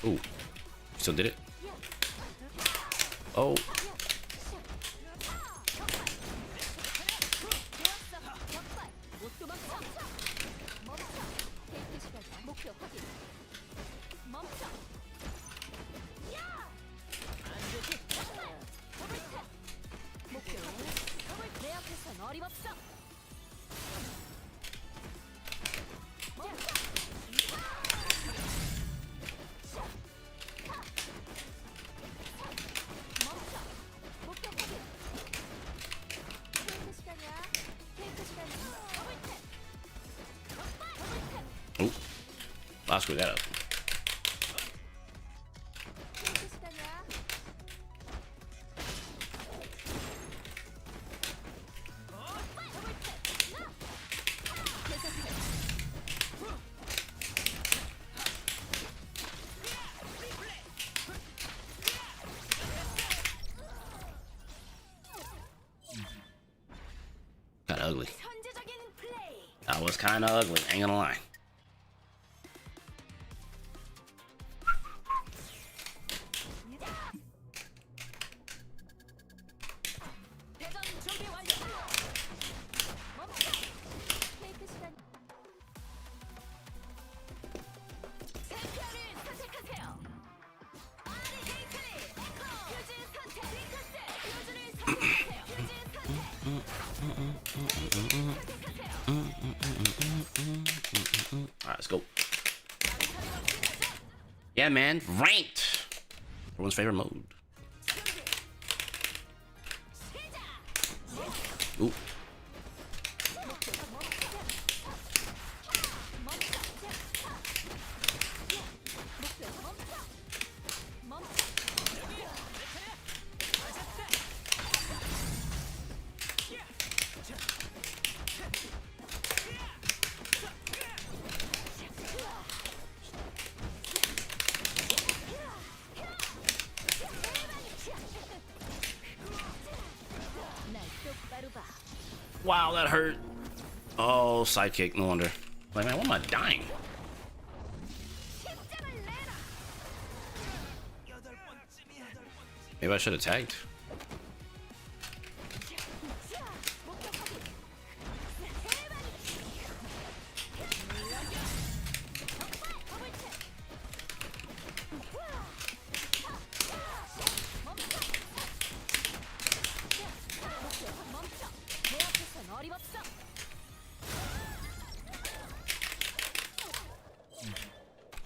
Ooh. Still did it. Oh. Ooh. I'll screw that up. Kinda ugly. That was kinda ugly, ain't gonna lie. Alright, let's go. Yeah, man. Ranked. Everyone's favorite mode. Ooh. Wow, that hurt. Oh, sidekick, no wonder. Like, man, why am I dying? Maybe I should have tagged.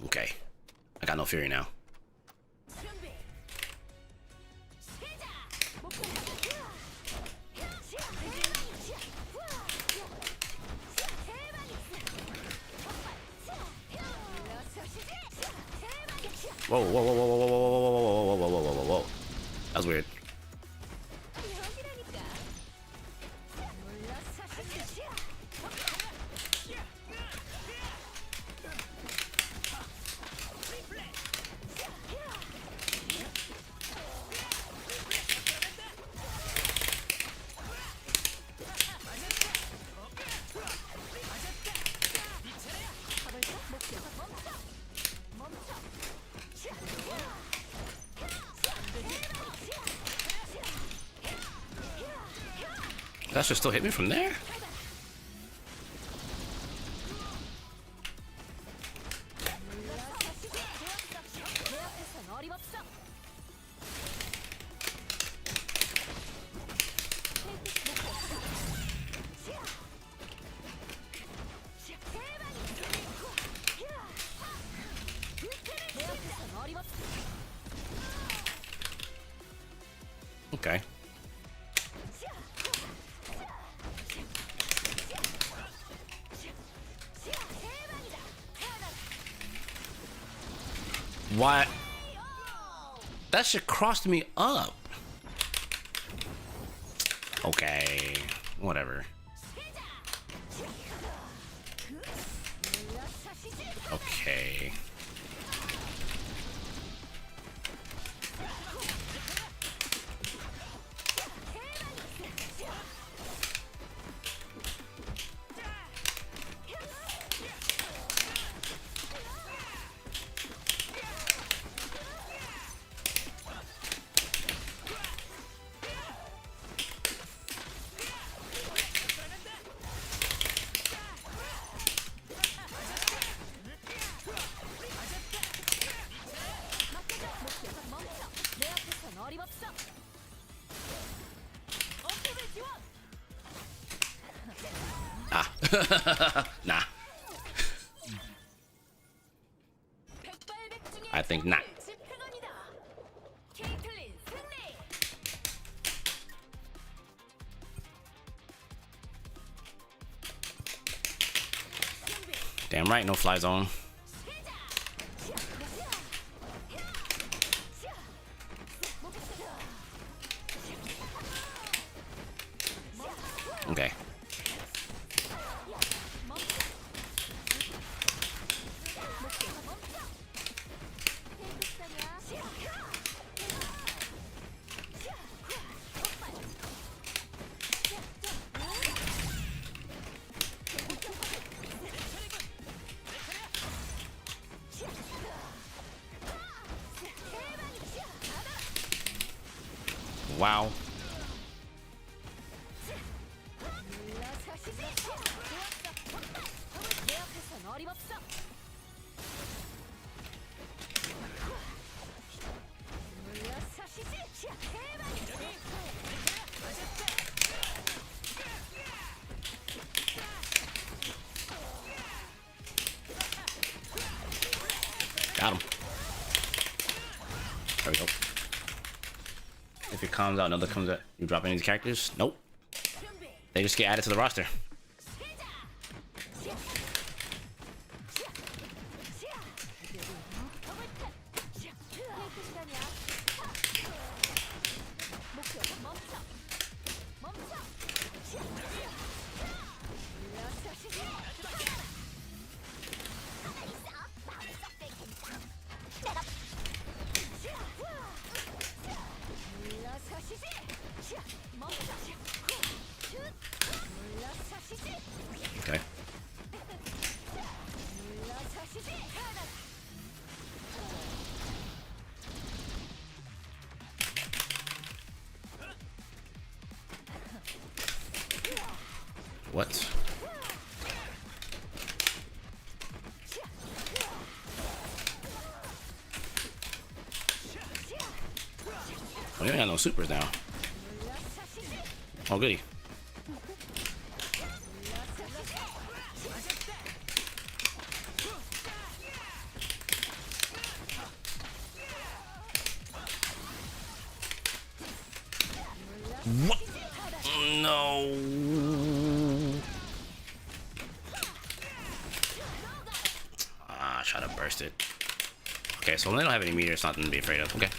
Okay. I got no fury now. Whoa, whoa, whoa, whoa, whoa, whoa, whoa, whoa, whoa, whoa, whoa, whoa, whoa, whoa, whoa. That was weird. That should still hit me from there? Okay. What? That shit crossed me up. Okay. Whatever. Okay. Nah. I think not. 집행합니다. 케이틀린 승리. Damn right, no fly zone. Okay. Wow. Got him. There we go. If it comes out, another comes out. You drop any of these characters? Nope. They just get added to the roster. Okay. What? We don't have no supers now. Oh, goody. What? No. Ah, try to burst it. Okay, so when they don't have any meter, it's nothing to be afraid of. Okay.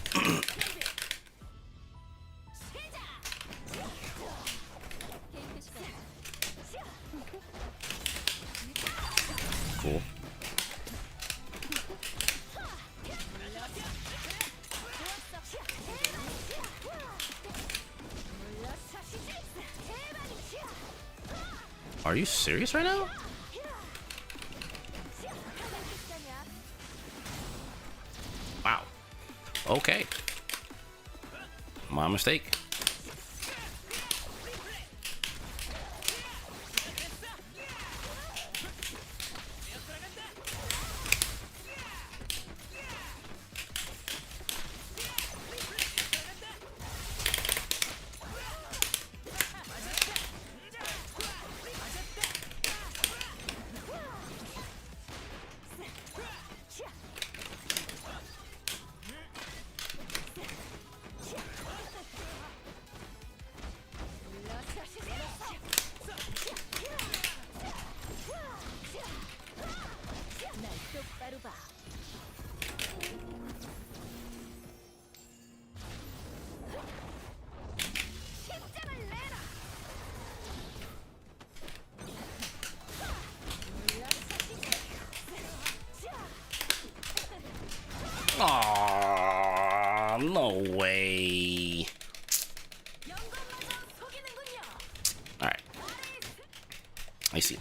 Cool. Are you serious right now? Wow. Okay. My mistake. Aw, no way. Alright. I see.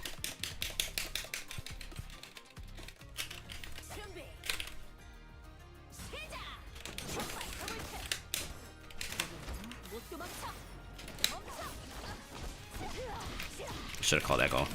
Should have called that goal.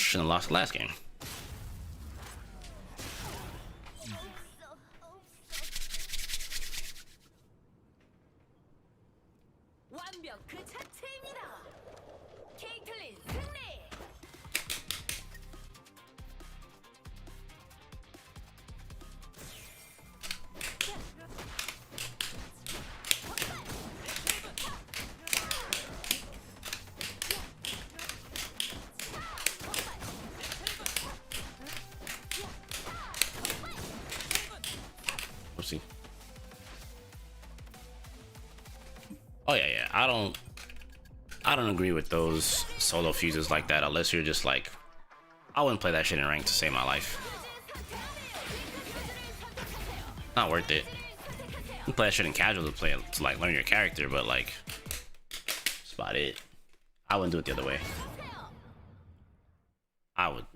Shouldn't have lost the last game. 완벽 그 자체입니다. 케이틀린 승리. We'll see. Oh yeah. I don't agree with those solo fuses like that unless you're just like, I wouldn't play that shit in rank to save my life. Not worth it. You can play that shit in casual to play to like learn your character, but like that's about it. I wouldn't do it the other way. I would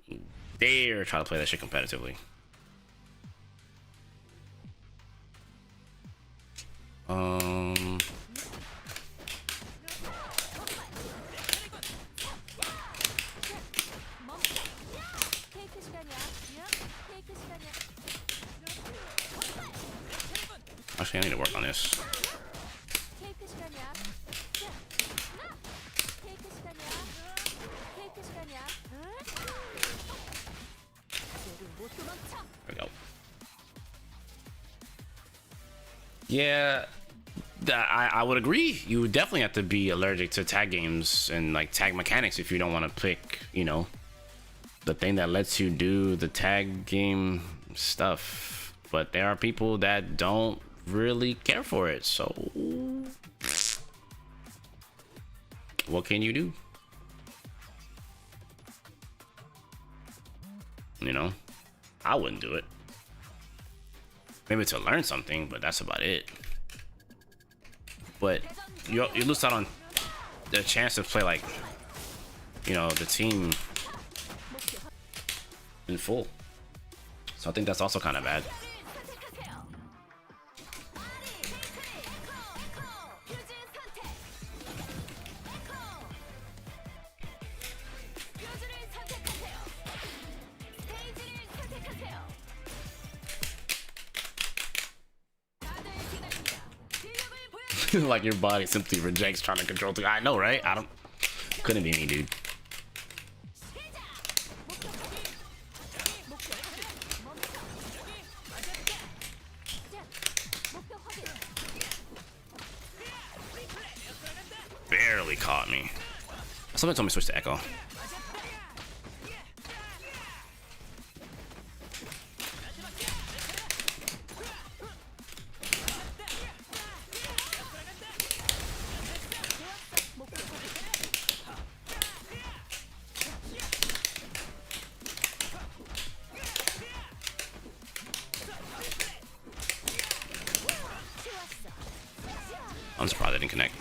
dare try to play that shit competitively. Actually, I need to work on this. There we go. Yeah, I would agree. You would definitely have to be allergic to tag games and like tag mechanics if you don't want to pick, you know, the thing that lets you do the tag game stuff. But there are people that don't really care for it, so what can you do? You know, I wouldn't do it. Maybe to learn something, but that's about it. But you lose out on the chance to play like, you know, the team in full. So I think that's also kind of bad. Like your body simply rejects trying to control the. I know, right? Couldn't be me, dude. Barely caught me. Somebody told me to switch to Echo. I'm surprised I didn't connect.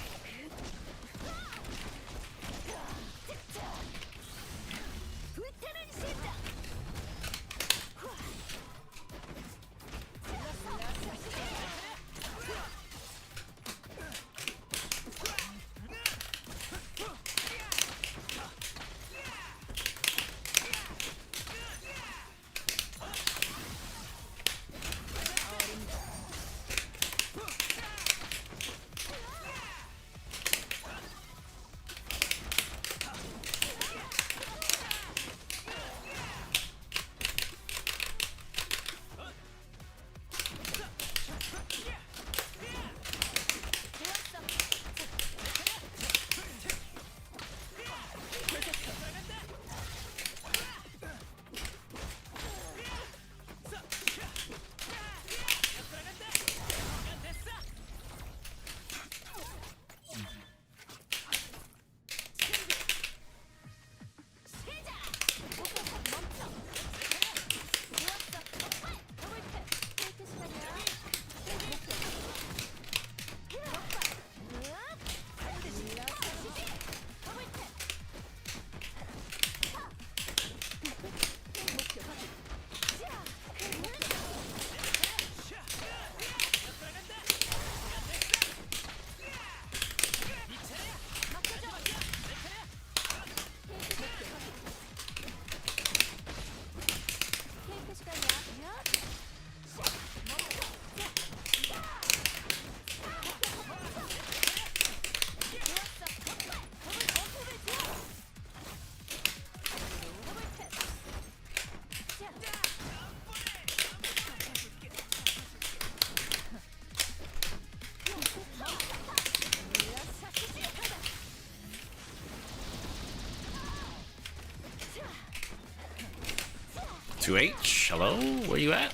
2H, hello? Where you at?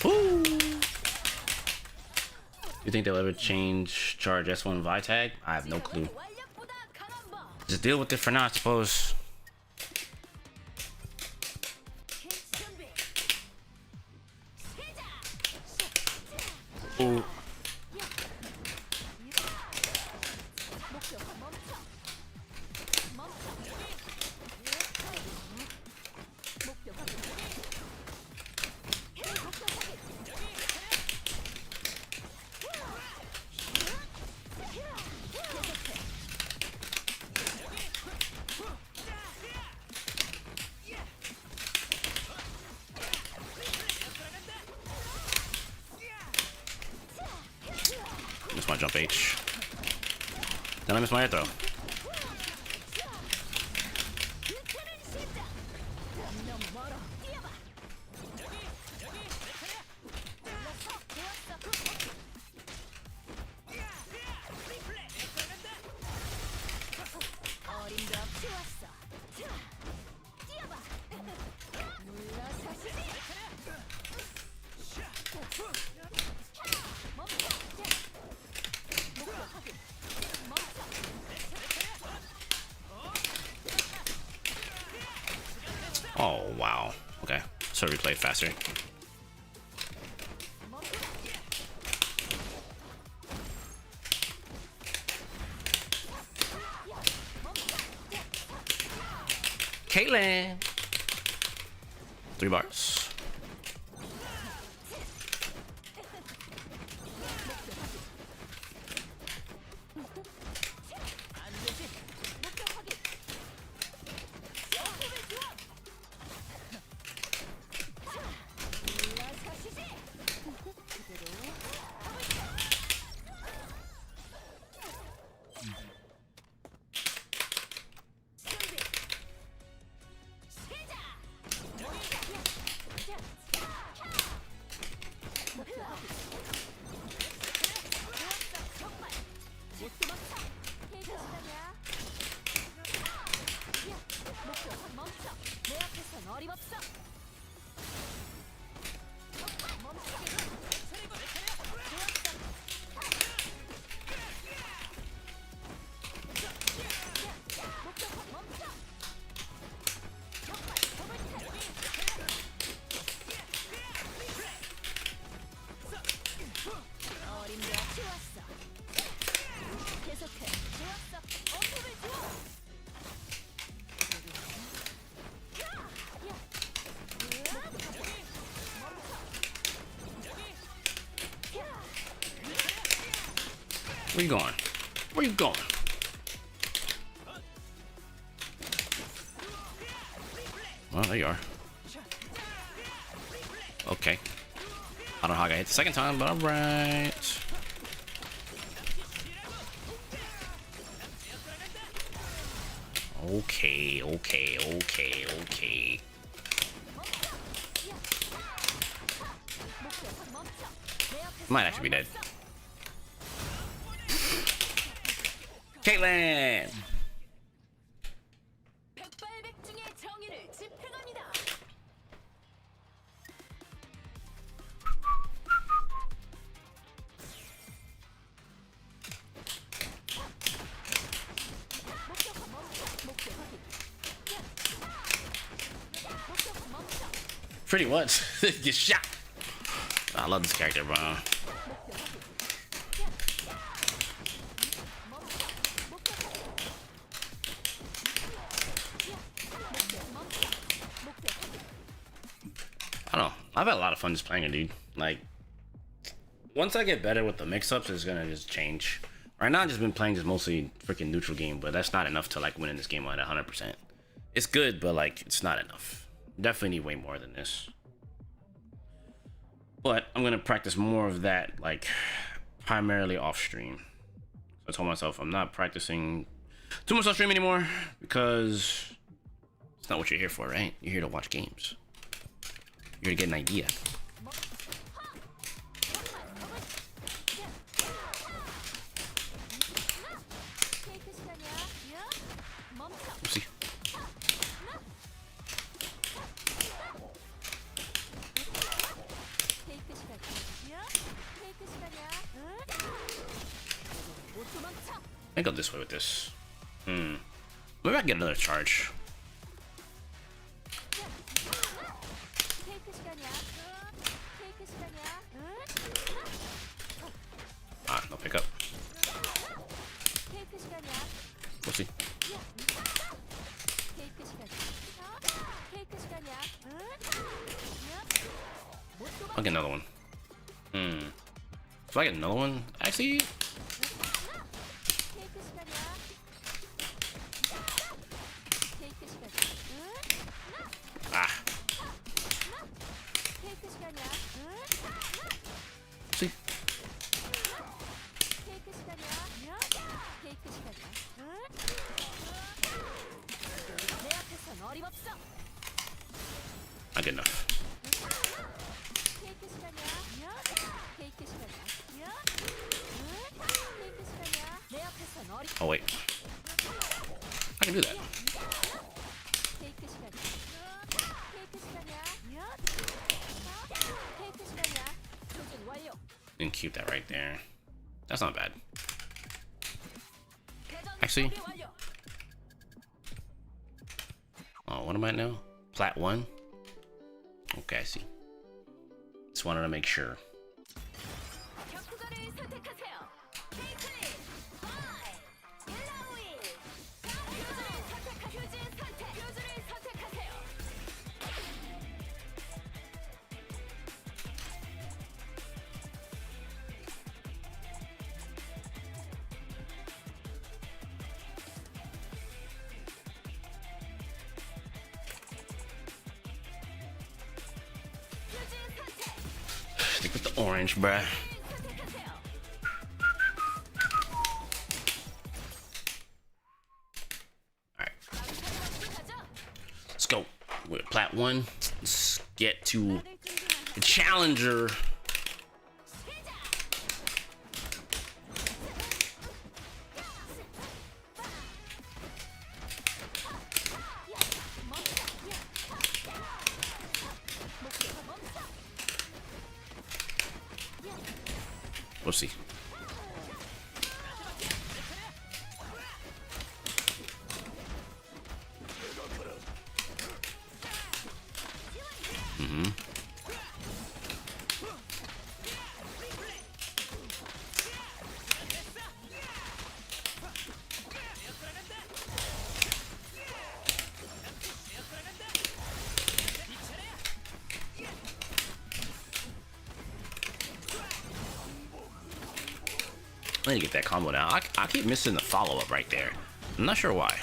Ooh. You think they'll ever change charge S1 ViTag? I have no clue. Just deal with it for now, I suppose. Ooh. Miss my jump H. Then I miss my air throw. Oh, wow. Okay. So replay faster. Caitlyn! 3 bars. Where you going? Where you going? Well, there you are. Okay. I don't know how I got hit the second time, but alright. Okay, okay, okay, okay. Might actually be dead. Caitlyn! 백발백중의 정의를 집행합니다. Pretty much. Get shot. I love this character, bro. I don't know. I've had a lot of fun just playing it, dude. Like, once I get better with the mix-ups, it's gonna just change. Right now, I've just been playing just mostly freaking neutral game, but that's not enough to like win in this game at 100%. It's good, but like, it's not enough. Definitely need way more than this. But I'm gonna practice more of that, like, primarily off stream. So I told myself I'm not practicing too much on stream anymore because it's not what you're here for, right? You're here to watch games. You're gonna get an idea. See. I go this way with this. Maybe I can get another charge. Ah, no pickup. We'll see. I'll get another one. So I get another one? Actually, see. I get enough. Oh wait, I can do that. And keep that right there. That's not bad. Actually, oh, what am I now? Plat 1? Okay, I see. Just wanted to make sure. Stick with the orange, bruh. Alright. Let's go. We're at Plat 1. Let's get to the challenger. We'll see. I need to get that combo now. I keep missing the follow-up right there. I'm not sure why.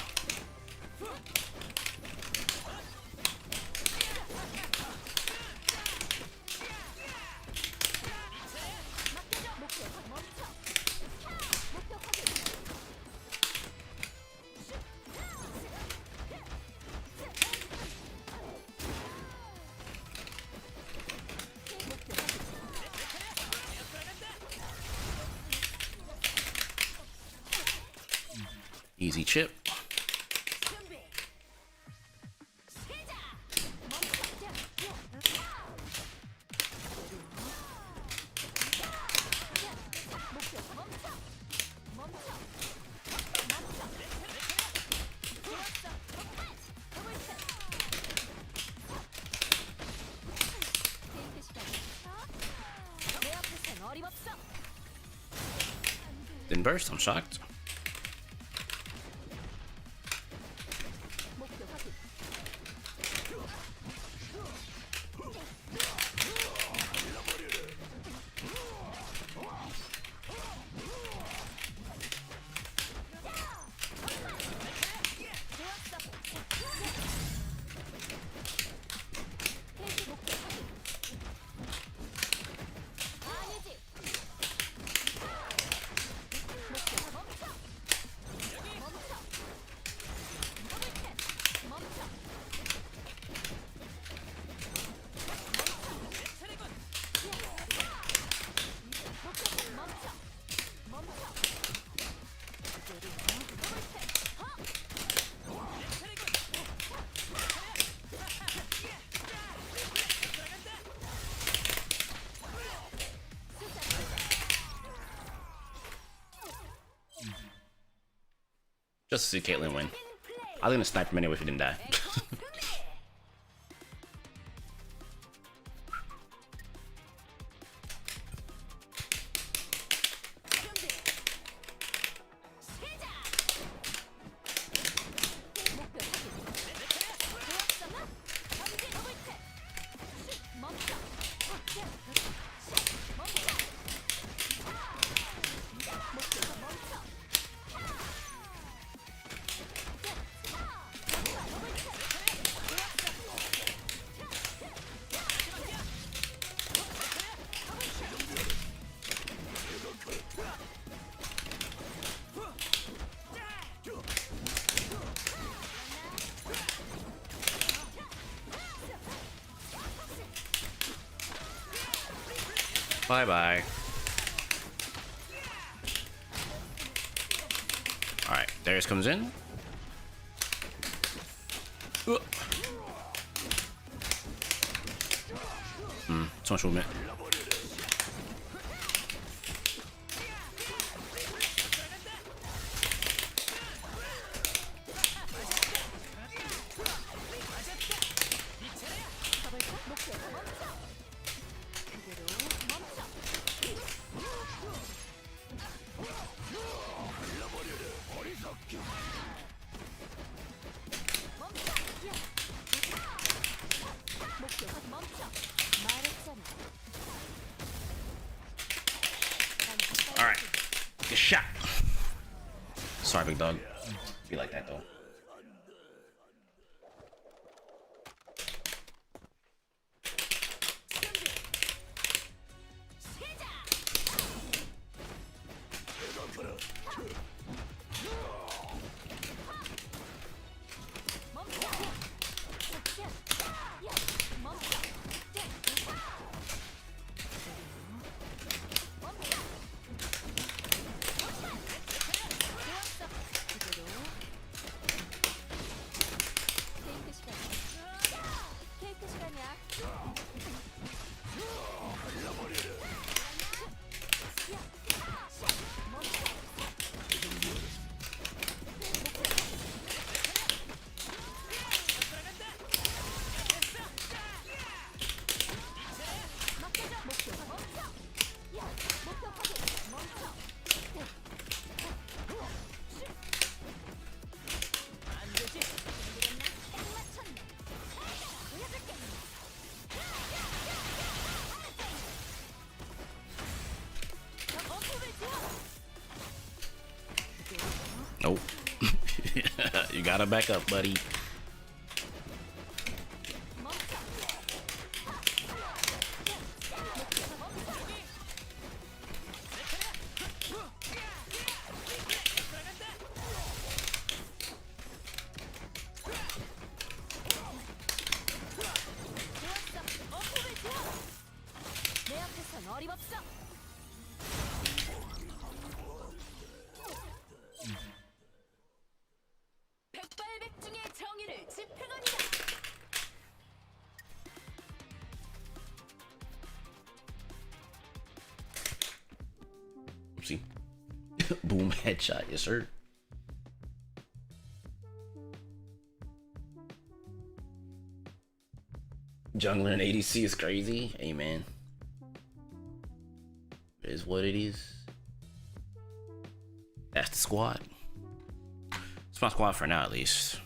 Easy chip. Didn't burst, I'm shocked. Just to see Caitlyn win. I was gonna snipe him anyway if he didn't die. Bye bye. Alright, Darius comes in. So much movement. Alright. Get shot. Sorry, big dog. Be like that though. Nope. You gotta back up, buddy. 백발백중의 정의를 집행합니다. Oopsie. Boom, headshot, yes sir. Jungler and ADC is crazy. Hey man. It is what it is. That's the squad. It's my squad for now at least.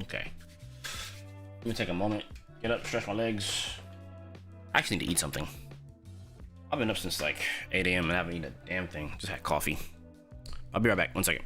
Okay. Let me take a moment, get up, stretch my legs. I actually need to eat something. I've been up since like 8 a.m. and I haven't eaten a damn thing. Just had coffee. I'll be right back. 1 second.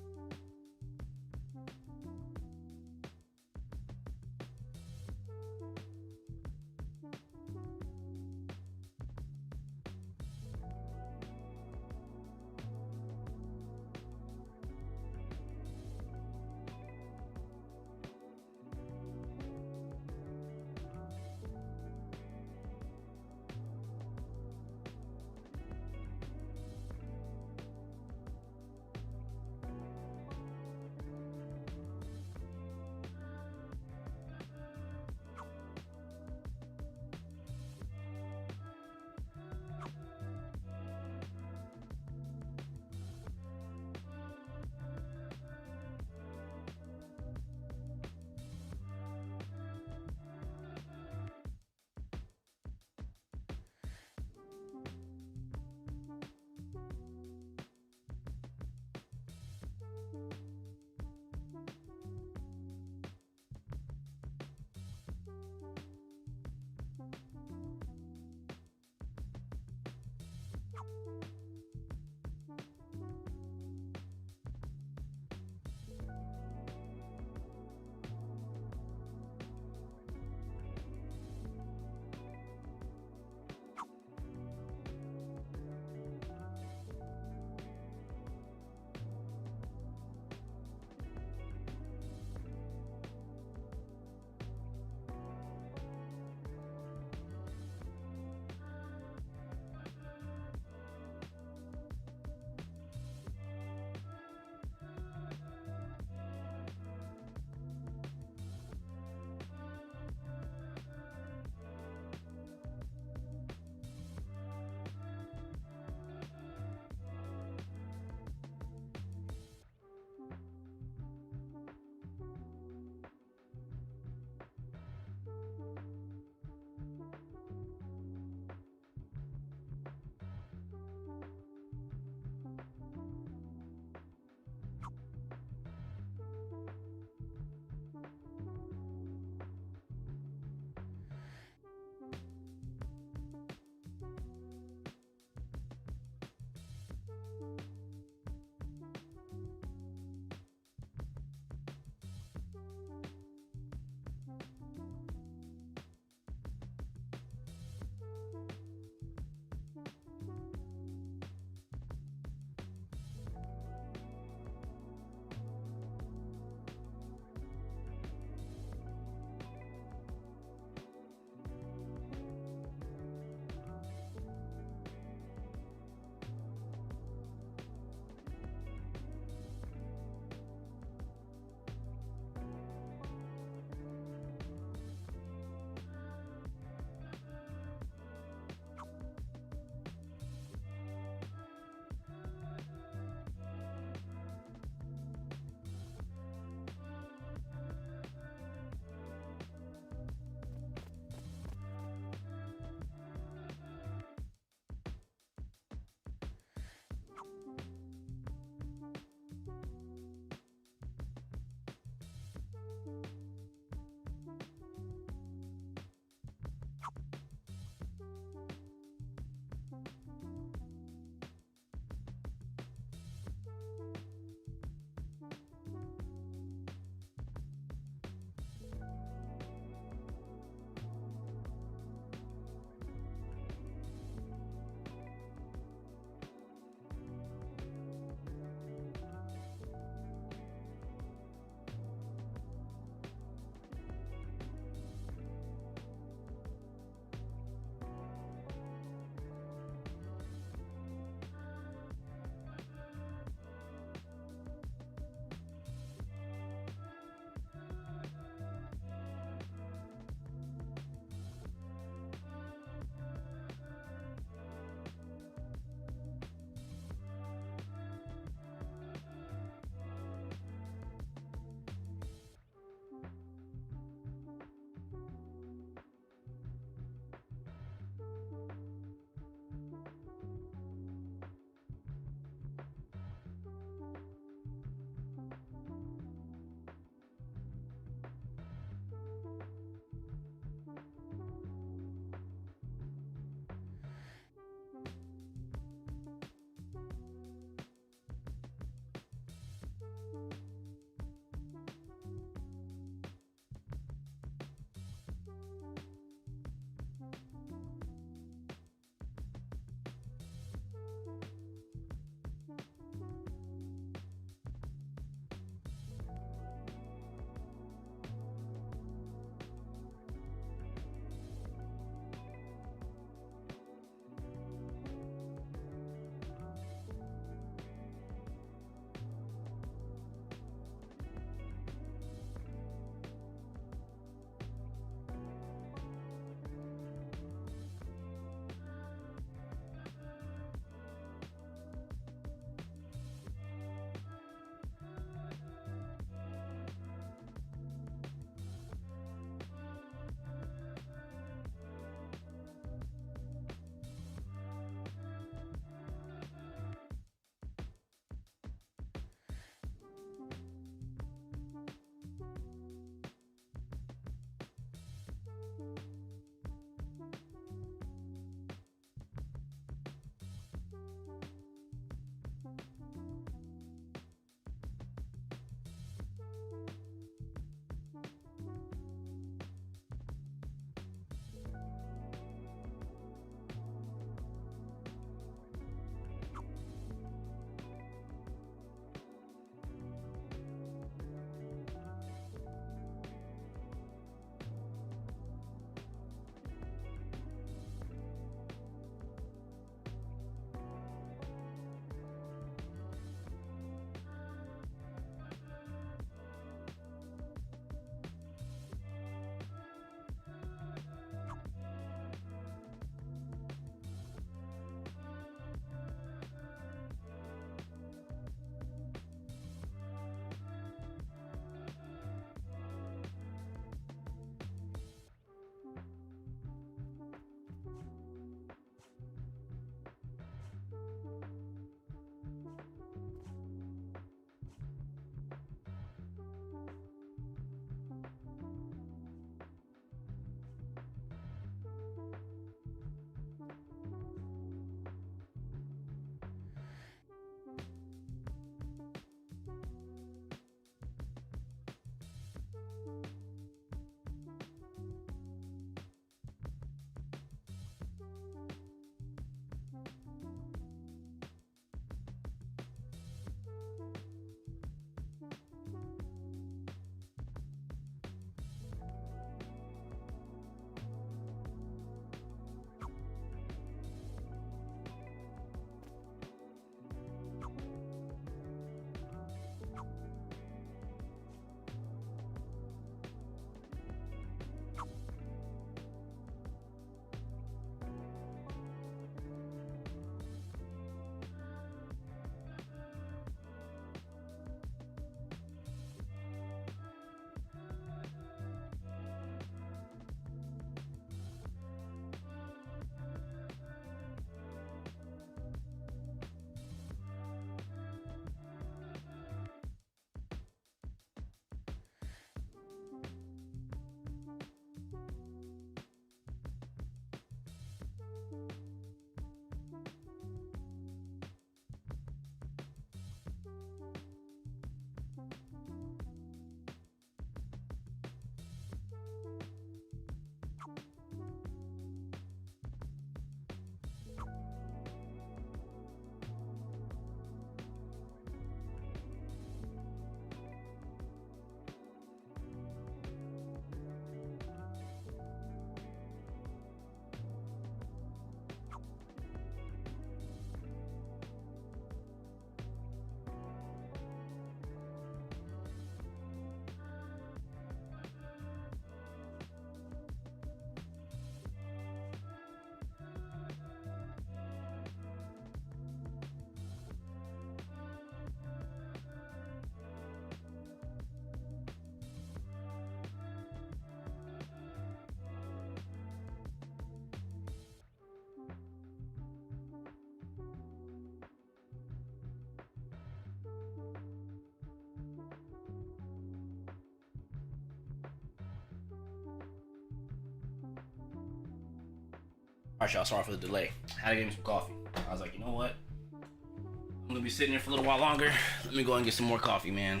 Alright, y'all, sorry for the delay. I had to get me some coffee. I was like, you know what? I'm gonna be sitting here for a little while longer. Let me go and get some more coffee, man.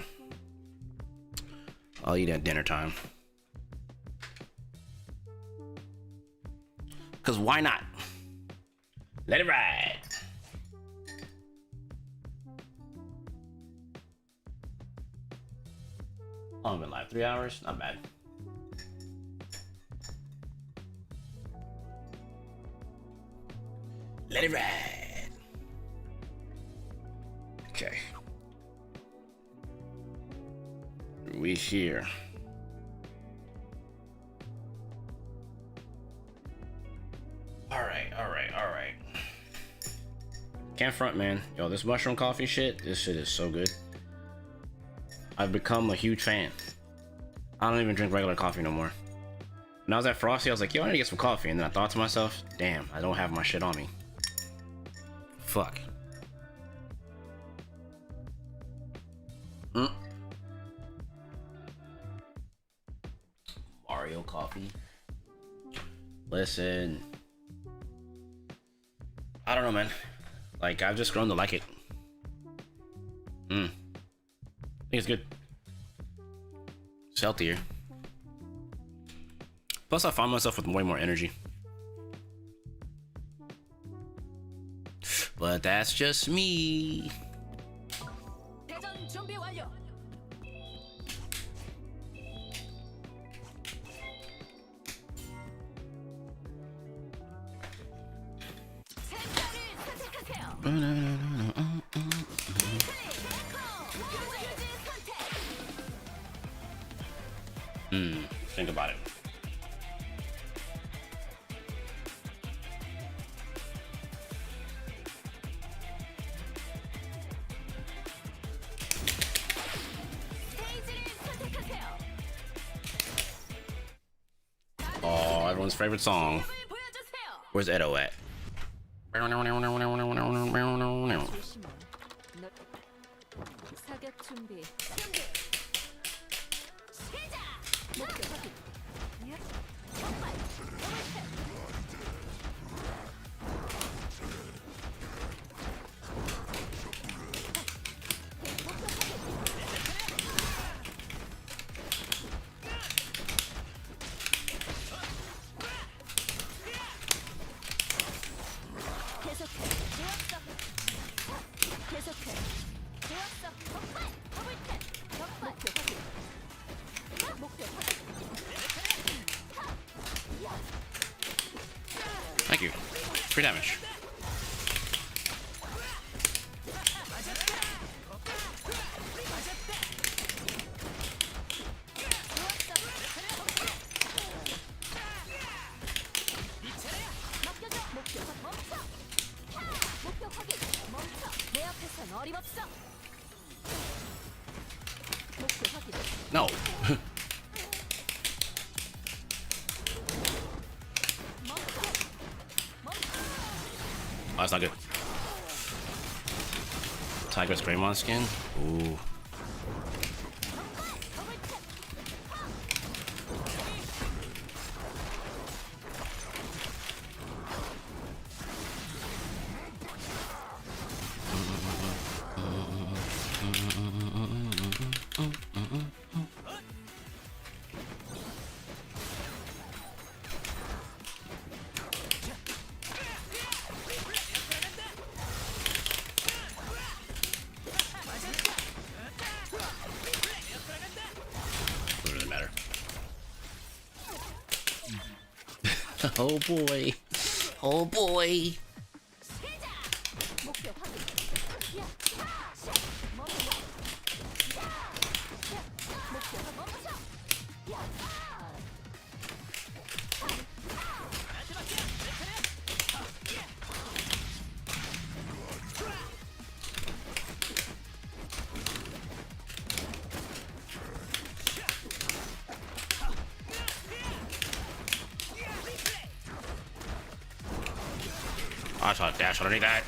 I'll eat at dinner time. Cause why not? Let it ride. Oh, I've been live 3 hours. Not bad. Let it ride. Okay. We here. Alright. Can't front, man. Yo, this mushroom coffee shit, this shit is so good. I've become a huge fan. I don't even drink regular coffee no more. When I was at Frosty, I was like, yo, I need to get some coffee. And then I thought to myself, damn, I don't have my shit on me. Fuck. Mario coffee. Listen. I don't know, man. Like, I've just grown to like it. I think it's good. It's healthier. Plus, I find myself with way more energy. But that's just me. 대전 준비 완료. 색깔을 선택하세요. Think about it. 스테이지를 선택하세요. Oh, everyone's favorite song. 힘을 보여주세요. Where's Edo at? 사격 준비. 시작. 목표 확인. 폭발. 더블탭. 계속해. 좋았어. 계속해. 좋았어. 폭발. 더블탭. 폭발. 목표 확인. 목표 확인. Thank you. Free damage. 목표 확인. 멈춰. 내 앞에선 어림없어. 목표 확인. No. Oh, that's not good. Tiger's Greymon skin? Ooh. Doesn't really matter. Oh boy. Oh boy. 목표 확인. 야. 멈춰. 목표 확인. 멈춰. 야. I shot dash underneath that.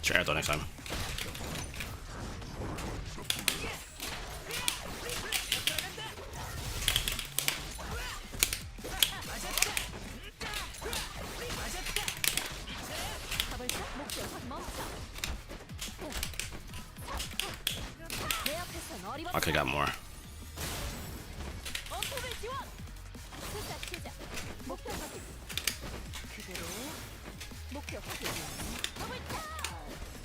Sure, I'll do it next time. I could've got more. 어품을 지원. 투자 시작. 목표 확인. 그대로. 목표 확인. 더블 타.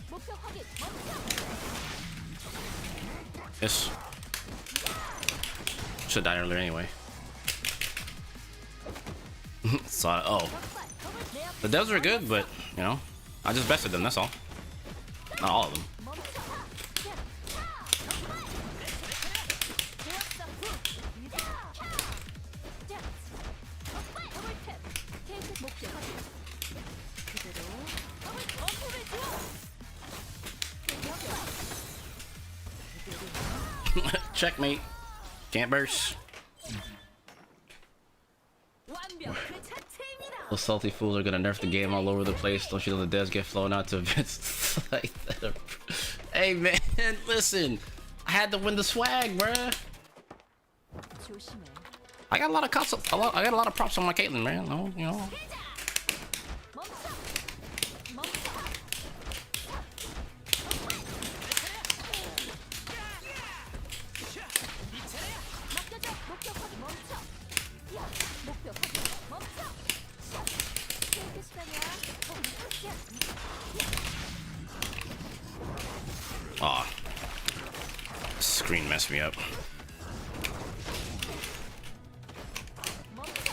목표 확인. 멈춰. Yes. Should've died earlier anyway. So, oh. 적발. 더블 내 앞. The devs were good, but, you know, I just bested them, that's all. Not all of them. 멈춰. 야. 적발. 되었어. 후. 야. 자. 적발. 더블 탭. 케이크 목표 확인. 그대로. 더블 어품을 지원. Checkmate. Can't burst. 완벽 그 자체입니다. Those salty fools are gonna nerf the game all over the place. Don't you know the devs get flown out to events like that? Hey man, listen. I had to win the swag, bruh. 조심해. I got a lot of props. I got a lot of props on my Caitlyn, man. No, you know. 멈춰. 멈춰. 맡겨줘. 목표 확인. 멈춰. 야. 목표 확인. 멈춰. 케이크 시간이야. Aw. Screen messed me up. 멈춰.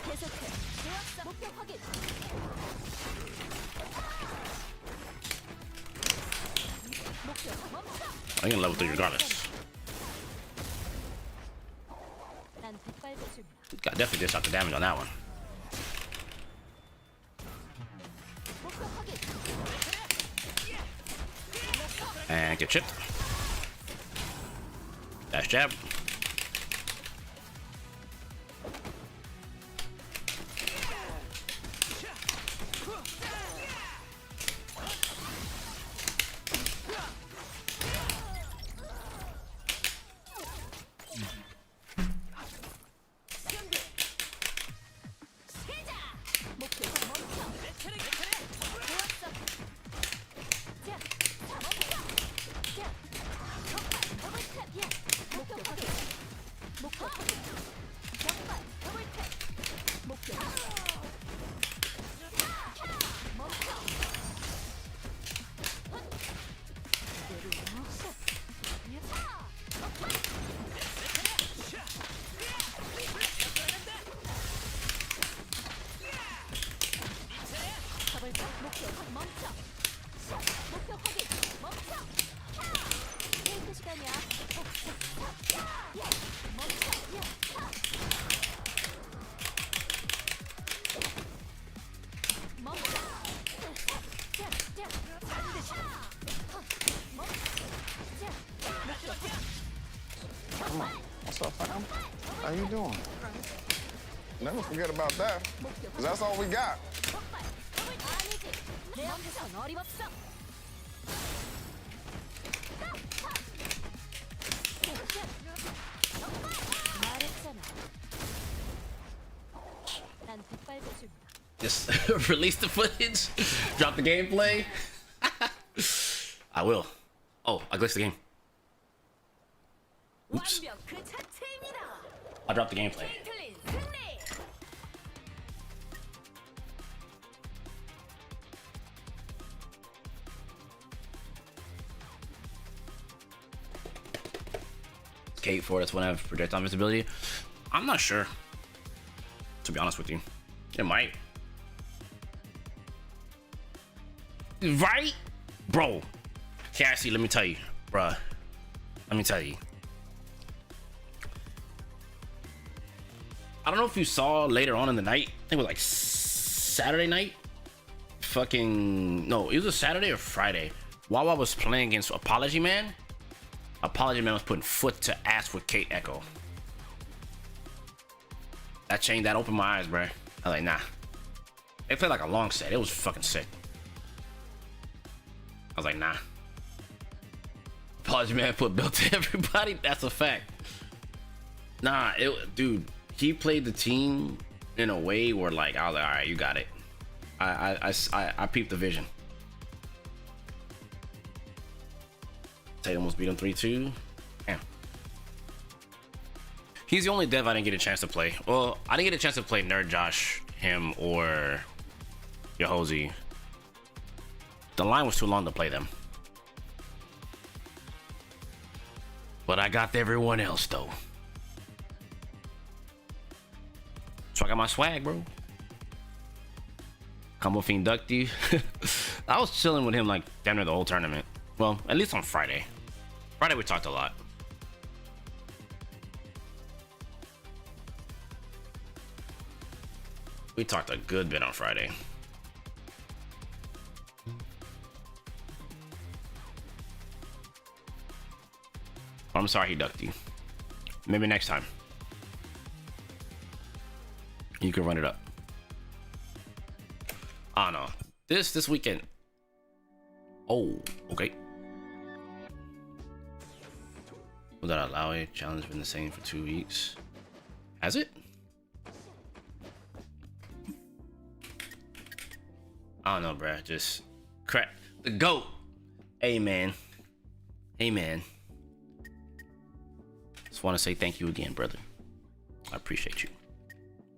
계속해. 좋았어. 목표 확인. 목표 멈춰. I can level 3 regardless. 난 뒷발배줍니다. Got definitely dished out the damage on that one. 목표 확인. And get chipped. Dash jab. 목표 멈춰. 좋았어. 자, 멈춰. 자, 적발 더블 탭. 야, 목표 확인. 목표 확인. 적발 더블 탭. 목표 확인. 멈춰. 그대로 멈춰. 적발. 가볼까? 목표 확 멈춰. 목표 확인. 멈춰. 케이크 시간이야. 야, 멈춰. 야, 멈춰. 자, 자, 반드시. 멈춰. 자, 목표 확인. Come on. What's up, fam? How you doing? Never forget about that. 목표 'Cause that's all we got. 적발. 아니지. 내 앞에선 어림없어. 말했잖아. 난 뒷발배줍니다. Just release the footage. Drop the gameplay. I will. Oh, I glitched the game. Oops. 완벽 그 자체입니다. I dropped the gameplay. 틀린 승리. Kate 4, that's when I have projectile invisibility. I'm not sure, to be honest with you. It might. Right? Bro. Cassie, let me tell you. Bruh. Let me tell you. I don't know if you saw later on in the night. I think it was like Saturday night. No, it was a Saturday or Friday. While I was playing against Apology Man, Apology Man was putting foot to ass with Kate Echo. That opened my eyes, bruh. I was like, nah. They played like a long set. It was fucking sick. I was like, nah. College man put belt to everybody. That's a fact. Nah, dude, he played the team in a way where like I was like, all right, you got it. I peeped the vision. Tatum almost beat him 3-2. Damn. He's the only dev I didn't get a chance to play. Well, I didn't get a chance to play Nerd Josh, him, or Yohozi. The line was too long to play them. But I got everyone else though. So I got my swag, bro. Combo Fiend Ducty. I was chilling with him like damn near the whole tournament. Well, at least on Friday. Friday we talked a lot. We talked a good bit on Friday. I'm sorry he ducked you. Maybe next time. You can run it up. I don't know. This weekend. Oh, okay. Will that allow it? Challenge been the same for 2 weeks. Has it? I don't know, bruh. Just crap. The GOAT. Hey, man. Hey, man. Just want to say thank you again, brother. I appreciate you.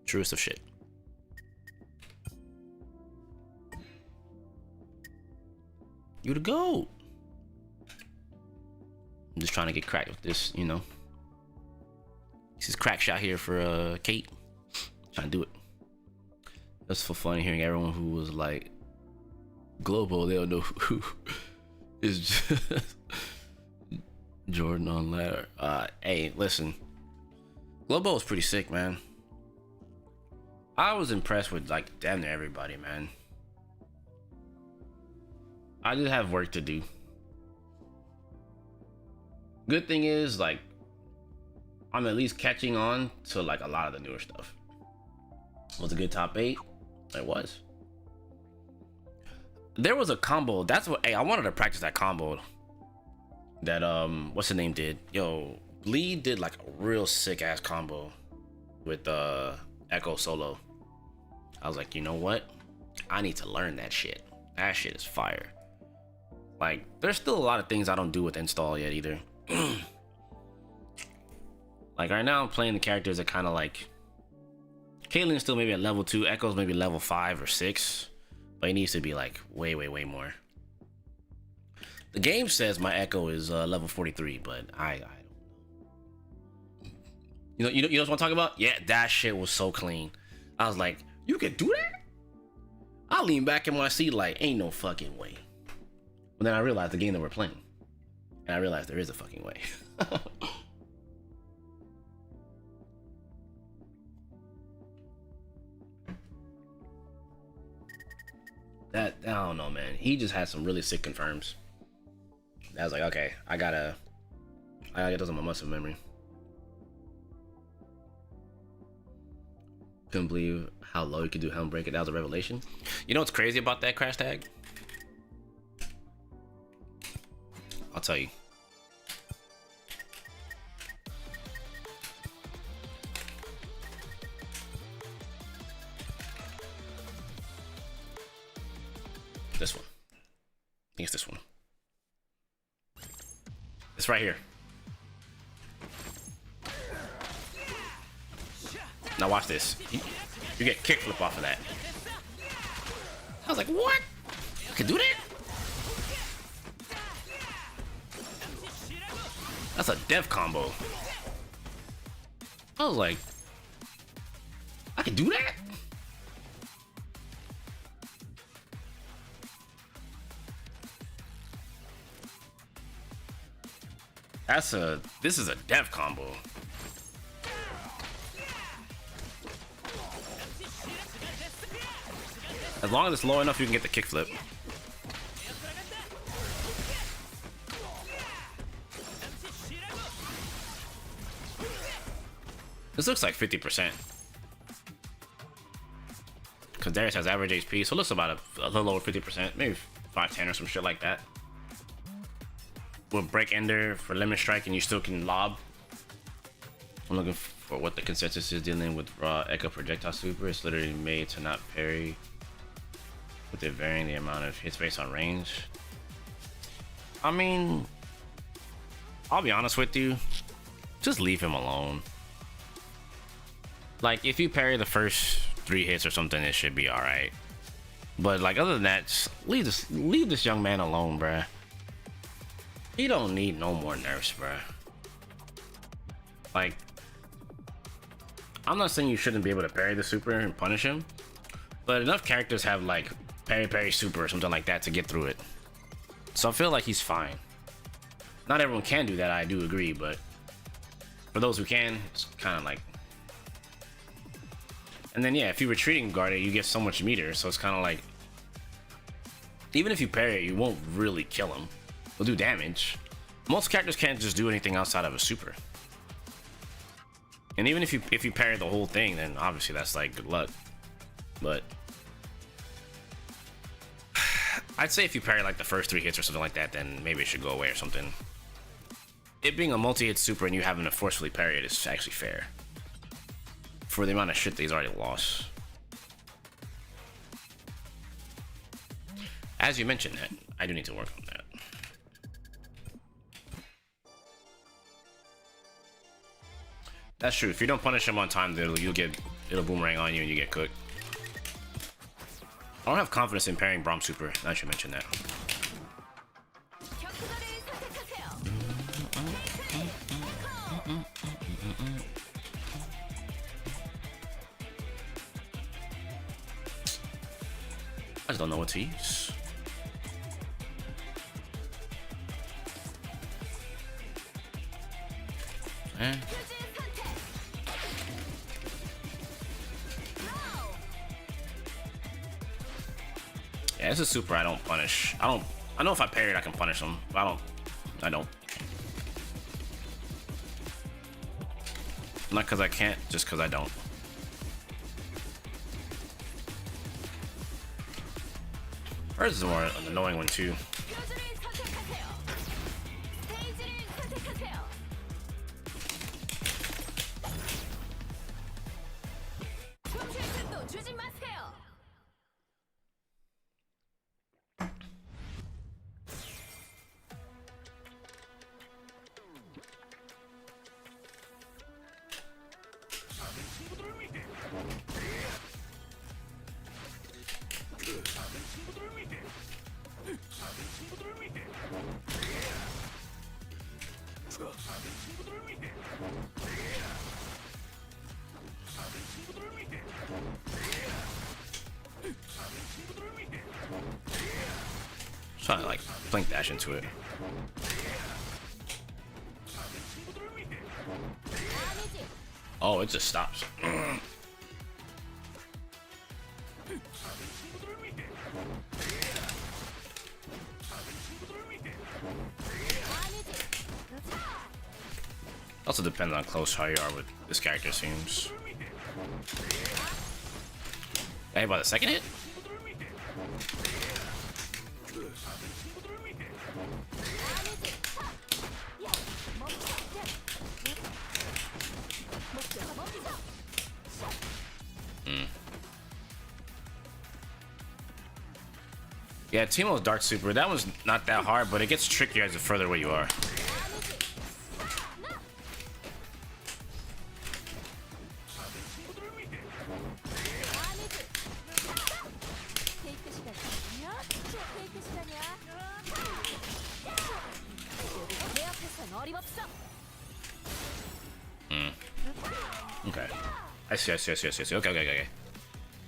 Truest of shit. You the GOAT. I'm just trying to get cracked with this, you know. This is crack shot here for Kate. Trying to do it. That's for fun hearing everyone who was like global, they don't know who is just Jordan on ladder. Hey, listen. Global was pretty sick, man. I was impressed with like damn near everybody, man. I just have work to do. Good thing is, like, I'm at least catching on to like a lot of the newer stuff. Was a good top 8? It was. There was a combo. That's what. Hey, I wanted to practice that combo. That what's the name did? Yo, Bleed did like a real sick ass combo with Echo solo. I was like, you know what? I need to learn that shit. That shit is fire. Like, there's still a lot of things I don't do with install yet either. Like right now I'm playing the characters that kind of like Caitlin's still maybe at level 2, Echo's maybe level 5 or 6, but it needs to be like way more. The game says my Echo is level 43, but I don't know. You know what I'm talking about? Yeah, that shit was so clean. I was like, you can do that? I lean back in my seat like, ain't no fucking way. But then I realized the game that we're playing, and I realized there is a fucking way. That, I don't know, man. He just had some really sick confirms. I was like, okay, I gotta get those on my muscle memory. Couldn't believe how low you could do Helm Breaker. That was a revelation. You know what's crazy about that crash tag? I'll tell you. This one. I think it's this one. It's right here. Now watch this. You get kickflip off of that. I was like, what? You can do that? That's a dev combo. I was like, I can do that? This is a dev combo. As long as it's low enough, you can get the kickflip. This looks like 50%. Because Darius has average HP, so it looks about a little over 50%, maybe 510 or some shit like that. with break ender for limit strike and you still can lob. I'm looking for what the consensus is dealing with raw echo projectile super. It's literally made to not parry, with it varying the amount of hits based on range. I mean, I'll be honest with you, just leave him alone. Like, if you parry the first 3 hits or something, it should be alright. But like, other than that, just leave this young man alone, bruh. He don't need no more nerfs, bruh. Like, I'm not saying you shouldn't be able to parry the super and punish him, but enough characters have like parry super or something like that to get through it. So I feel like he's fine. Not everyone can do that, I do agree, but for those who can, it's kind of like. And then yeah, if you retreating guard it, you get so much meter, so it's kind of like, even if you parry it, you won't really kill him. It'll do damage. Most characters can't just do anything outside of a super. And even if you parry the whole thing, then obviously that's like good luck. But I'd say if you parry like the first 3 hits or something like that, then maybe it should go away or something. It being a multi-hit super and you having to forcefully parry it is actually fair for the amount of shit that he's already lost. As you mentioned that, I do need to work on that. That's true. If you don't punish him on time, it'll boomerang on you and you get cooked. I don't have confidence in parrying Braum super. I should mention that. I just don't know what to use. Eh. Yeah, this is super I don't punish. I know if I parry it, I can punish them. But I don't. Not because I can't, just because I don't. Hers is more an annoying one too. Trying to like blink dash into it. Oh, it just stops. Also depends on close how you are with this character, seems. Hey, about the second hit? Yeah, Teemo's Dark Super, that one's not that hard, but it gets trickier as the further away you are. Okay. I see. Okay.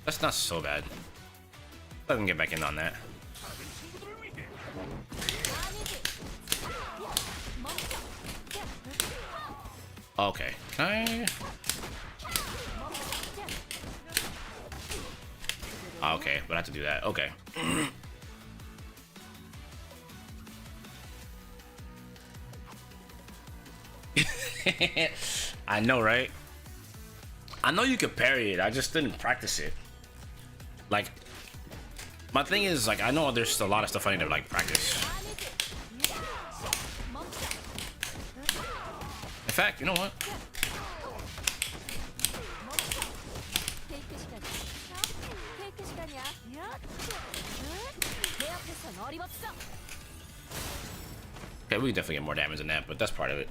That's not so bad. I can get back in on that. Okay. Can I? Okay, but I have to do that. Okay. I know, right? I know you could parry it. I just didn't practice it. Like, my thing is, like, I know there's a lot of stuff I need to like practice. fact, you know what? 케이크 시간이야. 케이크 시간이야. 내 앞에선 어림없어. Okay, we can definitely get more damage than that, but that's part of it.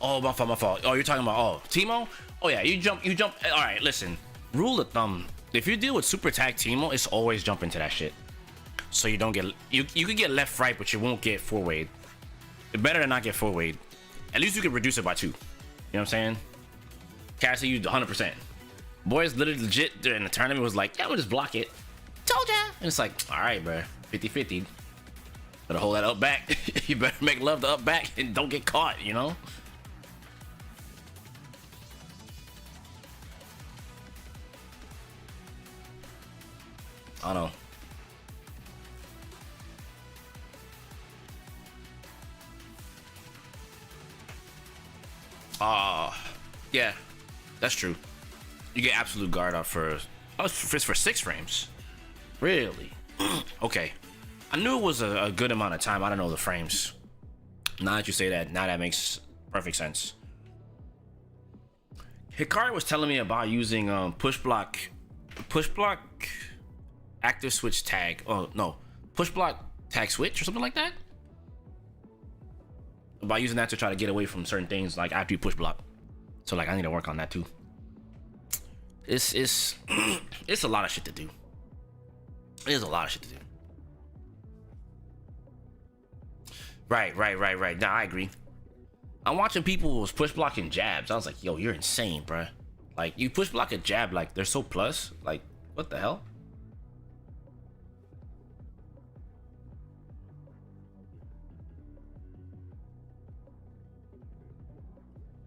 Oh, my fault, my fault. Oh, you're talking about, oh, Teemo? Oh, yeah, you jump. All right, listen. Rule of thumb. If you deal with super tag Teemo, it's always jump into that shit. So you don't get, you can get left, right, but you won't get forward. It's better to not get forward. At least you can reduce it by 2. You know what I'm saying? Cassie used 100%. Boys literally legit during the tournament was like, yeah, we'll just block it. Told ya. And it's like, all right, bro, 50-50. Better hold that up back. You better make love to up back and don't get caught, you know? I don't know. Yeah, that's true. You get absolute guard up for, oh, it's for 6 frames. Really? Okay. I knew it was a good amount of time. I don't know the frames. Now that you say that, now that makes perfect sense. Hikari was telling me about using push block active switch tag. Oh no, push block tag switch or something like that. About using that to try to get away from certain things like after you push block. So like I need to work on that too. It's it's a lot of shit to do. There's a lot of shit to do. Right. Nah, I agree. I'm watching people was push blocking jabs. I was like, yo, you're insane, bruh. Like you push block a jab like they're so plus. Like what the hell?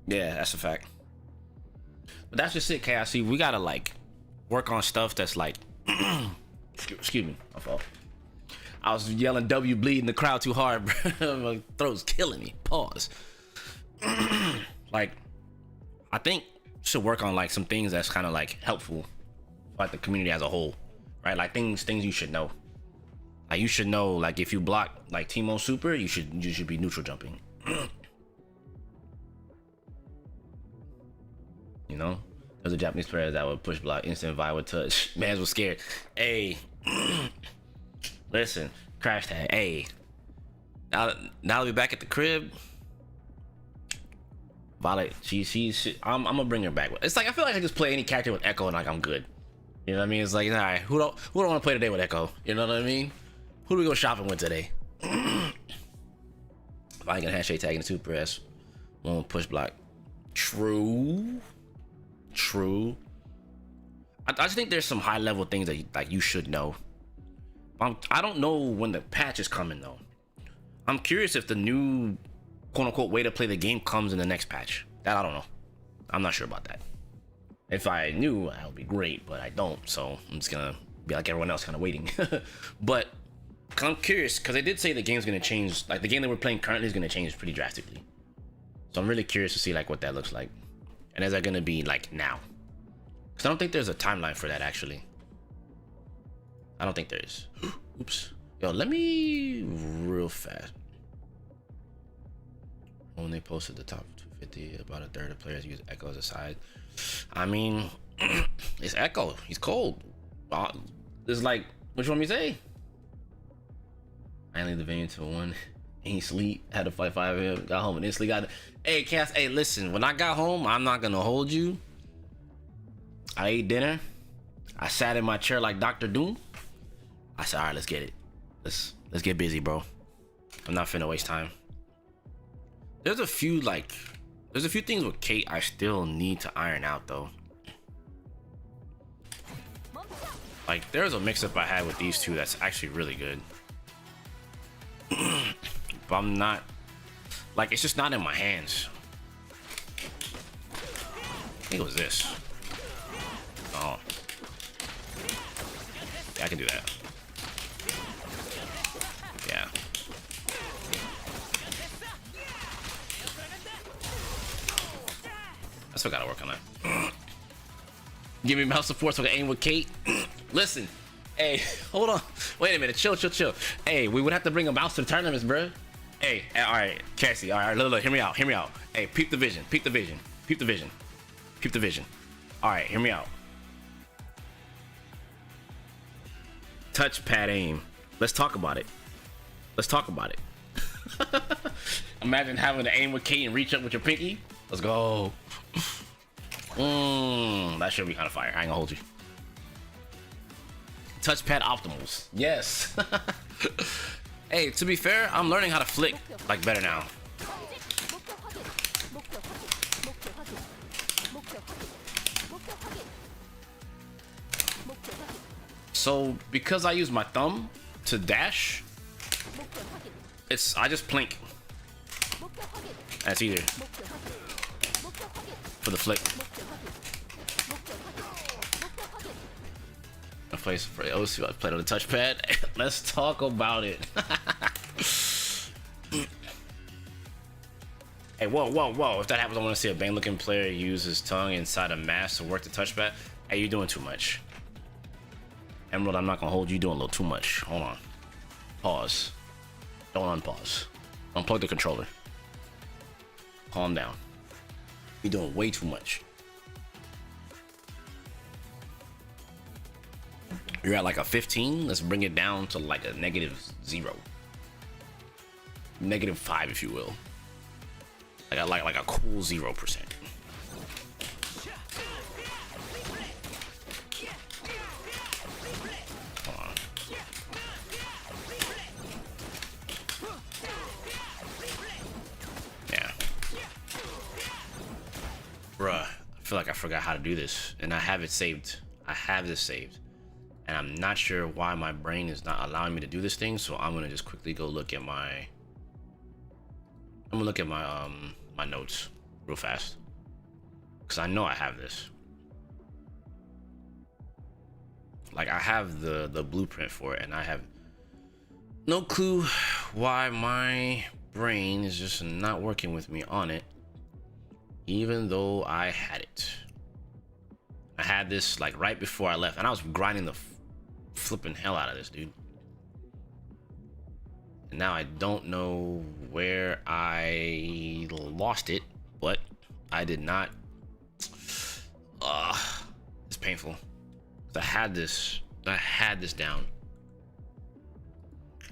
Yeah, that's a fact. But that's just it, KIC. We gotta like work on stuff that's like excuse me, my fault. I was yelling W bleed in the crowd too hard, bro. My throat's killing me. Pause. Like I think should work on like some things that's kind of like helpful for like the community as a whole. Right? Like things you should know. Like you should know like if you block like Teemo super, you should be neutral jumping. You know, there's a Japanese player that would push block instant vi with touch. Mans was scared. Hey, listen, crash tag. Hey, now that we're back at the crib, Violet, I'm gonna bring her back. It's like I feel like I just play any character with Echo and like I'm good. You know what I mean? It's like, all right, who don't want to play today with Echo? You know what I mean? Who do we go shopping with today? If I ain't gonna handshake tag in the super S, won't push block. True. I just think there's some high level things that like you should know. I don't know when the patch is coming though. I'm curious if the new quote unquote way to play the game comes in the next patch. That I don't know. I'm not sure about that. If I knew, that would be great, but I don't. So I'm just gonna be like everyone else, kind of waiting. But I'm curious because they did say the game's gonna change. Like the game that we're playing currently is gonna change pretty drastically. So I'm really curious to see like what that looks like. And is that gonna be like now? Because I don't think there's a timeline for that actually. I don't think there is. Oops. Yo, let me real fast. When they posted the top 250, about a third of players use Echo as a side. I mean, it's Echo. He's cold. It's like, what you want me to say? I leave the venue until 1. Ain't sleep. Had to fight 5 a.m. Got home and instantly got it. Hey, Cass. Hey, listen. When I got home, I'm not gonna hold you. I ate dinner. I sat in my chair like Dr. Doom. I said, all right, let's get it. Let's get busy, bro. I'm not finna waste time. There's a few things with Kate I still need to iron out though. Like there's a mix-up I had with these two that's actually really good. But I'm not, like, it's just not in my hands. I think it was this. Oh. Yeah, I can do that. Yeah. I still gotta work on that. Give me mouse support so I can aim with Kate. Listen, Hey, hold on. Wait a minute. Chill. Hey, we would have to bring a mouse to the tournaments, bro. Hey, all right, Cassie. All right, look. Hear me out. Hey, peep the vision. All right, hear me out. Touchpad aim. Let's talk about it. Imagine having to aim with Kate and reach up with your pinky. Let's go. That should be kind of fire. I ain't gonna hold you. Touchpad optimals. Yes. Hey, to be fair, I'm learning how to flick like better now. 목표 확인. 목표 확인. So because I use my thumb to dash, I just plink. That's easier for the flick. I played for OC. I played on the touchpad. Let's talk about it. Hey, whoa! If that happens, I want to see a bang-looking player use his tongue inside a mask to work the touchpad. Hey, you're doing too much. Emerald, I'm not gonna hold you doing a little too much. Hold on. Pause. Don't unpause. Unplug the controller. Calm down. You're doing way too much. You're at like a 15. Let's bring it down to like a -0. -5, if you will. Like a cool 0%. Hold on. Yeah. Bruh, I feel like I forgot how to do this, and I have it saved. I have this saved, and I'm not sure why my brain is not allowing me to do this thing. So I'm gonna just quickly go look at my. I'm gonna look at my notes real fast, because I know I have this. Like, I have the blueprint for it, and I have no clue why my brain is just not working with me on it, even though I had it. I had this like right before I left, and I was grinding the flipping hell out of this, dude. And now I don't know where I lost it, but I did not. It's painful. I had this down,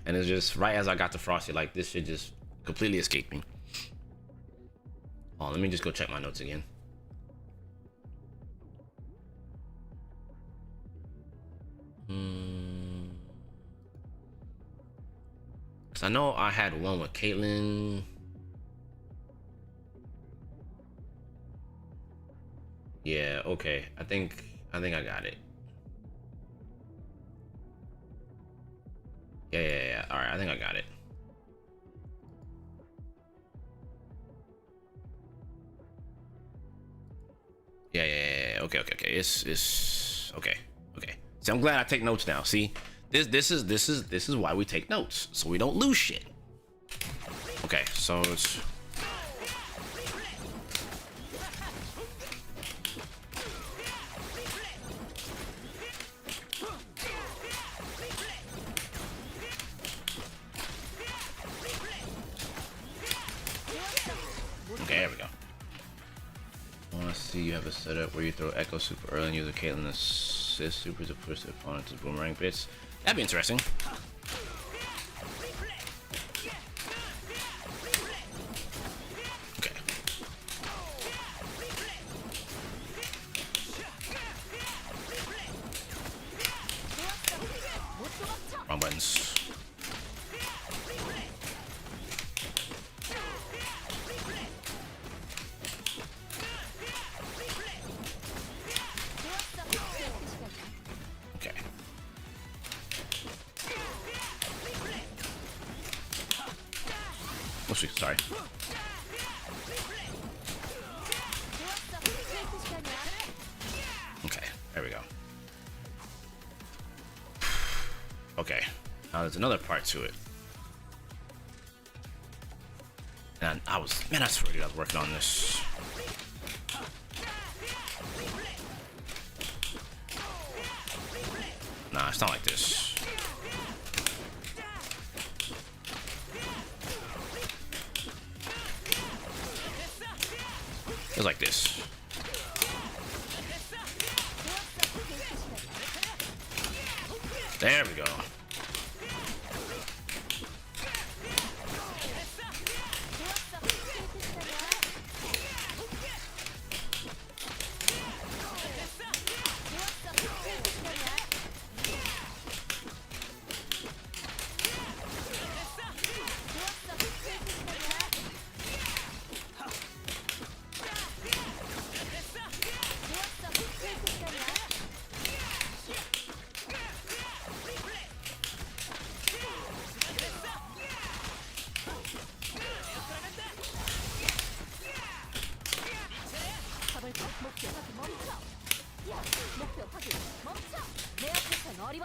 and it's just right as I got to Frosty, like this shit just completely escaped me. Oh, let me just go check my notes again. Cause I know I had one with Caitlyn. Yeah, okay. I think I got it. Yeah. All right, I think I got it. Yeah. Okay. It's okay. See, I'm glad I take notes now. See, this is why we take notes, so we don't lose shit. Okay, so it's. Okay, there we go. I want to see you have a setup where you throw Echo super early and use a Caitlyn assist super to push the opponent to boomerang bits. That'd be interesting. Okay. Wrong buttons. Okay. Oh, sweet, sorry. Okay, there we go. Okay, now there's another part to it. And I swear to God, I was working on this. Nah, it's not like this. It's like this. There we go.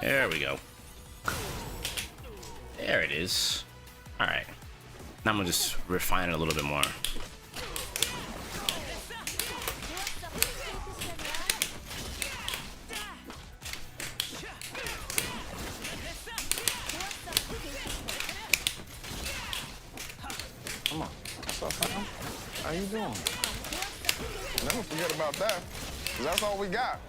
There we go. There it is. All right. Now I'm gonna just refine it a little bit more. Come on. What's up, fam? How you doing? Never forget about that. 'Cause that's all we got.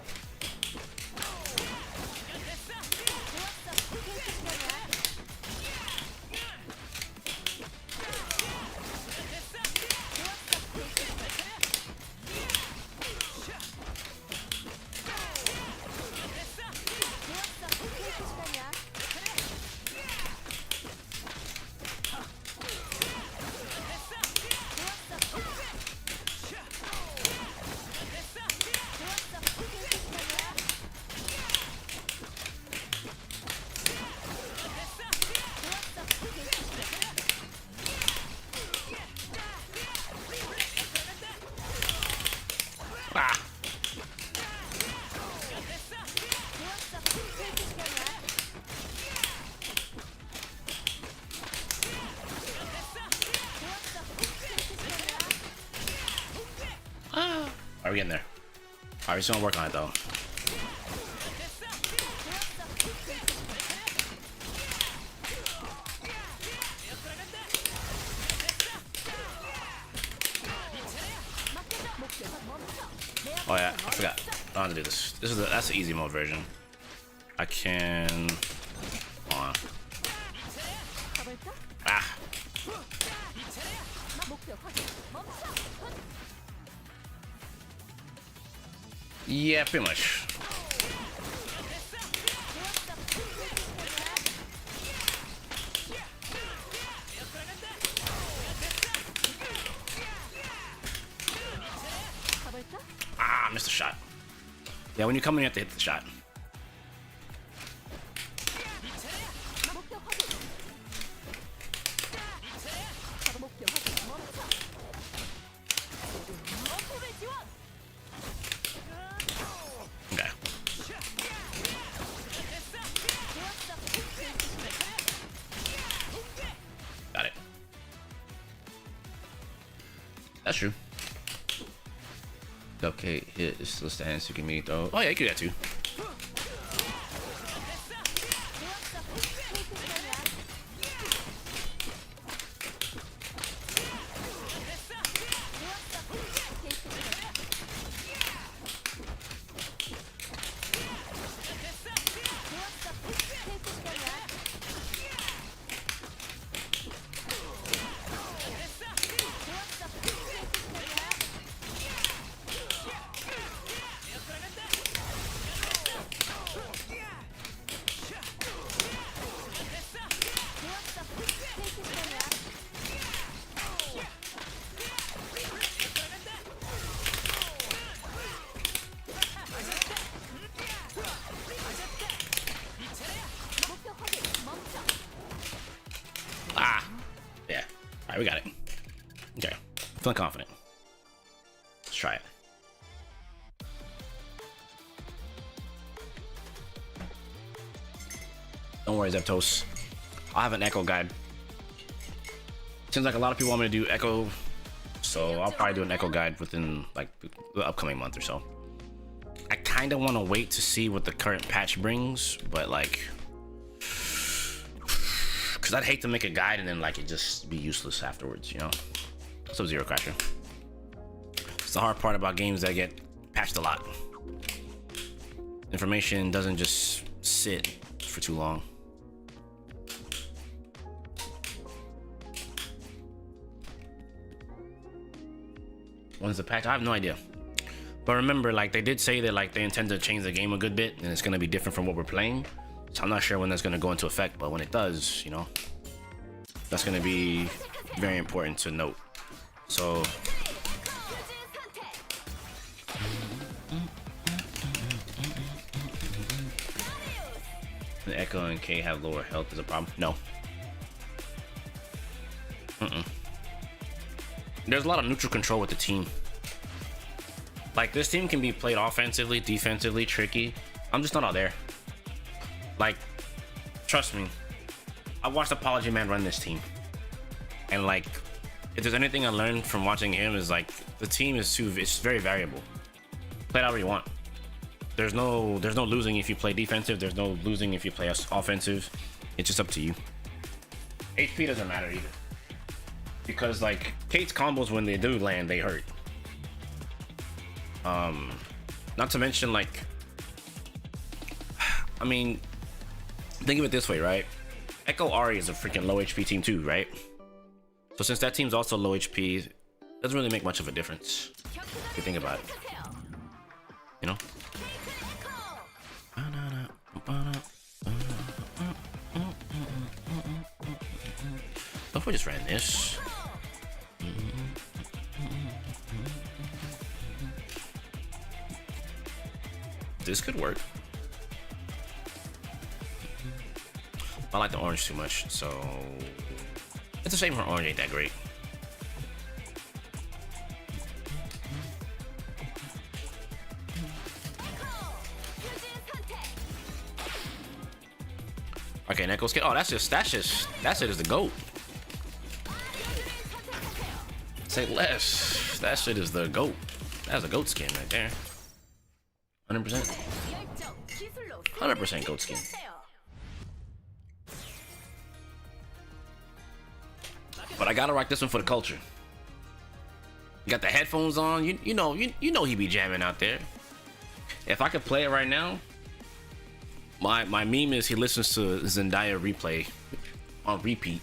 Ah. Are we getting there? Alright, we're just gonna work on it though. Oh yeah, I forgot. I don't have to do this. That's the easy mode version. I can. Hold on. Ah. Yeah, pretty much. Ah, missed a shot. Yeah, when you come in, you have to hit the shot. Okay. Got it. That's true. Okay, hit is still standing, so you can meet though. Oh yeah, you can do that too. Ah, yeah. All right, we got it. Okay, feeling confident. Let's try it. Don't worry, Zeptos. I'll have an Echo guide. Seems like a lot of people want me to do Echo, so I'll probably do an Echo guide within like the upcoming month or so. I kind kind of want to wait to see what the current patch brings, but like, because I'd hate to make a guide and then like it just be useless afterwards, you know. So Zero Crasher. It's the hard part about games that get patched a lot. Information doesn't just sit for too long. When's the patch? I have no idea. But remember, like, they did say that like they intend to change the game a good bit and it's gonna be different from what we're playing. So I'm not sure when that's gonna go into effect, but when it does, you know, that's gonna be very important to note. So the Echo and K have lower health is a problem? No. There's a lot of neutral control with the team. Like, this team can be played offensively, defensively, tricky. I'm just not out there. Like, trust me. I watched Apology Man run this team. And like, if there's anything I learned from watching him is like, the team is it's very variable. Play it however you want. There's no losing if you play defensive. There's no losing if you play offensive. It's just up to you. HP doesn't matter either. Because like, Kate's combos, when they do land, they hurt. Not to mention, like, I mean, think of it this way, right? Echo Ari is a freaking low HP team too, right? So since that team's also low HP, it doesn't really make much of a difference if you think about it, you know? What if we just ran this? This could work. I like the orange too much, so it's a shame her orange ain't that great. Okay, Neko skin. Oh, that's it is the GOAT. Say less. That shit is the GOAT. That's a GOAT skin right there. 100%. 100% GOAT skin. But I gotta rock this one for the culture. You got the headphones on. You know he be jamming out there. If I could play it right now, my meme is he listens to Zendaya replay on repeat.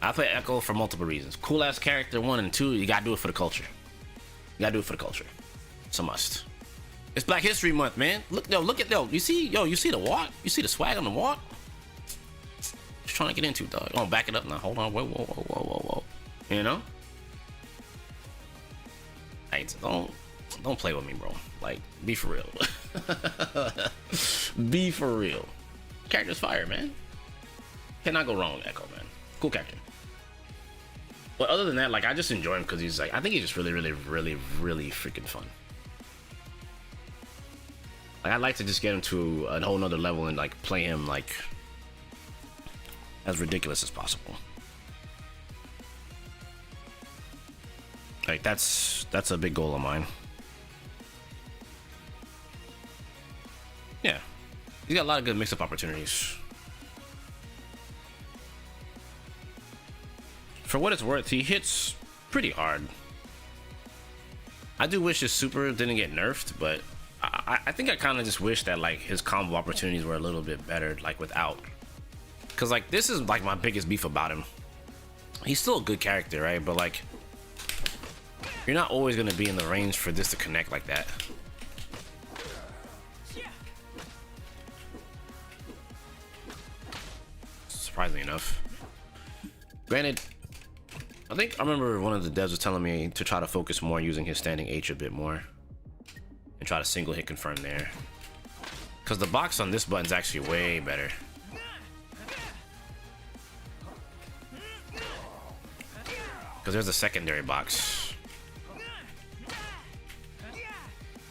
I play Echo for multiple reasons. Cool ass character, 1 and 2. You gotta do it for the culture. You gotta do it for the culture. It's a must. It's Black History Month, man. Look at you see the walk? You see the swag on the walk? Just trying to get into, dog. Oh, back it up now. Hold on. Whoa. You know? Hey, don't play with me, bro. Like, be for real. Be for real. Character's fire, man. Cannot go wrong with Echo, man. Cool character. But other than that, like, I just enjoy him because he's like, I think he's just really freaking fun. Like, I'd like to just get him to a whole nother level and like play him like as ridiculous as possible. Like, that's a big goal of mine. Yeah, he's got a lot of good mix-up opportunities. For what it's worth, he hits pretty hard. I do wish his super didn't get nerfed, but I think I kind of just wish that like his combo opportunities were a little bit better, like without. Cause like this is like my biggest beef about him. He's still a good character, right? But like, you're not always gonna be in the range for this to connect like that. Surprisingly enough. Granted, I think I remember one of the devs was telling me to try to focus more using his standing H a bit more and try to single hit confirm there, because the box on this button's actually way better. Because there's a secondary box,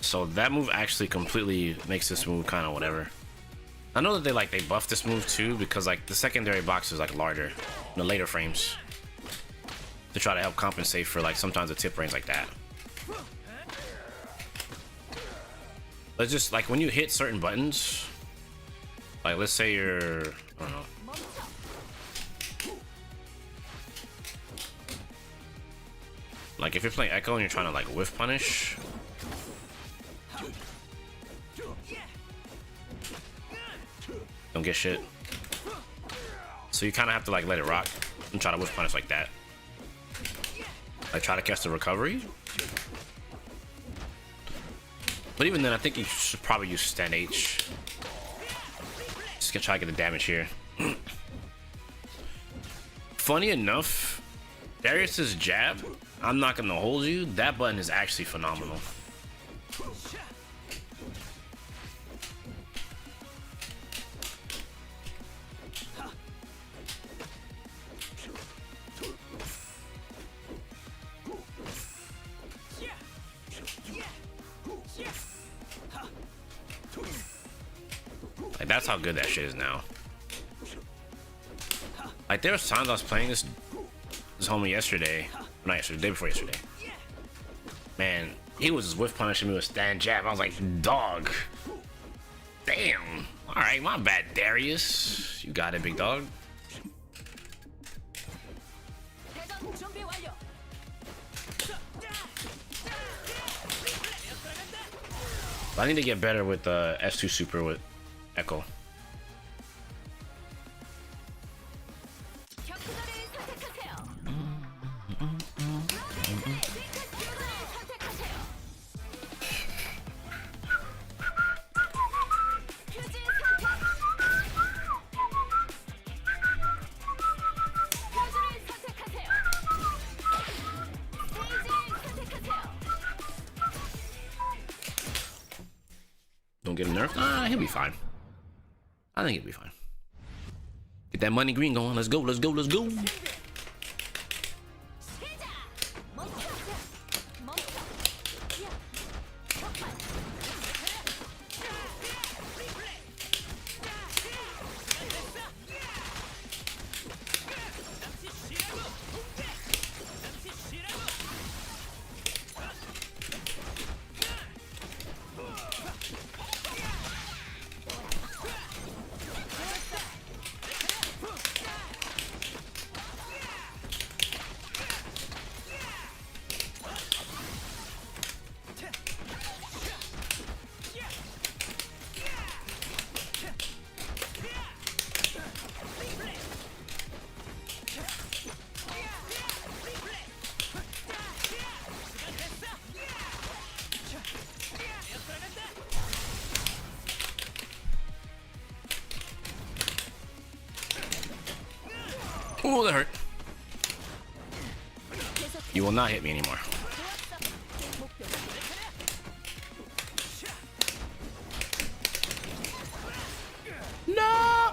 so that move actually completely makes this move kind of whatever. I know that they buffed this move too, because like the secondary box is like larger in the later frames to try to help compensate for like sometimes a tip range like that. But just like when you hit certain buttons, like let's say you're, I don't know. Like if you're playing Echo and you're trying to like whiff punish. Don't get shit. So you kind of have to like let it rock and try to whiff punish like that. Like try to catch the recovery. But even then, I think you should probably use stand H. Just gonna try to get the damage here. Funny enough, Darius's jab, I'm not gonna hold you, that button is actually phenomenal. Like that's how good that shit is now. Like there was times I was playing this homie yesterday, not yesterday, the day before yesterday. Man, he was just whiff punishing me with stand jab. I was like, dog. Damn. All right, my bad, Darius. You got it, big dog. I need to get better with the S2 Super with Echo. Don't get a nerf? Ah, he'll be fine. I think he'll be fine. Get that money green going. Let's go, let's go, let's go. Oh, that hurt. You will not hit me anymore. No!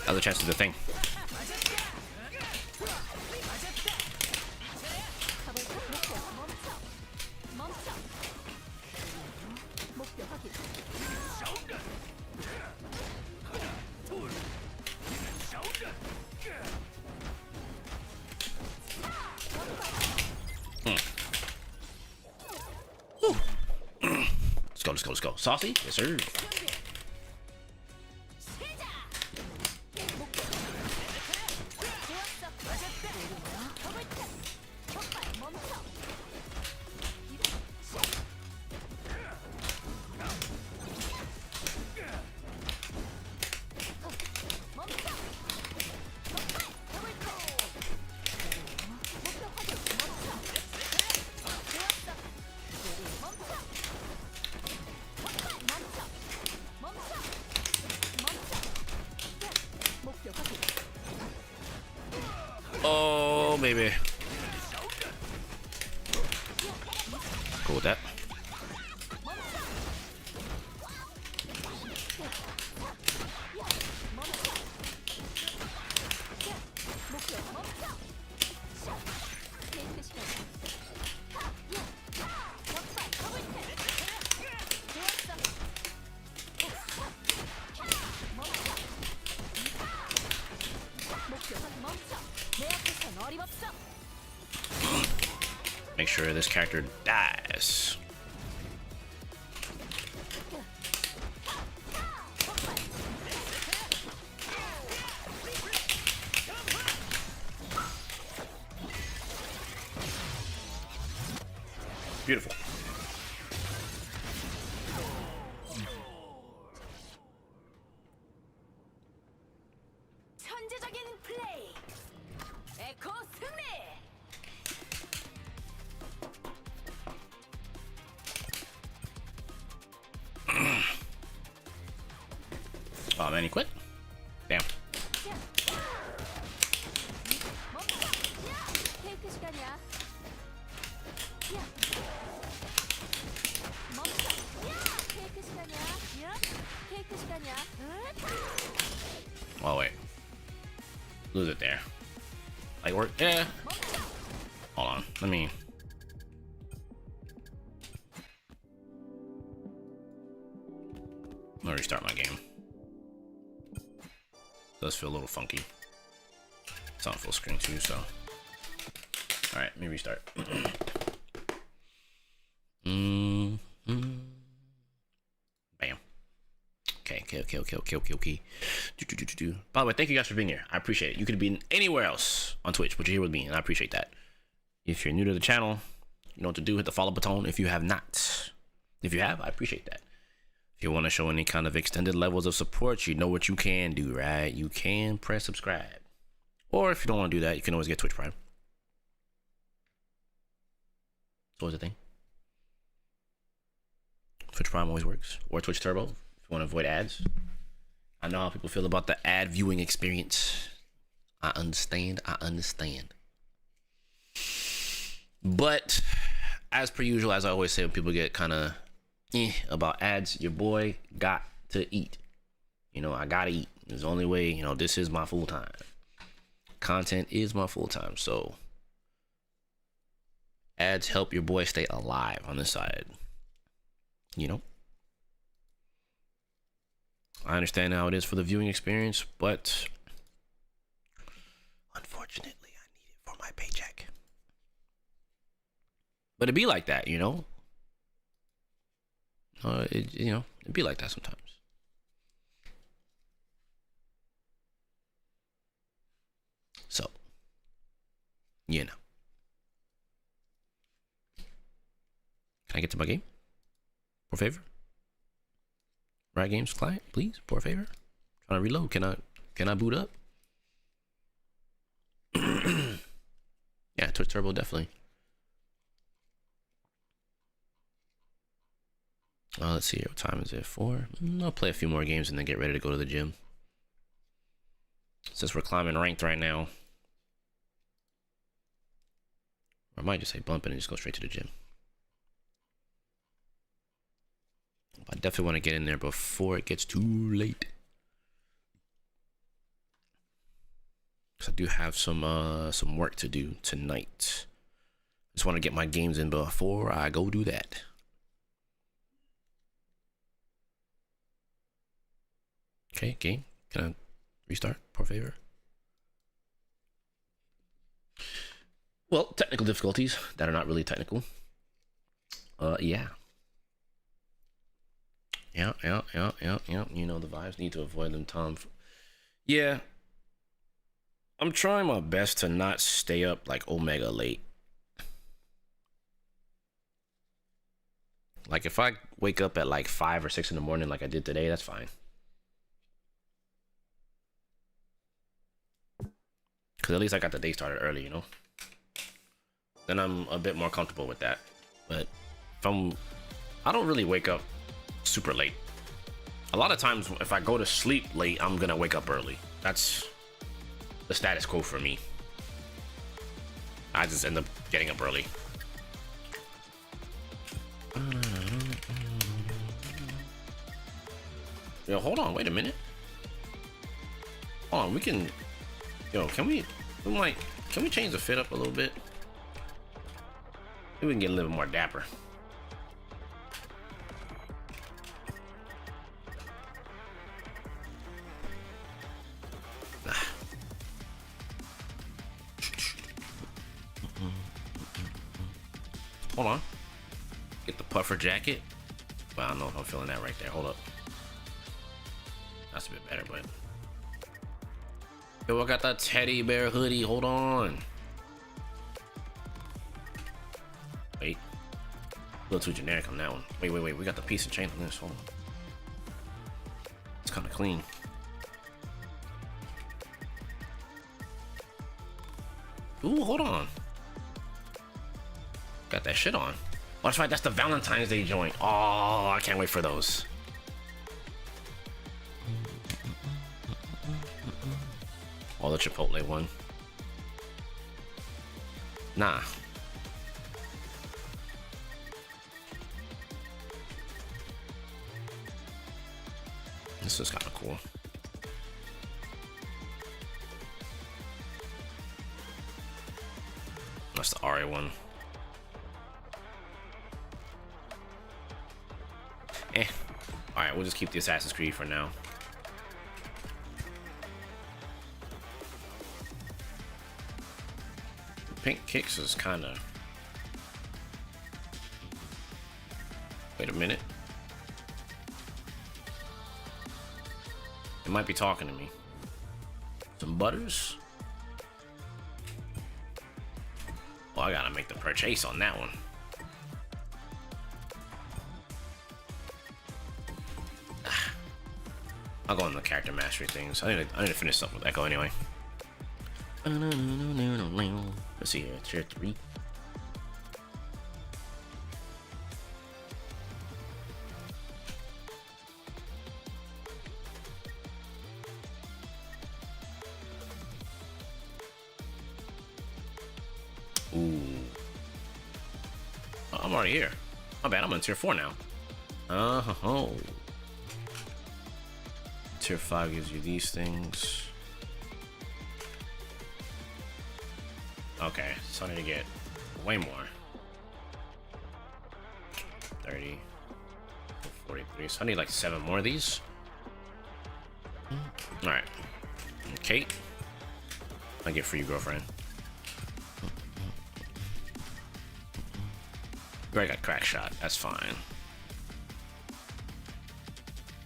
Other chance is the thing. Let's go, let's go. Saucy? Yes, sir. Oh, baby. Cool with that. Make sure this character dies. Beautiful. 천재적인 플레이. 에코 승리. Oh man, he quit? Damn. 케이크 시간이야. 야. 멈춰. 케이크 시간이야. 케이크 시간이야. Oh wait. Lose it there. Like work? Yeah. Hold on. Let me. I'm gonna restart my game. Does feel a little funky. It's on full screen too, so. Alright, let me restart. Bam. Okay. By the way, thank you guys for being here. I appreciate it. You could have been anywhere else on Twitch, but you're here with me, and I appreciate that. If you're new to the channel, you know what to do. Hit the follow button if you have not. If you have, I appreciate that. If you want to show any kind of extended levels of support, you know what you can do, right? You can press subscribe. Or if you don't want to do that, you can always get Twitch Prime. It's always a thing. Twitch Prime always works. Or Twitch Turbo if you want to avoid ads. I know how people feel about the ad viewing experience. I understand. But as per usual, as I always say, when people get kind of about ads, your boy got to eat. You know, I gotta eat. It's the only way, you know, this is my full time. Content is my full time. So ads help your boy stay alive on this side. You know? I understand how it is for the viewing experience, but unfortunately, I need it for my paycheck. But it be like that, you know? It'd be like that sometimes. So, you know. Can I get to my game? Por favor? Riot Games client, please, por favor. Trying to reload. Can I boot up? Yeah, Twitch Turbo definitely. Let's see here. What time is it? 4? I'll play a few more games and then get ready to go to the gym. Since we're climbing ranked right now, or I might just say bump it and just go straight to the gym. I definitely want to get in there before it gets too late. Because I do have some work to do tonight. Just want to get my games in before I go do that. Okay, game. Can I restart, por favor? Well, technical difficulties that are not really technical. Yeah. Yeah. You know the vibes. Need to avoid them, Tom. Yeah. I'm trying my best to not stay up like Omega late. Like if I wake up at like 5 or 6 in the morning like I did today, that's fine. Because at least I got the day started early, you know? Then I'm a bit more comfortable with that. But I don't really wake up super late. A lot of times if I go to sleep late, I'm gonna wake up early. That's the status quo for me. I just end up getting up early. Yo, hold on, wait a minute. Hold on, we can... Yo, can we change the fit up a little bit? Maybe we can get a little more dapper. Hold on. Get the puffer jacket. Well, I don't know if I'm feeling that right there. Hold up. That's a bit better, but. Yo, I got that teddy bear hoodie. Hold on. Wait. A little too generic on that one. Wait. We got the piece of chain on this. Hold on. It's kind of clean. Ooh, hold on. Got that shit on. Oh, that's right. That's the Valentine's Day joint. Oh, I can't wait for those. Oh, the Chipotle one. Nah. This is kind of cool. That's the Ari one. Alright, we'll just keep the Assassin's Creed for now. The pink kicks is kind of... Wait a minute. It might be talking to me. Some butters? Oh, I gotta make the purchase on that one. I'll go on the character mastery things. I need to finish something with Echo anyway. Let's see here. Tier 3. Ooh. Oh, I'm already here. My bad. I'm on tier 4 now. Oh. Tier 5 gives you these things. Okay, so I need to get way more. 30, 43. So I need like 7 more of these. Alright. Kate, I get for you, girlfriend. Greg got crack shot. That's fine.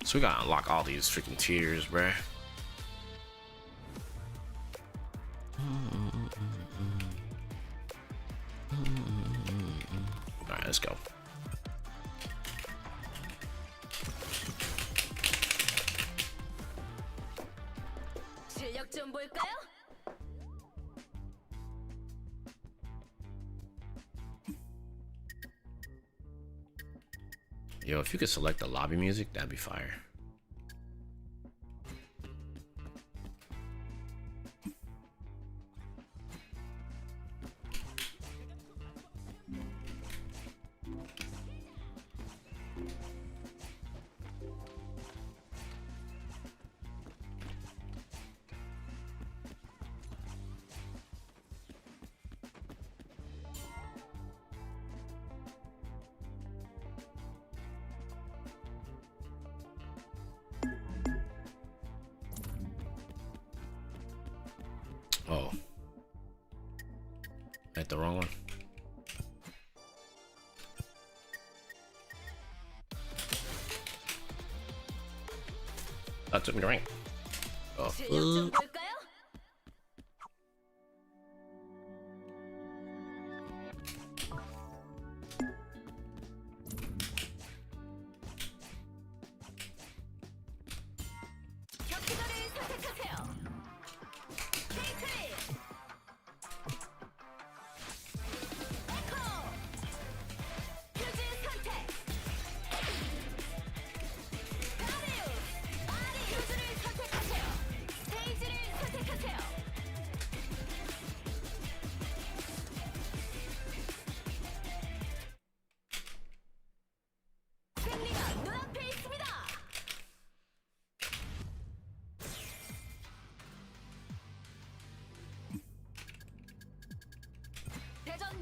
So we gotta unlock all these freaking tiers, bruh. Alright, let's go. 실력 좀 볼까요? Yo, if you could select the lobby music, that'd be fire. Oh. I hit the wrong one. That took me to rank. Oh. 실력 좀 볼까요? 격투자를 선택하세요.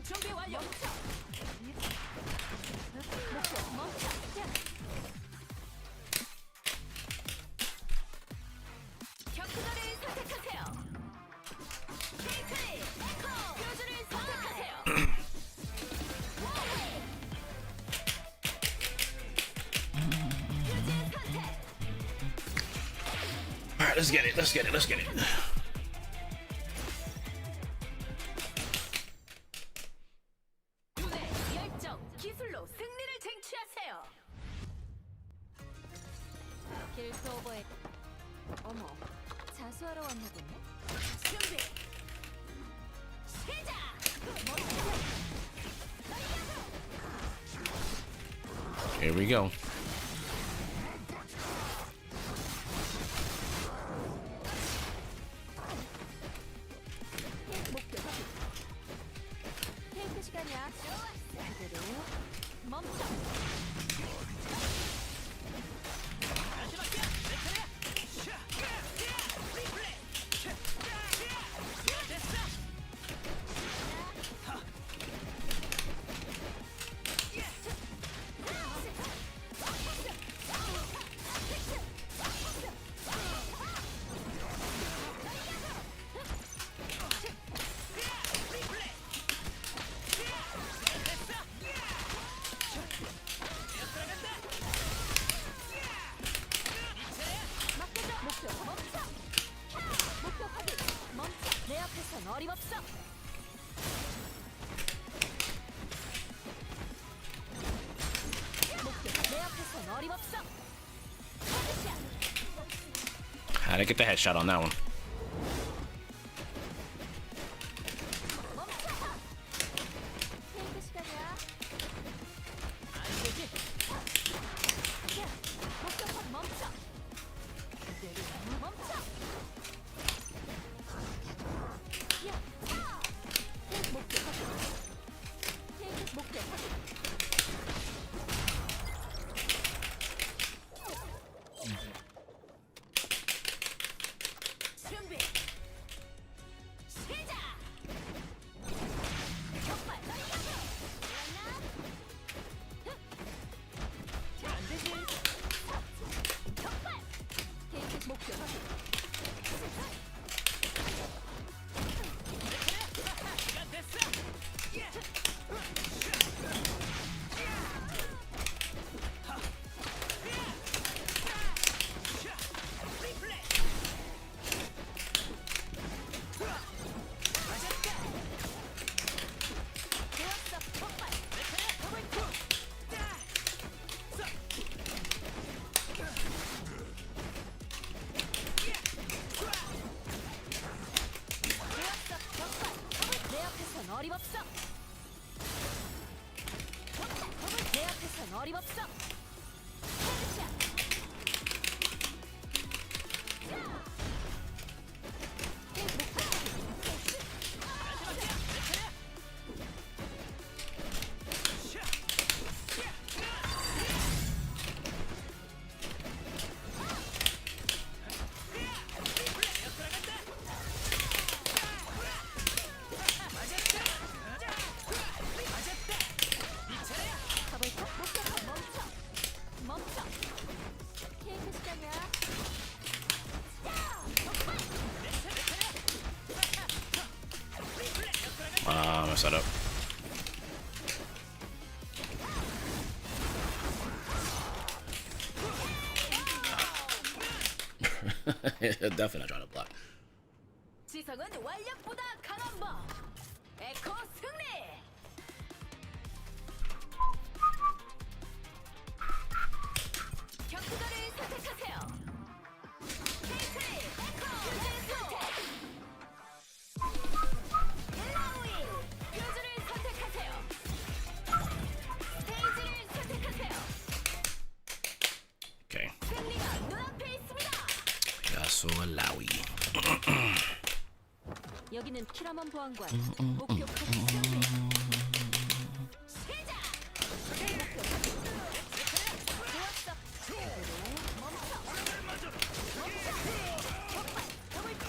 준비 완료. 멈춰. 격투자를 선택하세요. 테이크, 에코, 표준을 선택하세요. right, let's get it. Let's get it. Let's get it. 열정, 기술로 승리를 쟁취하세요. 길스 오버에 어머, 자수하러 왔나 보네. 준비. 시작. Here we go. 목표 확인. 테이크 시간이야. 그대로 멈춰. 목표 멈춰. 목표 확인. 멈춰. 내 앞에선 어림없어. 목표 내 앞에선 어림없어. 헤드샷. How to get the headshot on that one? 멈춰. 테이크 시간이야. 안 되지. 야, 목표 확 멈춰. 그대로 멈춰. 야, 테이크 목표 확인. 테이크 목표 확인. 준비. 시작. 격발. 안 되지. 격발. 테이크 목표 확인. 시간 됐어. 되었어. 격발. 더블 되었어. 격발. 내 앞에선 어림없어. 격발. 내 앞에선 어림없어. 헤드샷. 가볼까? 목표 멈춰. 멈춰. 케이크 시간이야. I messed that up. Definitely not trying to block. 지성은 완력보다 강한 법. 에코 승리. 격투가를 선택하세요. 테이크리 에코 선택. 헬라우이 퓨즈를 선택하세요. 스테이지를 선택하세요. Okay. 승리가 눈앞에 있습니다. Yasu Alawi. 여기는 키라만 보안관. 목표 확인 준비. 시작. 목표 확인. 좋았어. 그대로 멈춰. 멈춰. 격발. 더블 탭.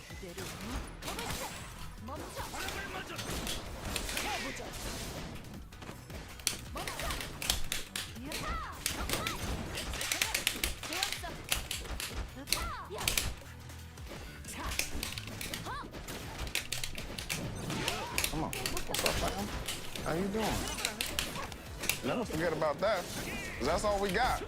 그대로 더블 탭. 멈춰. 해보자. 멈춰. 야하. 격발. 좋았어. 야. 자. 헉. Come on. What's up, fam? How you doing? Never forget about that. 'Cause that's all we got.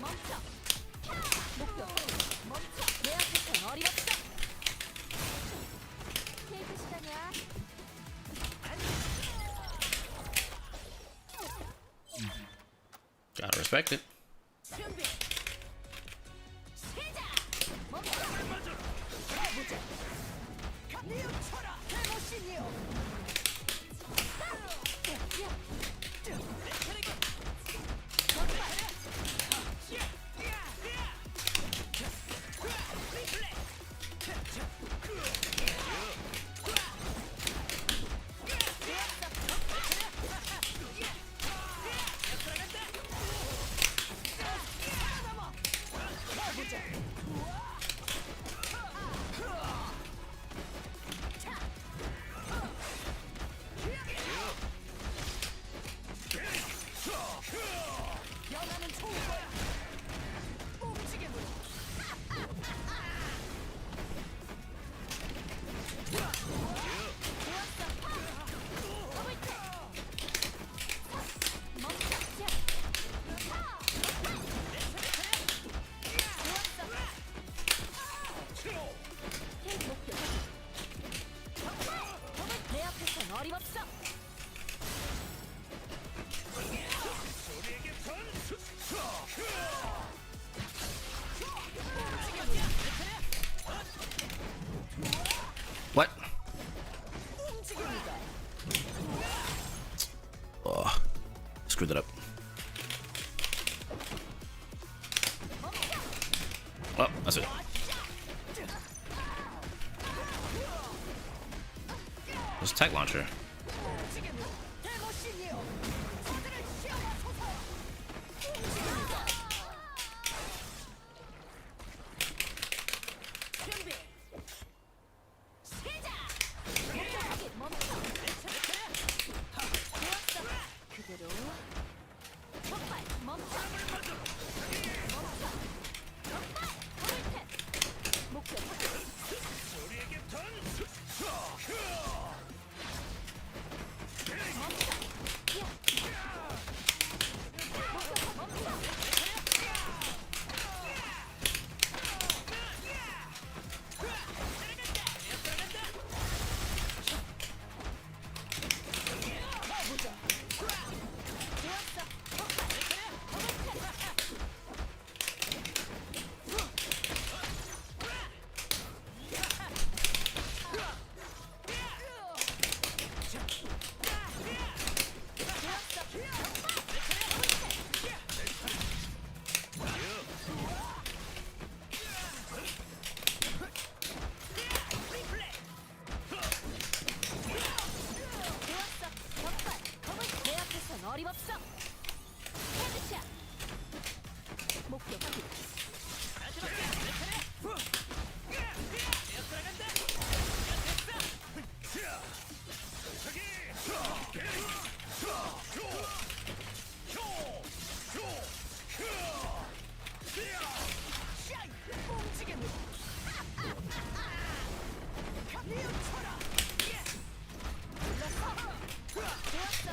멈춰. 목표 멈춰. 내 앞에선 어림없어. 케이크 시간이야. Gotta respect it. 준비. 시작. 멈춰. 해보자. 뉘우쳐라. 대모신이요. 연하는 좋은 거야. 움직임으로. 내 앞에선 어림없어. What? Oh, screwed that up. Oh, that's it. This tech launcher. 어림없어. 헤드샷. 목표 확인.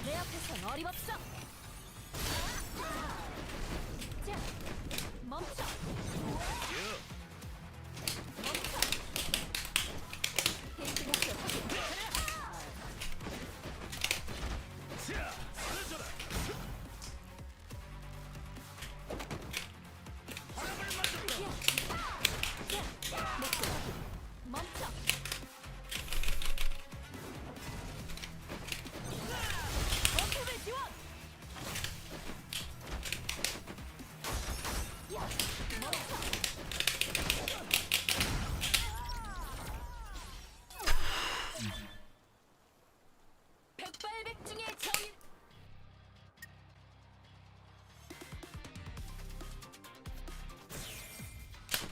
내 앞에선 어림없어. 자, 멈춰. 멈춰. 힌트 목표 확인. 목표 확인. 멈춰. 백발백중의 정인.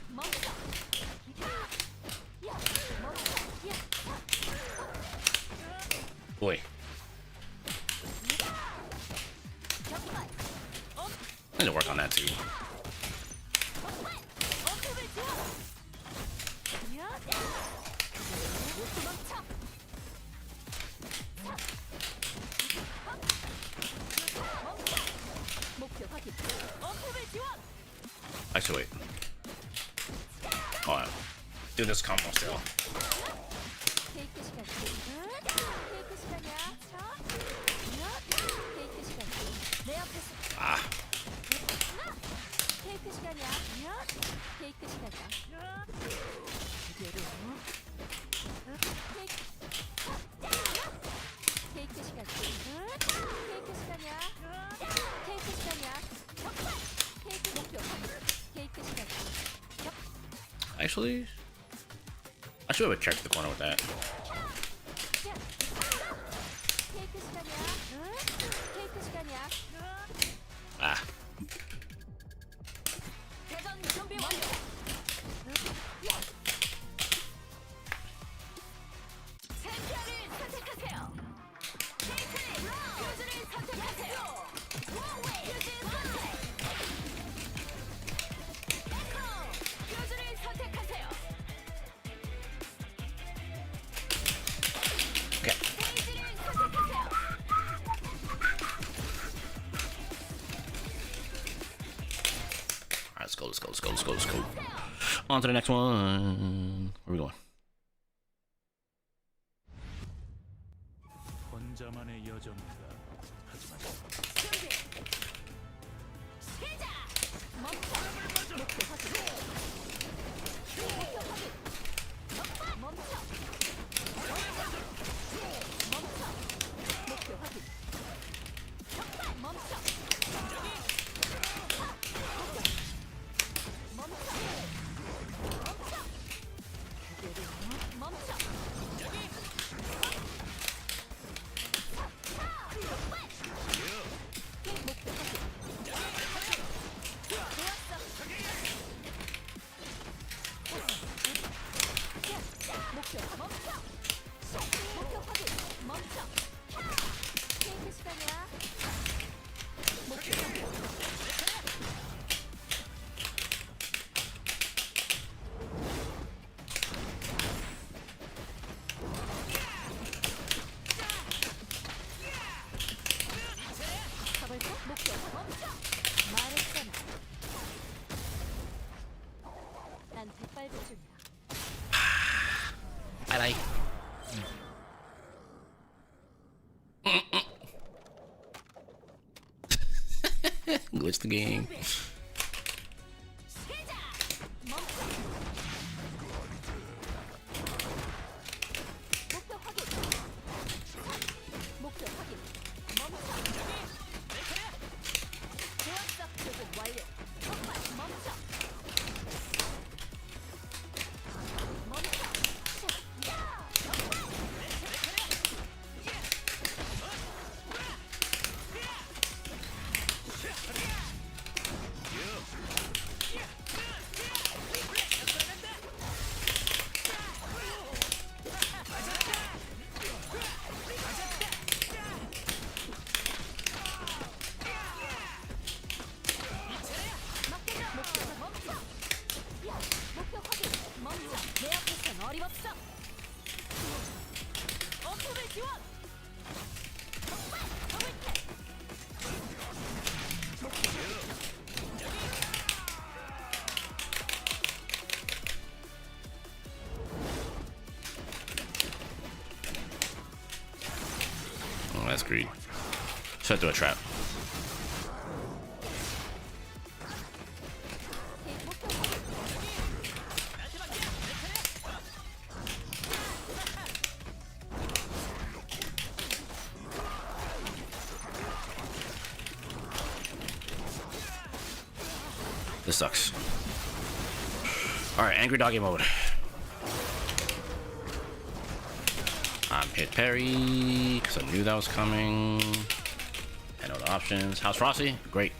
멈춰. 야, 멈춰. 야. Boy. 격발. I need to work on that too. 격발. 어깨를 줘. 야. 멈춰. 목표 확인. 어품을 지원. Actually, wait. Alright. Do this combo still. 케이크 시간. 케이크 시간이야. 자. 케이크 시간. 내 앞에서. Ah. 케이크 시간이야. 케이크 시간이야. 그대로. 케이크 시간. 케이크 시간이야. 케이크 시간이야. 케이크 목표. 케이크 시간. Actually, I should have checked the corner with that. 케이크 시간이야. 케이크 시간이야. Ah. 대전 준비 완료. 챔피언을 선택하세요. 케이크는 퓨즈를 선택하세요. 퓨즈 선택. 에코 퓨즈를 선택하세요. Okay. 페이지를 선택하세요. Alright, let's go, let's go, let's go, let's go, let's go. On to the next one. Where are we going? 혼자만의 여정이다. 하지만 준비. 시작. 멈춰. 목표 확인. 목표 확인. 멈춰. 멈춰. 목표 확인. 멈춰. 멈춰. 그대로 멈춰. 목표 확인. 좋았어. 목표 멈춰. 목표 확인. 멈춰. 케이크 시간이야. 목표 확인. 가볼까? 목표 멈춰. 말했잖아. 난 백발배 중이야. I like. Glitch the game. 시작. 멈춰. 목표 확인. 목표 확인. 멈춰. 좋았어. 조준 완료. 정말 멈춰. 멈춰. 야! 맡겨줘. 목표 멈춰. 야! 목표 확인. 멈춰. 내 앞에선 어림없어. 어플을 지원. 정말 더블탭. Oh, that's greed. Set through a trap. 목표 확인. This sucks. Alright, angry doggy mode. I'm hit parry because I knew that was coming. I know the options. How's Frosty? Great.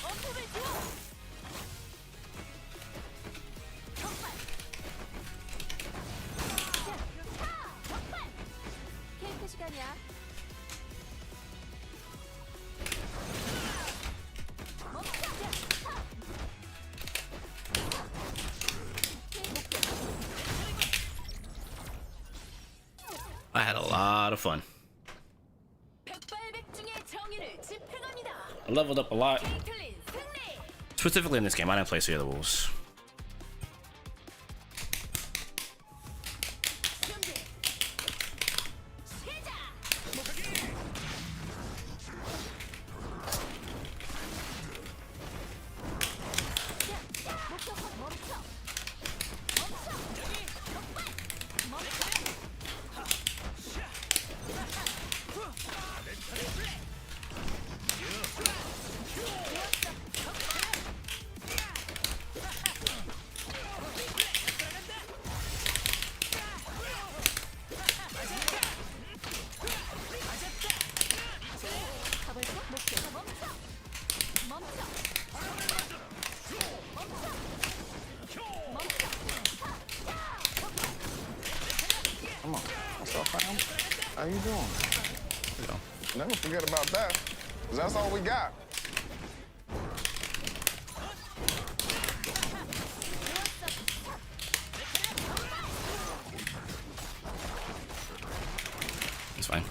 어플을 지원. 정말. 정말. 케이크 시간이야. 멈춰. I had a lot of fun. 백발백중의 정의를 집행합니다. I leveled up a lot. 케이틀린 승리. Specifically in this game, I didn't play Sea of the Wolves. Come on. What's up, fam? How you doing? You know. Never forget about that, 'cause that's all we got. It's fine.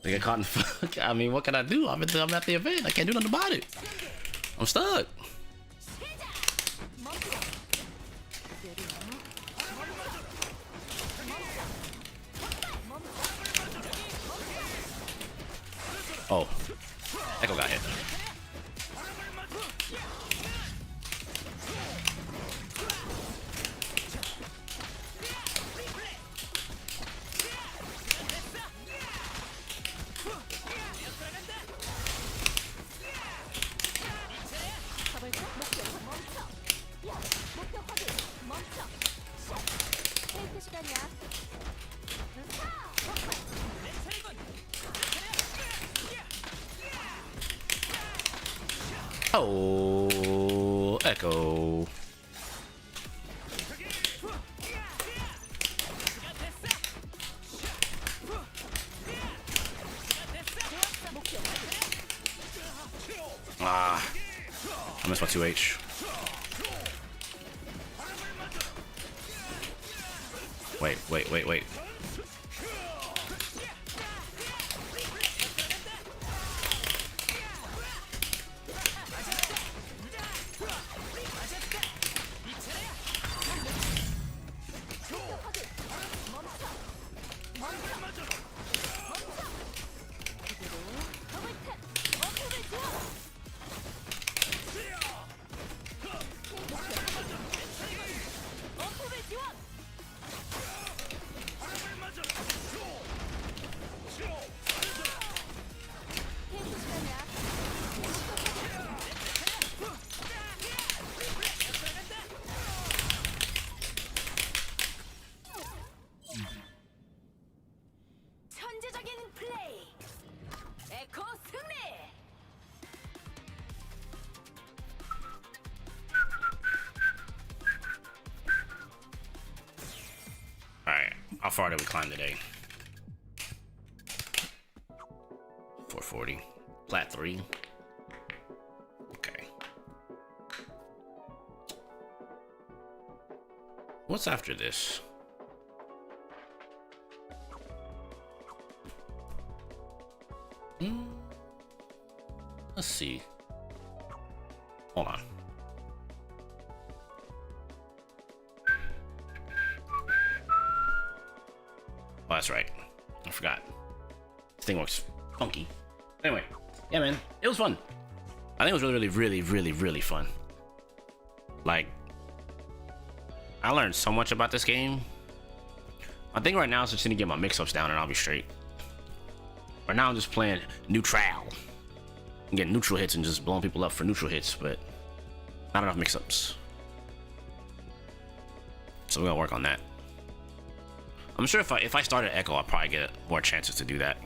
They get caught in fuck. I mean, what can I do? I'm at the event. I can't do nothing about it. I'm stuck. Oh, Echo got hit. Oh, Echo. Ah, I missed my 2H. Wait. 천재적인 플레이. 에코 승리. Alright, how far did we climb today? 440. Plat 3. Okay. What's after this? Let's see. Hold on. Oh, that's right. I forgot. This thing works funky. Anyway, yeah, man, it was fun. I think it was really fun. Like, I learned so much about this game. I think right now I just need to get my mix-ups down and I'll be straight. Right now I'm just playing neutral. I'm getting neutral hits and just blowing people up for neutral hits, but not enough mix-ups. So we're gonna work on that. I'm sure if I started Echo, I'll probably get more chances to do that.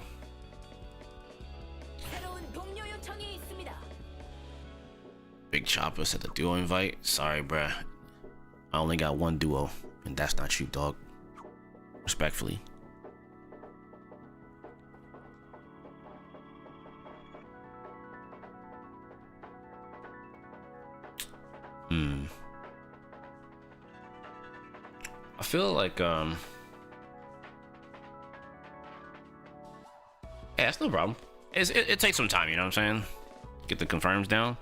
Big Chopper said the duo invite. Sorry, bruh. I only got one duo, and that's not you, dog. Respectfully. I feel like yeah, that's no problem. It takes some time, you know what I'm saying? Get the confirms down.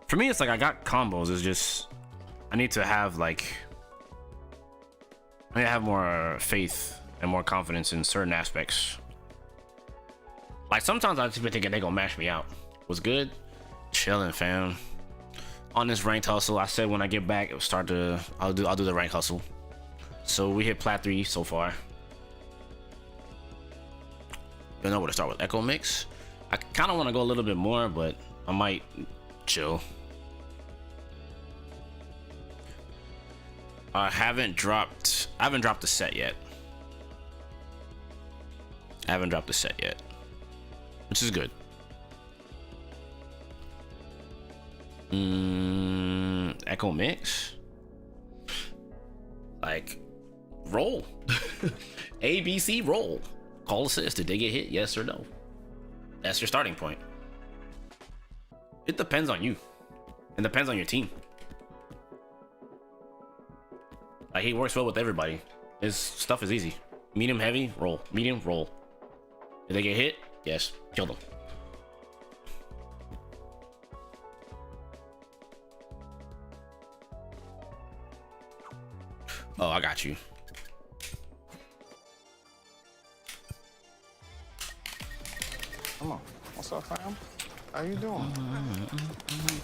For me, it's like I got combos. It's just I need to have like I need to have more faith and more confidence in certain aspects. Like sometimes I just been thinking they gonna mash me out. What's good? Chilling, fam. On this ranked hustle, I said when I get back, it'll start to. I'll do the rank hustle. So we hit plat 3 so far. Don't know where to start with Echo Mix. I kind of want to go a little bit more, but I might chill. I haven't dropped the set yet. I haven't dropped the set yet, which is good. Echo Mix. Like, roll. ABC roll. Call assist. Did they get hit? Yes or no? That's your starting point. It depends on you. It depends on your team. Like, he works well with everybody. His stuff is easy. Medium, heavy, roll. Medium, roll. Did they get hit? Yes. Kill them. Oh, I got you. Come on. What's up, fam? How you doing?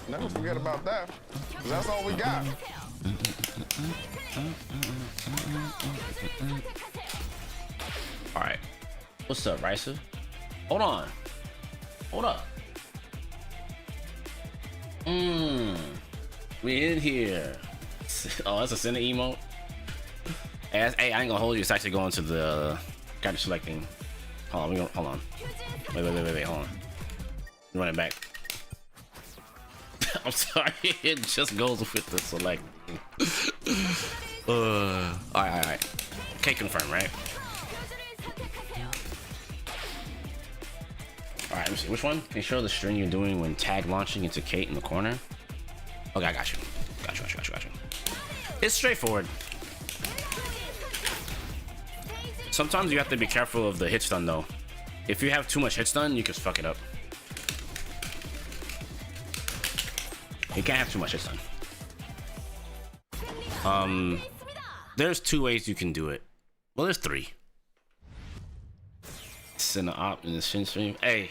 Never forget about that. 'Cause that's all we got. All right. What's up, Risa? Hold on. Hold up. We in here. Oh, that's a center emote. Hey, I ain't gonna hold you. It's actually going to the character selecting. Hold on. Hold on. Wait. Hold on. Run it back. I'm sorry. It just goes with the select. All right. Okay, confirm, right? All right, let me see. Which one? Can you show the string you're doing when tag launching into Kate in the corner? Okay, I got you. Got you. It's straightforward. Sometimes you have to be careful of the hit stun though. If you have too much hit stun, you can fuck it up. You can't have too much hit stun. There's 2 ways you can do it. Well, there's 3. Senna op in the Shin stream. Hey,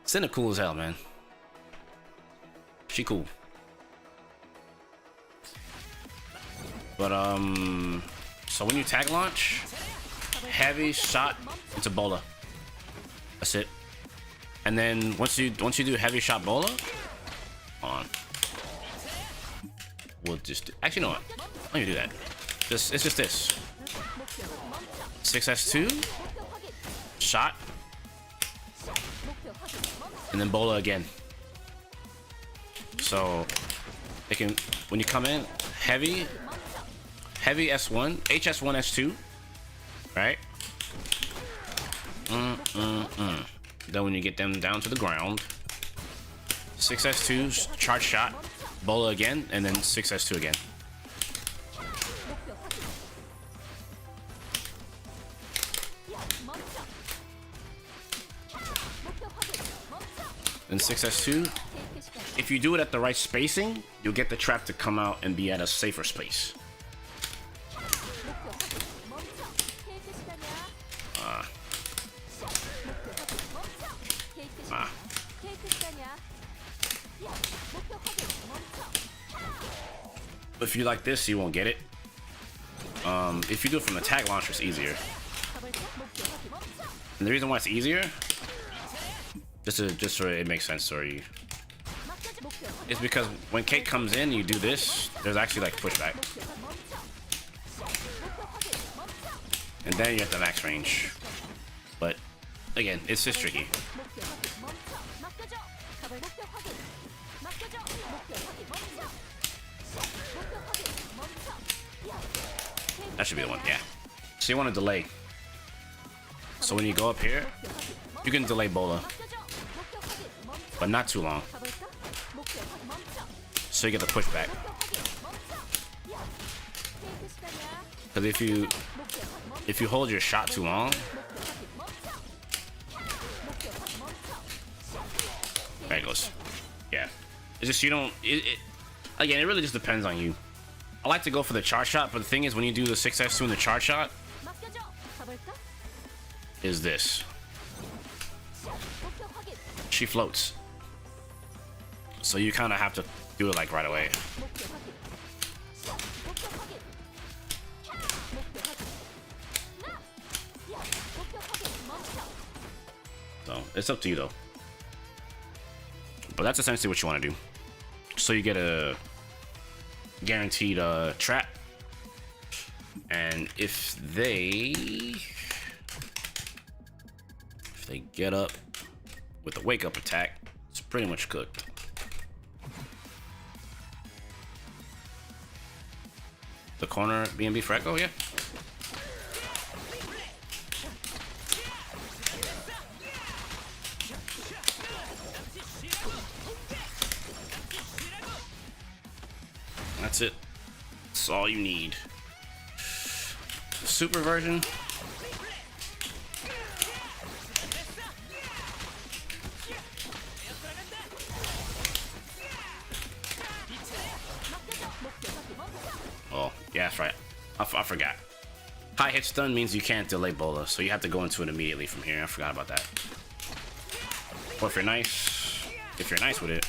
Senna cool as hell, man. She cool. But so when you tag launch, heavy shot into bola. That's it. And then once you do heavy shot bola, hold on. We'll just do, actually no. Let me do that. It's just this. 6S2 shot, and then bola again. So they can when you come in heavy S1, HS1, S2, right? Then when you get them down to the ground, 6S2 charge shot, bola again, and then 6S2 again. Then 6S2. If you do it at the right spacing, you'll get the trap to come out and be at a safer space. If you like this, you won't get it. If you do it from the tag launcher, it's easier. And the reason why it's easier, just so it makes sense for you, is because when Kate comes in, you do this. There's actually like pushback, and then you have the max range. But again, it's just tricky. That should be the one, yeah. So you want to delay. So when you go up here, you can delay bola, but not too long. so you get the pushback. Because if you hold your shot too long, there it goes. Yeah, it's just you don't. Again, it really just depends on you. I like to go for the charge shot, but the thing is, when you do the 6S2 in the charge shot, is this. She floats. So you kind of have to do it like right away. So it's up to you though. But that's essentially what you want to do. So you get a guaranteed trap. And if they get up with a wake up attack, it's pretty much cooked. The corner B&B for Echo, yeah. That's it. That's all you need. Super version. Oh, yeah, that's right. I forgot. High hit stun means you can't delay bola, so you have to go into it immediately from here. I forgot about that. Or if you're nice with it.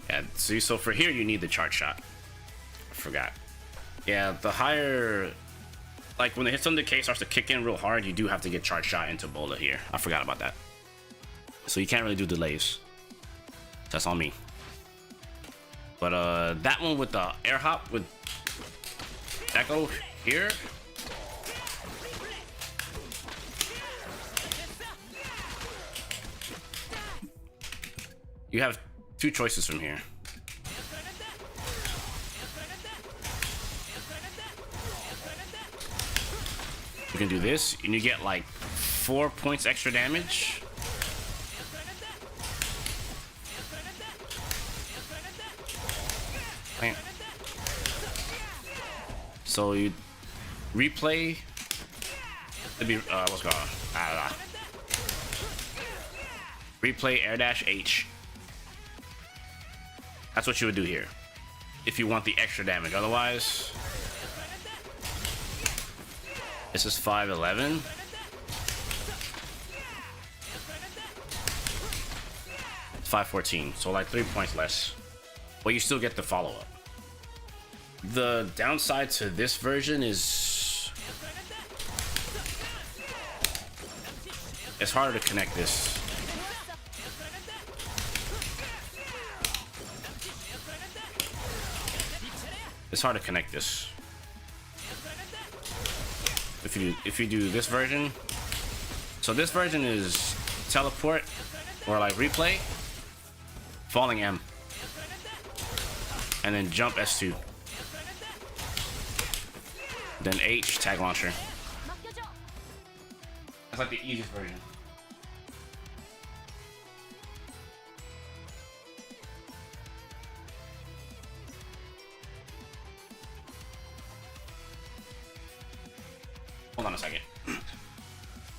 Yeah, see, so for here you need the charge shot. I forgot. Yeah, the higher, like when the hit stun decay starts to kick in real hard, you do have to get charge shot into bola here. I forgot about that. So you can't really do delays. That's on me. But that one with the air hop with Echo here. You have two choices from here. You can do this, and you get like 4 points extra damage. Bam. So you replay. It'd be what's going on? Replay air dash H. That's what you would do here if you want the extra damage. Otherwise, this is 511. It's 514, so like 3 points less. But you still get the follow-up. The downside to this version is it's harder to connect this. It's hard to connect this. If you do this version, so this version is teleport or like replay, falling M, and then jump S2, then H tag launcher. That's like the easiest version. Hold on a second.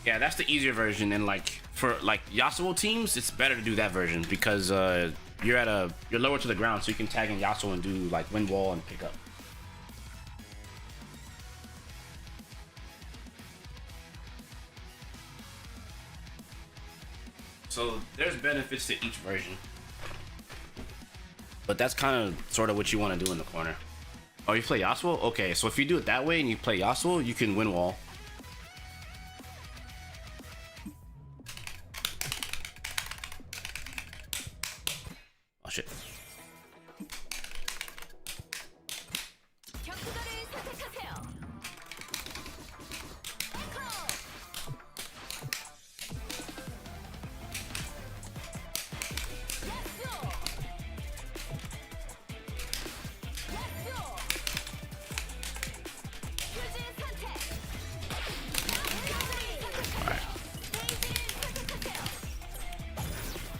Yeah, that's the easier version, and like for like Yasuo teams, it's better to do that version because you're lower to the ground, so you can tag in Yasuo and do like wind wall and pick up. So there's benefits to each version, but that's kind of sort of what you want to do in the corner. Oh, you play Yasuo? Okay, so if you do it that way and you play Yasuo, you can win wall. Oh shit.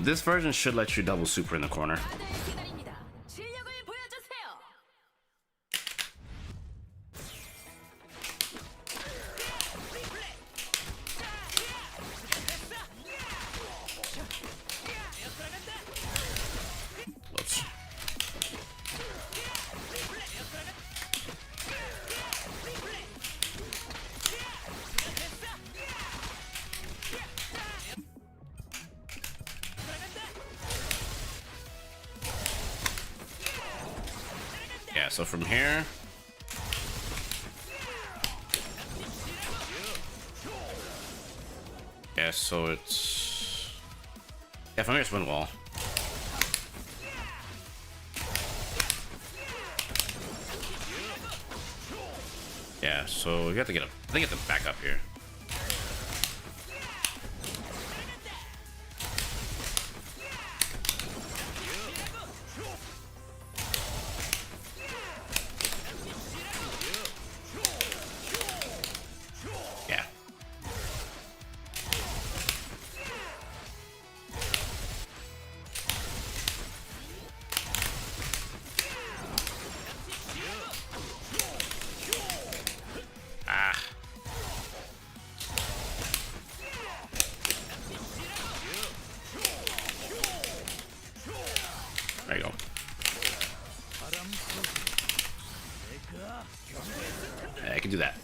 This version should let you double super in the corner. 다들 기다립니다. 실력을 보여주세요. Whoops. Yeah, so from here. Yeah, so it's. Yeah, from here it's wind wall. Yeah, so you have to get up. I think you have to back up here. Yeah. Ah. There you go. Yeah, I can do that.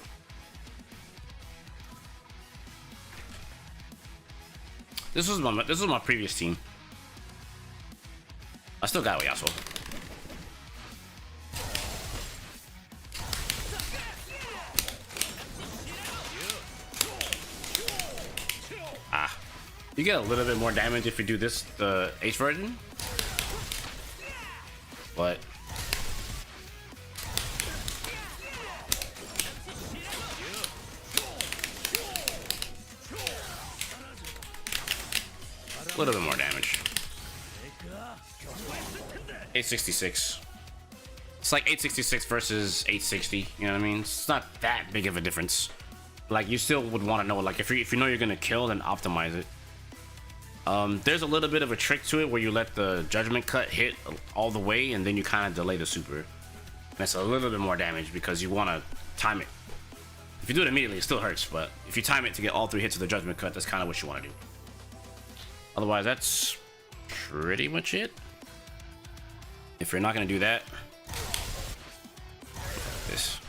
This was my previous team. I still got it with Yasuo. Ah. You get a little bit more damage if you do this, the H version. But a little bit more damage. 866. It's like 866 versus 860. You know what I mean? It's not that big of a difference. Like, you still would want to know, like, if you know you're gonna kill, then optimize it. There's a little bit of a trick to it where you let the judgment cut hit all the way and then you kind of delay the super. That's a little bit more damage because you want to time it. If you do it immediately, it still hurts, but if you time it to get all 3 hits of the judgment cut, that's kind of what you want to do. Otherwise, that's pretty much it. If you're not going to do that, this.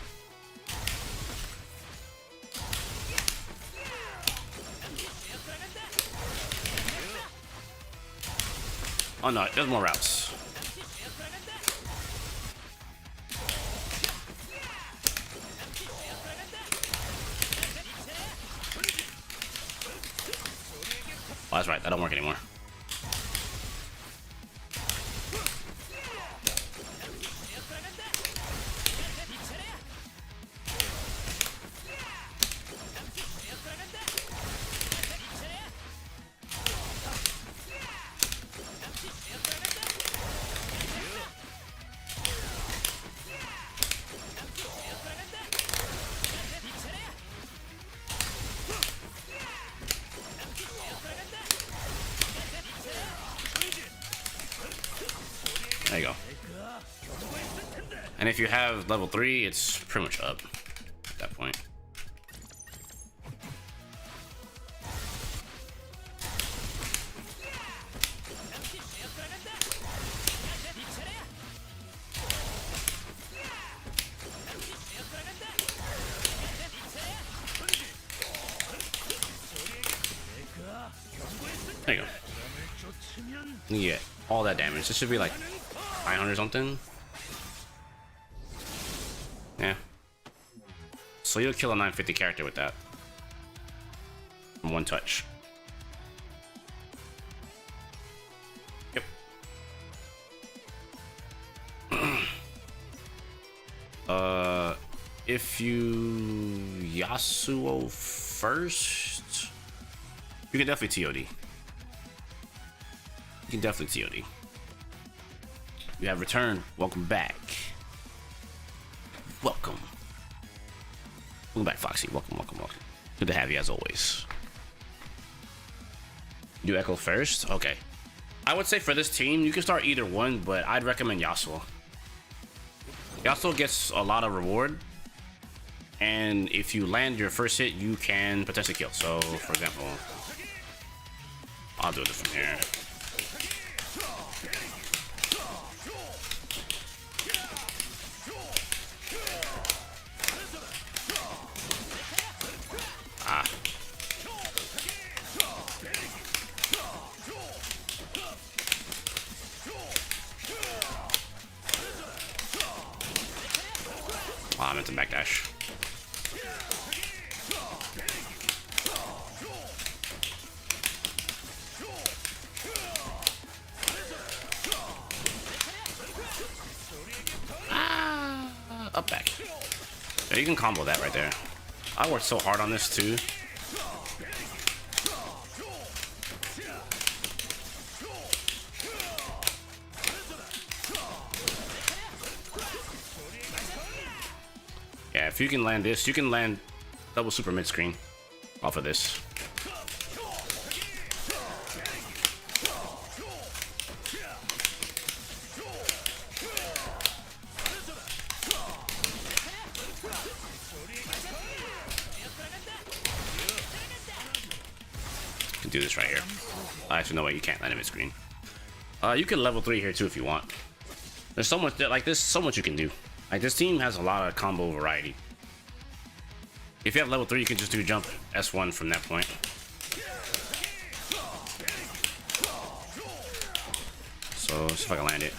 Oh no, there's more routes. Oh, that's right, that don't work anymore. There you go. And if you have level 3, it's pretty much up at that point. There you go. You get all that damage. This should be like 500 something. Yeah. So you'll kill a 950 character with that. From one touch. Yep. If you Yasuo first, you can definitely TOD. You can definitely TOD. You have returned. Welcome back. Welcome. Welcome back, Foxy. Welcome, welcome, welcome. Good to have you as always. Do Echo first? Okay. I would say for this team, you can start either one, but I'd recommend Yasuo. Yasuo gets a lot of reward, and if you land your first hit, you can potentially kill. So, for example, I'll do this from here. I meant to backdash. Up back. Yeah, you can combo that right there. I worked so hard on this too. Yeah, if you can land this, you can land double super mid screen off of this. You can do this right here. Actually, no way, you can't land him mid screen. You can level 3 here too if you want. There's so much like there's so much you can do. Like this team has a lot of combo variety. If you have level 3, you can just do jump S1 from that point. So let's see if I can land it.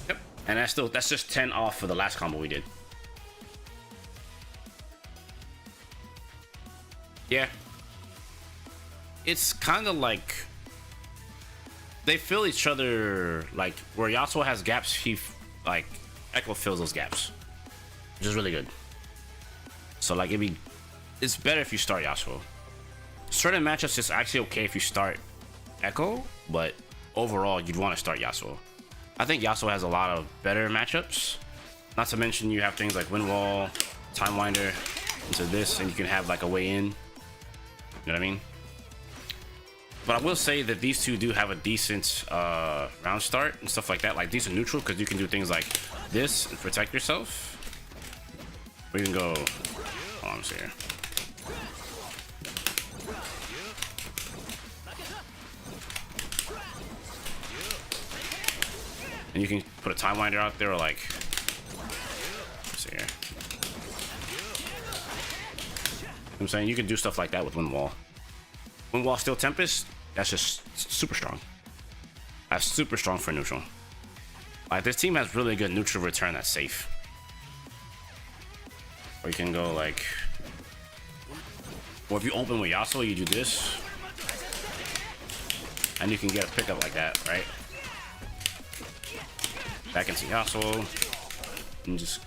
Yep, and that's just 10 off for the last combo we did. Yeah, it's kind of like they fill each other. Like where Yasuo has gaps, he like Echo fills those gaps, which is really good. So like it's better if you start Yasuo. Certain matchups it's actually okay if you start Echo, but overall you'd want to start Yasuo. I think Yasuo has a lot of better matchups. Not to mention you have things like Wind Wall, Time Winder into this, and you can have like a way in. You know what I mean? But I will say that these two do have a decent round start and stuff like that, like decent neutral, because you can do things like this and protect yourself. Or you can go. Hold on, I'm here. And you can put a Time Winder out there, or like. Let's see here. I'm saying you can do stuff like that with Wind Wall. Wind Wall Steel Tempest, that's just super strong. That's super strong for neutral. Like this team has really good neutral return that's safe. Or you can go like, or if you open with Yasuo, you do this, and you can get a pickup like that, right? Back into Yasuo, and just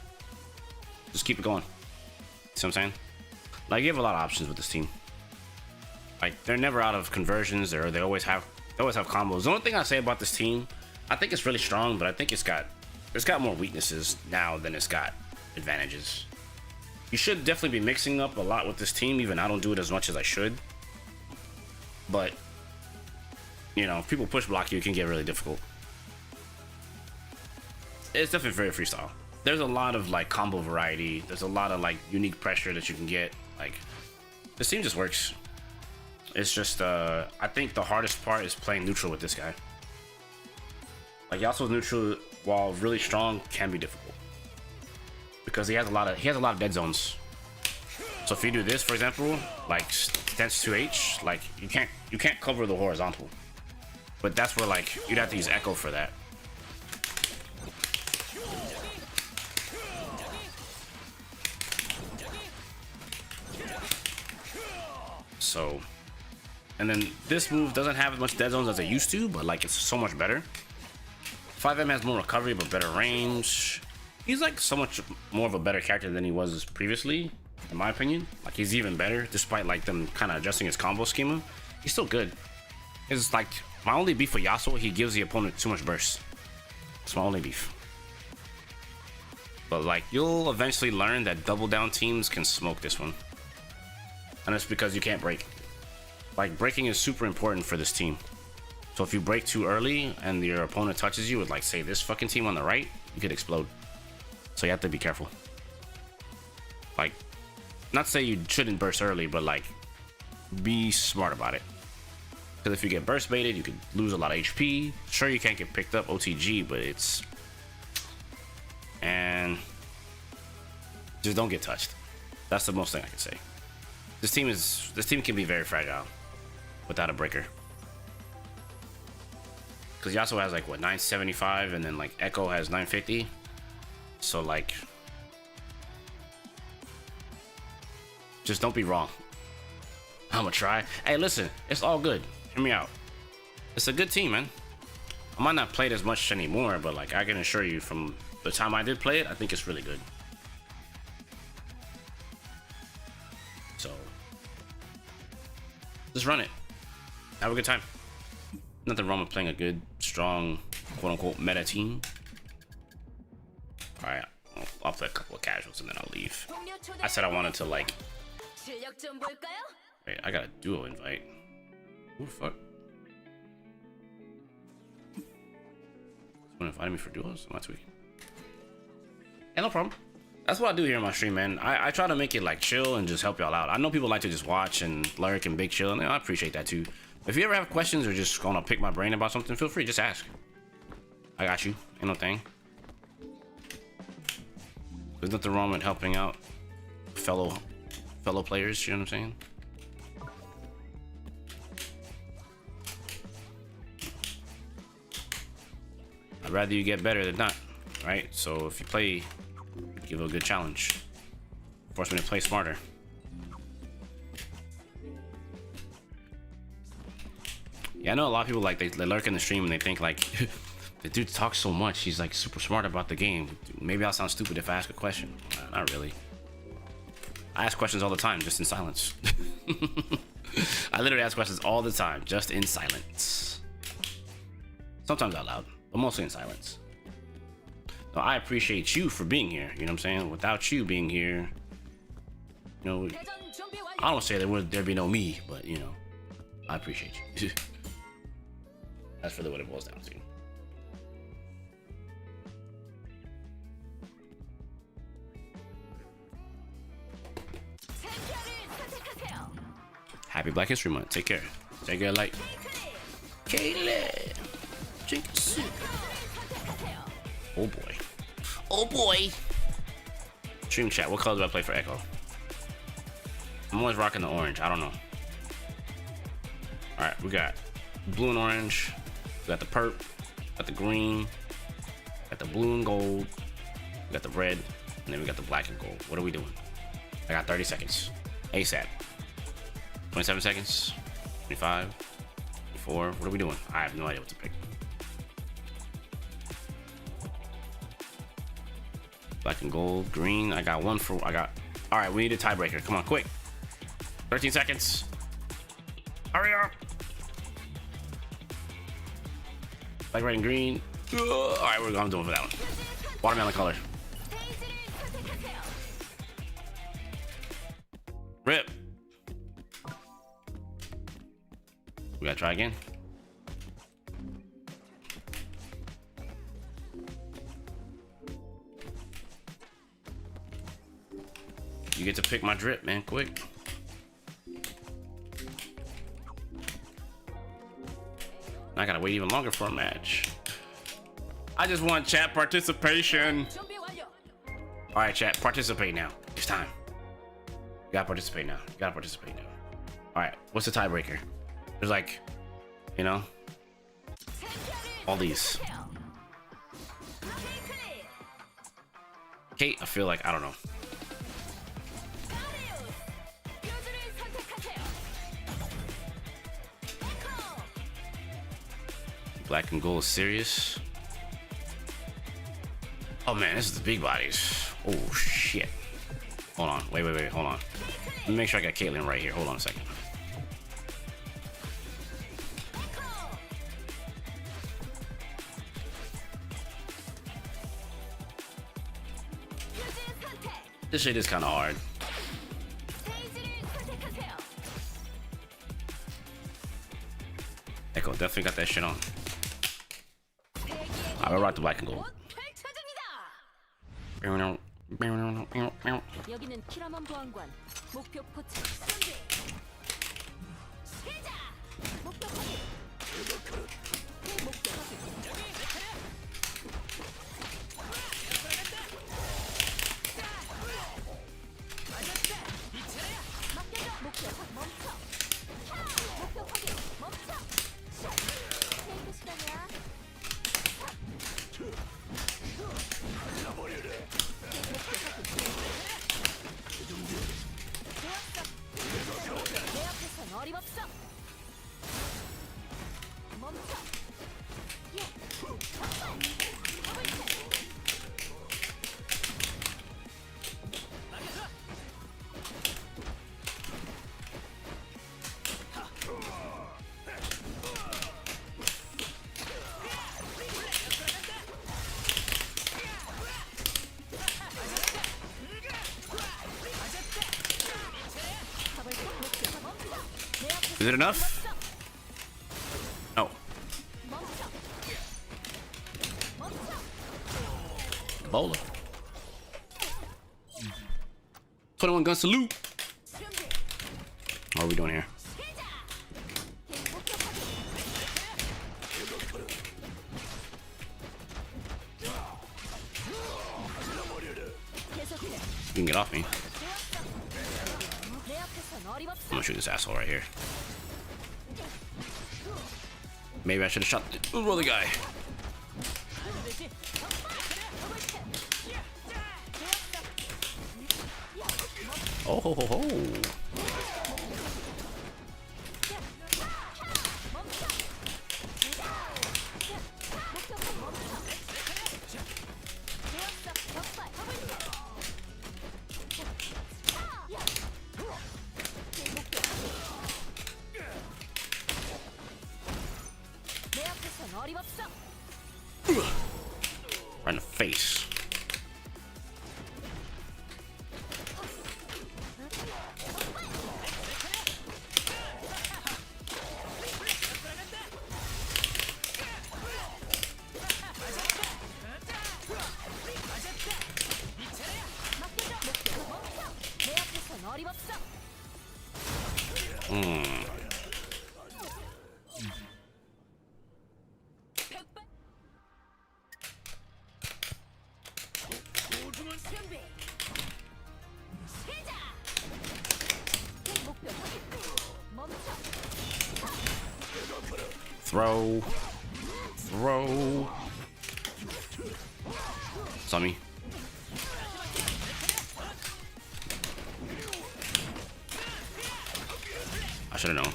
keep it going. See what I'm saying? Like you have a lot of options with this team. Like they're never out of conversions, or they always have combos. The only thing I say about this team, I think it's really strong, but I think it's got more weaknesses now than it's got advantages. You should definitely be mixing up a lot with this team. Even I don't do it as much as I should. But you know, if people push block you, it can get really difficult. It's definitely very freestyle. There's a lot of like combo variety. There's a lot of like unique pressure that you can get. Like this team just works. It's just I think the hardest part is playing neutral with this guy. Like Yasuo's neutral, while really strong, can be difficult because he has a lot of dead zones. So if you do this, for example, like stance 2H, like you can't cover the horizontal. But that's where like you'd have to use Echo for that. So, and then this move doesn't have as much dead zones as it used to, but like it's so much better. 5M has more recovery but better range. He's like so much more of a better character than he was previously, in my opinion. Like he's even better, despite like them kind of adjusting his combo schema. He's still good. It's like my only beef with Yasuo, he gives the opponent too much burst. It's my only beef. But like you'll eventually learn that double down teams can smoke this one. And it's because you can't break. Like breaking is super important for this team. So if you break too early and your opponent touches you with like say this fucking team on the right, you could explode. So you have to be careful. Like, not to say you shouldn't burst early, but like be smart about it. Because if you get burst baited, you could lose a lot of HP. Sure, you can't get picked up OTG, but it's... And just don't get touched. That's the most thing I can say. This team can be very fragile without a breaker. Because Yasuo has like what 975 and then like Echo has 950. So like just don't be wrong. I'm gonna try. Hey, listen, it's all good. Hear me out. It's a good team, man. I might not play it as much anymore, but like I can assure you from the time I did play it, I think it's really good. So just run it. Have a good time. Nothing wrong with playing a good, strong, quote-unquote meta team. All right, I'll play a couple of casuals and then I'll leave. I said I wanted to like. Wait, I got a duo invite. Who the fuck? Someone invited me for duos? Am I tweaking? Yeah, no problem. That's what I do here on my stream, man. I try to make it like chill and just help y'all out. I know people like to just watch and lurk and big chill, and I appreciate that too. If you ever have questions or just gonna pick my brain about something, feel free, just ask. I got you. Ain't no thing. There's nothing wrong with helping out fellow players, you know what I'm saying? I'd rather you get better than not, right? So if you play, give it a good challenge. Force me to play smarter. Yeah, I know a lot of people like they lurk in the stream and they think like the dude talks so much, he's like super smart about the game. Maybe I'll sound stupid if I ask a question. Not really. I ask questions all the time, just in silence. I literally ask questions all the time, just in silence. Sometimes out loud, but mostly in silence. So I appreciate you for being here, you know what I'm saying? Without you being here, you know, I don't say there'd be no me, but you know, I appreciate you. That's really what it boils down to. Happy Black History Month. Take care. Take care, like Kayla. ShinKensou. Oh boy. Oh boy. Stream chat. What color do I play for Echo? I'm always rocking the orange. I don't know. All right, we got blue and orange. We got the perp. Got the green. Got the blue and gold. We got the red, and then we got the black and gold. What are we doing? I got 30 seconds. ASAP. 27 seconds. 25. 24. What are we doing? I have no idea what to pick. Black and gold. Green. I got one for. All right, we need a tiebreaker. Come on, quick. 13 seconds. Hurry up. Black, red, and green. All right, I'm doing for that one. Watermelon color. Rip. We gotta try again. You get to pick my drip, man, quick. I gotta wait even longer for a match. I just want chat participation. All right, chat, participate now. It's time. You gotta participate now. You gotta participate now. All right, what's the tiebreaker? There's like, you know, all these. Kate, I feel like, I don't know. Black and gold is serious. Oh man, this is the big bodies. Oh shit. Hold on. Wait, hold on. Let me make sure I got Caitlyn right here. Hold on a second. This shit is kind of hard. Echo definitely got that shit on. I will rock the black and gold. 여기는 키라먼 보안관. 목표 포착. 준비. 시작. 목표 확인. 목표 확인. 맡겨줘. 목표 확 멈춰. 목표 확인. 멈춰. 테이크 시간이야. 내 앞에선 어림없어. 멈춰. 예. Is it enough? No. Bowler. 21 gun salute. What are we doing here? You can get off me. I'm gonna shoot this asshole right here. Maybe I should have shot the other guy. Oh ho ho ho. Right in the face. Throw. It's on me. I should have known.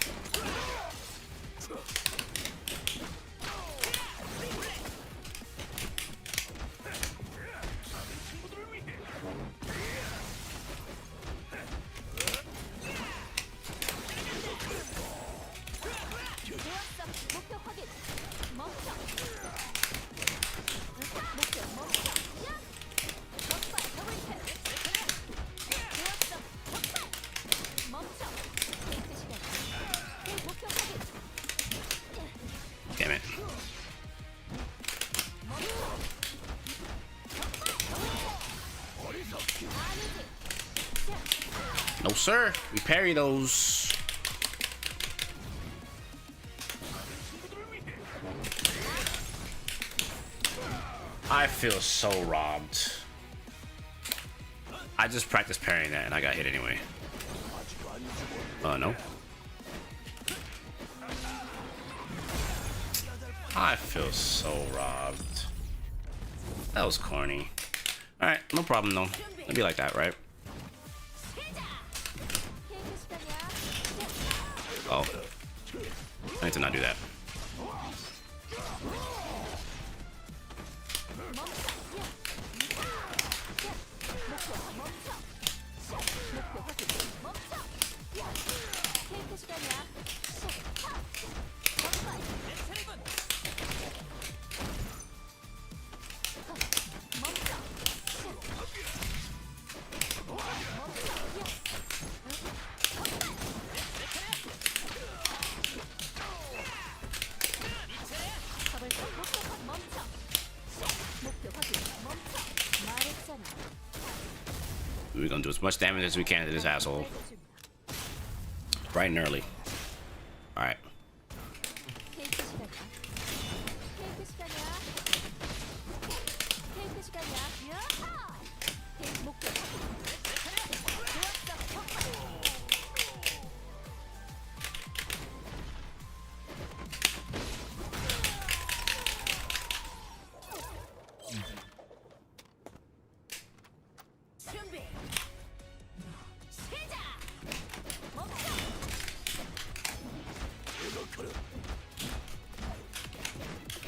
Damn it. No, sir. We parry those. I feel so robbed. I just practiced parrying that and I got hit anyway. No. I feel so robbed. That was corny. Alright, no problem though. It'd be like that, right? Oh. I need to not do that. gonna do as much damage as we can to this asshole. Bright and early. Alright. 케이크 시간이야. 케이크 시간이야. 케이크 시간이야. 야하! 케이크 목표 확인. 좋았어. 격발. 준비. 시작. 멈춰.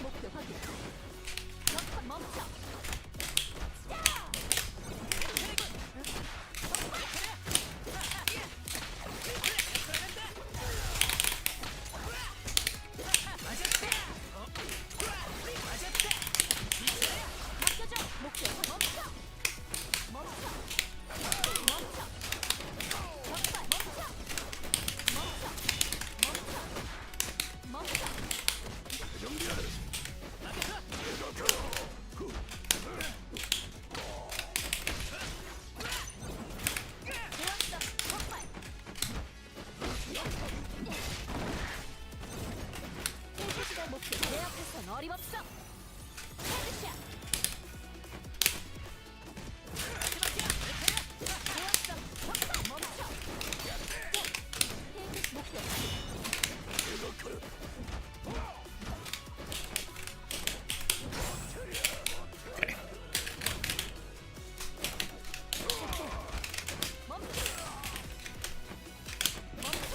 목표 확인. 격발 멈춰. 맡겨줘. 목표 확인. 멈춰. 멈춰. 멈춰. 격발 멈춰. 멈춰. 멈춰. 멈춰. 좋았어. 격발. 케이크 시간 목표 내 앞에선 어림없어. 헤드샷. 좋았어. 격발 멈춰. 케이크 목표 Okay. 멈춰. 멈춰.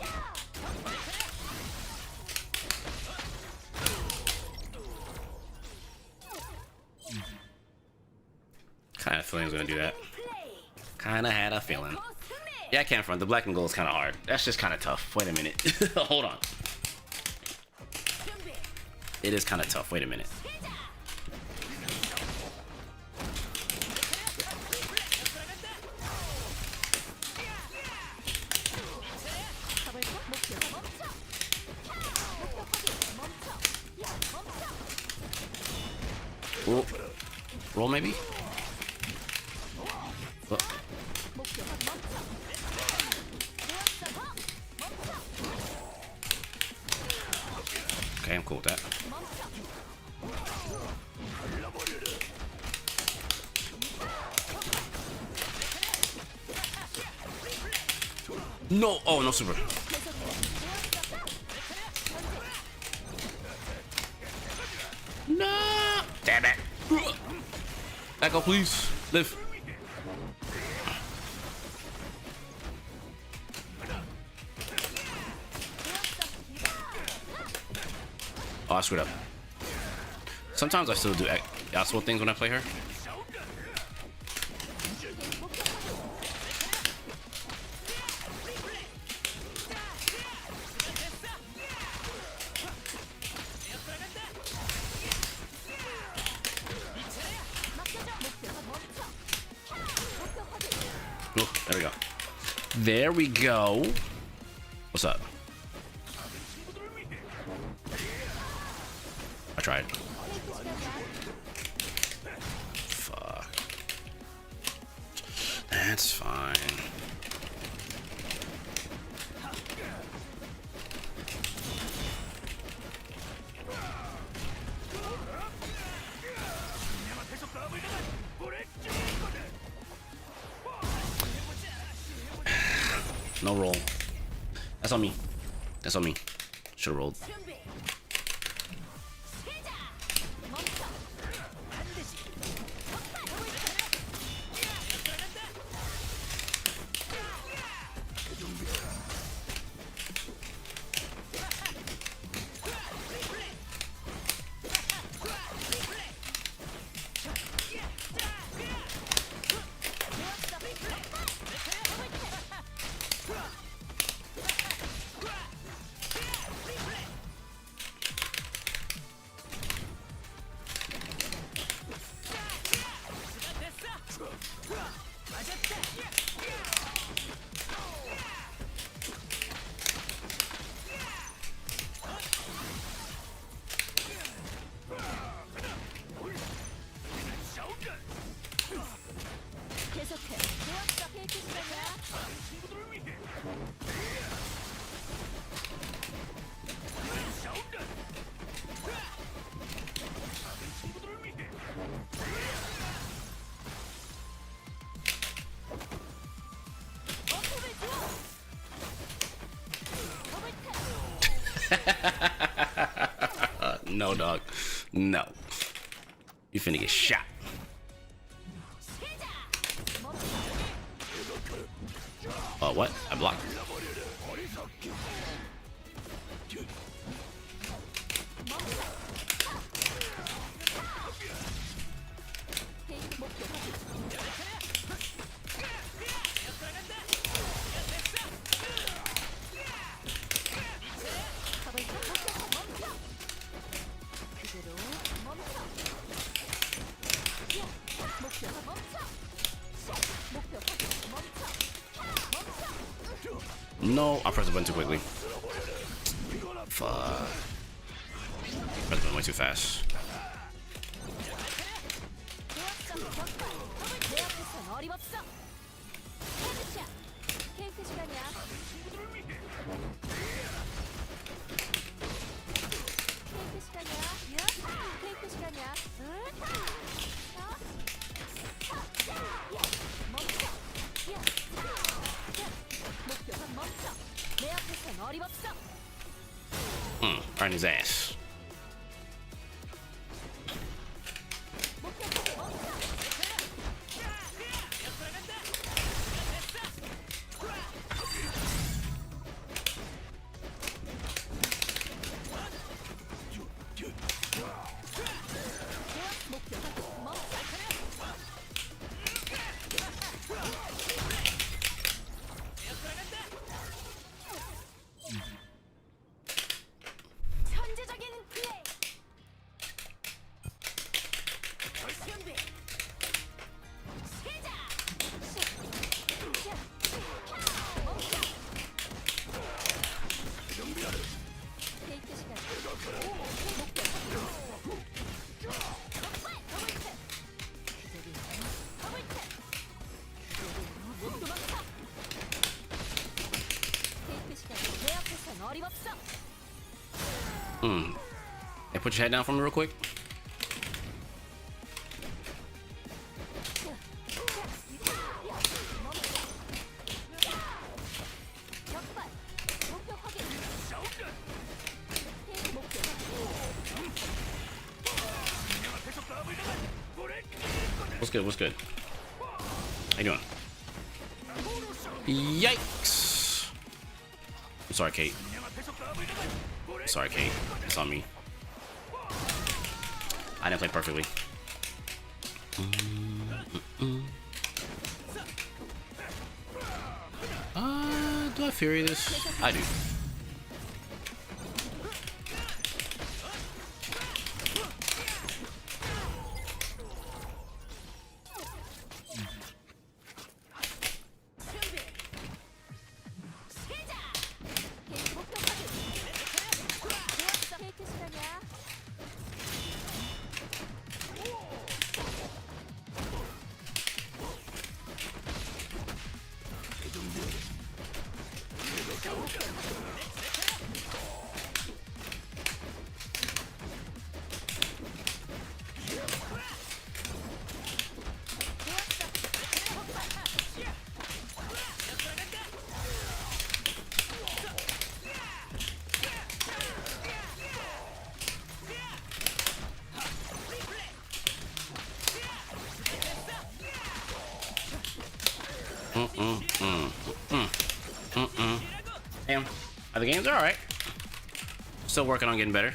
야! 격발. Kind of feeling I was gonna do that. 플레이. Kind of had a feeling. 고 승리. Yeah, I can't front. The black and gold is kind of hard. That's just kind of tough. Wait a minute. Hold on. 준비. It is kind of tough. Wait a minute. 시작. 가볼까? 목표 멈춰. 목표 확인. 멈춰. 야, 멈춰. Roll, roll maybe. Oh, 목표 확인. 멈춰. 좋았어. 멈춰. okay, I'm cool with that. 멈춰. No. Oh, no super. No. Damn it. Back up, please. Live. Oh, I screwed up. Sometimes I still do Yasuo things when I play her. Oh, there we go. There we go. What's up? I tried. Fuck. That's fine. No roll. That's on me. That's on me. Should've rolled. 준비. 시작. 멈춰. 반드시. No, dog. No. You finna get shot. Oh, what? I blocked. No, I pressed the button too quickly. Fuck. Pressed the button way too fast. Right in his ass. Hey, put your head down for me real quick. What's good? What's good? How you doing? Yikes! I'm sorry, Kate. I'm sorry, Kate. It's on me. I didn't play perfectly. Do I fury this? I do. Damn. The games are alright. Still working on getting better.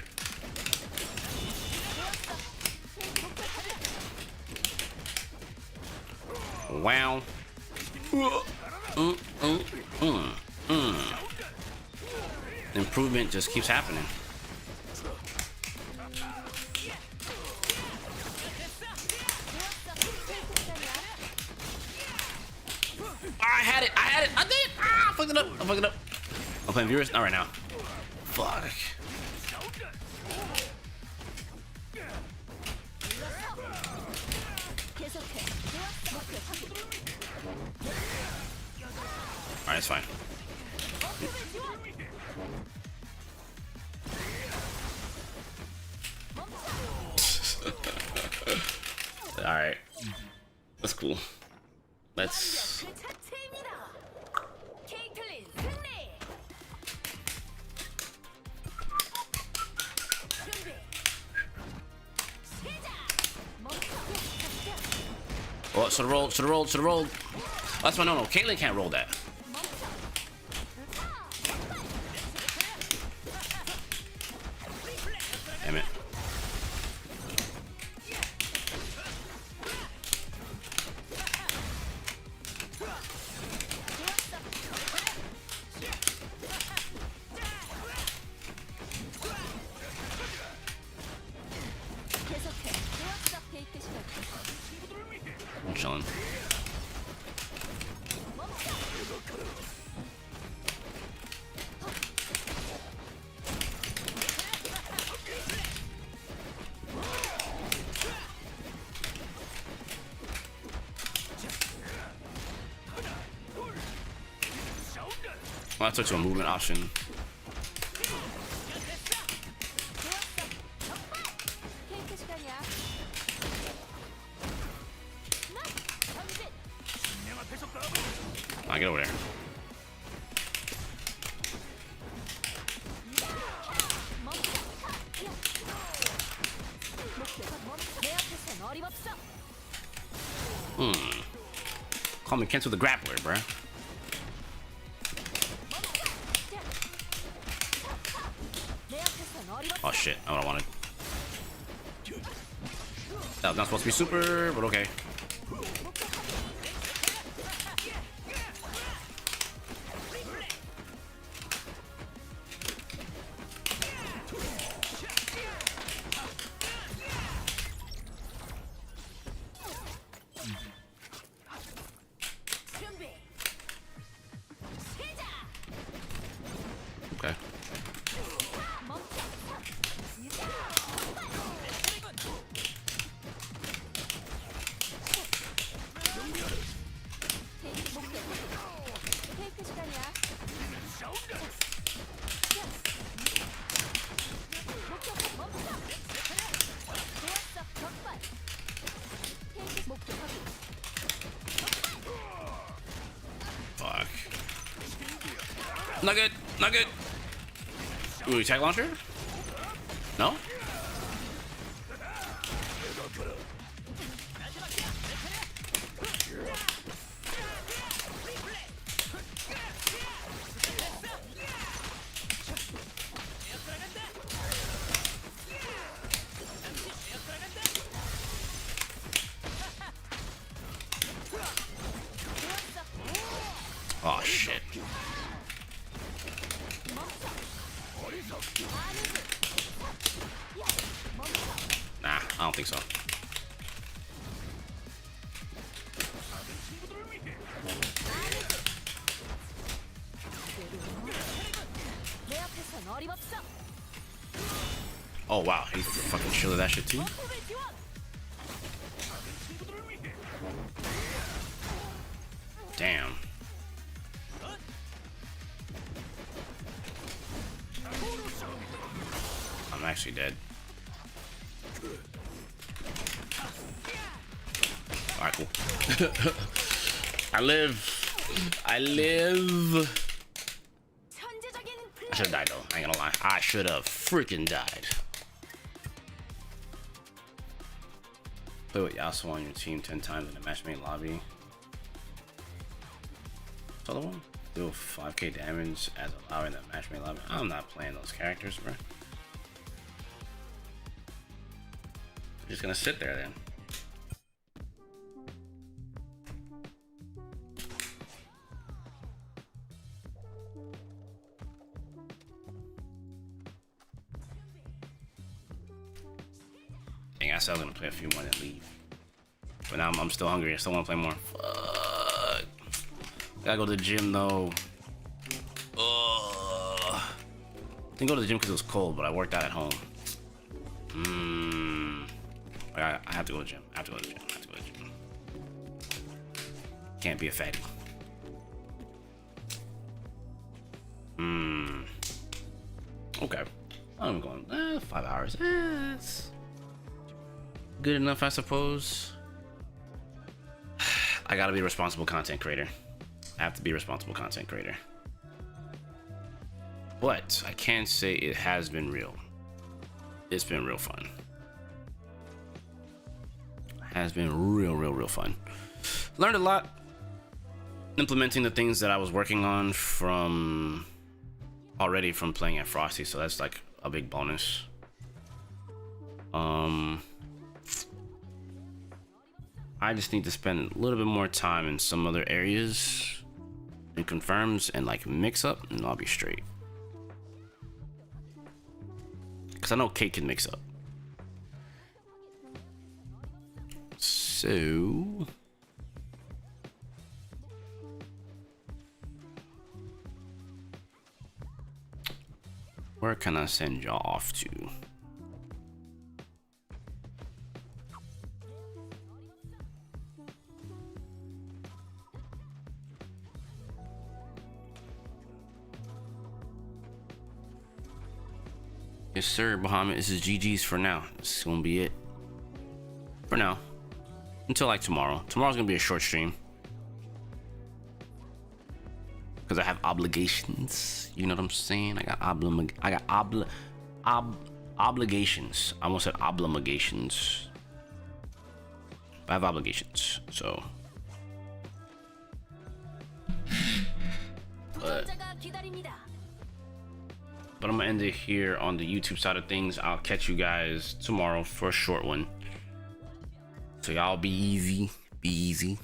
Wow. Improvement just keeps happening. I had it. I did. I fucked it up. I'm playing viewers. Not right now. Fuck. Alright, it's fine. Alright. That's cool. Let's... should have rolled, should have rolled, should have rolled. That's why no, Caitlyn can't roll that. Damn it. I'm chilling. Well, I took a movement option. I get over there. Call me Kensou the Grappler, bruh. Oh shit, not what I wanted. That was not supposed to be super, but okay. Okay. Fuck. Not good. Not good. Ooh, attack launcher? No? Oh shit. Nah, I don't think so. Oh wow, he fucking shielded that shit too. Damn. I'm actually dead. Alright, cool. I live. I live. I should have died though. I ain't gonna lie. I should have freaking died. Play with Yasuo on your team 10 times in a matchmade lobby. What's the other one? Do 5k damage as allowing the matchmade lobby. I'm not playing those characters, bro. I'm just gonna sit there then. Dang, I said I was gonna play a few more and leave. But now I'm still hungry. I still wanna play more. Fuck. Gotta go to the gym though. Didn't go to the gym because it was cold, but I worked out at home. I have to go to the gym. I have to go to the gym. I have to go to the gym. Can't be a fatty. Okay. I'm going 5 hours. It's good enough, I suppose. I gotta be a responsible content creator. I have to be a responsible content creator. But I can say it has been real. It's been real fun. Has been real fun. Learned a lot. Implementing the things that I was working on from already from playing at Frosty, so that's like a big bonus. I just need to spend a little bit more time in some other areas and confirms and like mix up, and I'll be straight. Cause I know Kate can mix up. So where can I send y'all off to? Yes, sir, Bahamut. This is GG's for now. This is gonna be it for now. Until like tomorrow. Tomorrow's gonna be a short stream because I have obligations. You know what I'm saying? I got obligations. I almost said obligations. I have obligations, so. But I'm gonna end it here on the YouTube side of things. I'll catch you guys tomorrow for a short one. So y'all be easy. Be easy.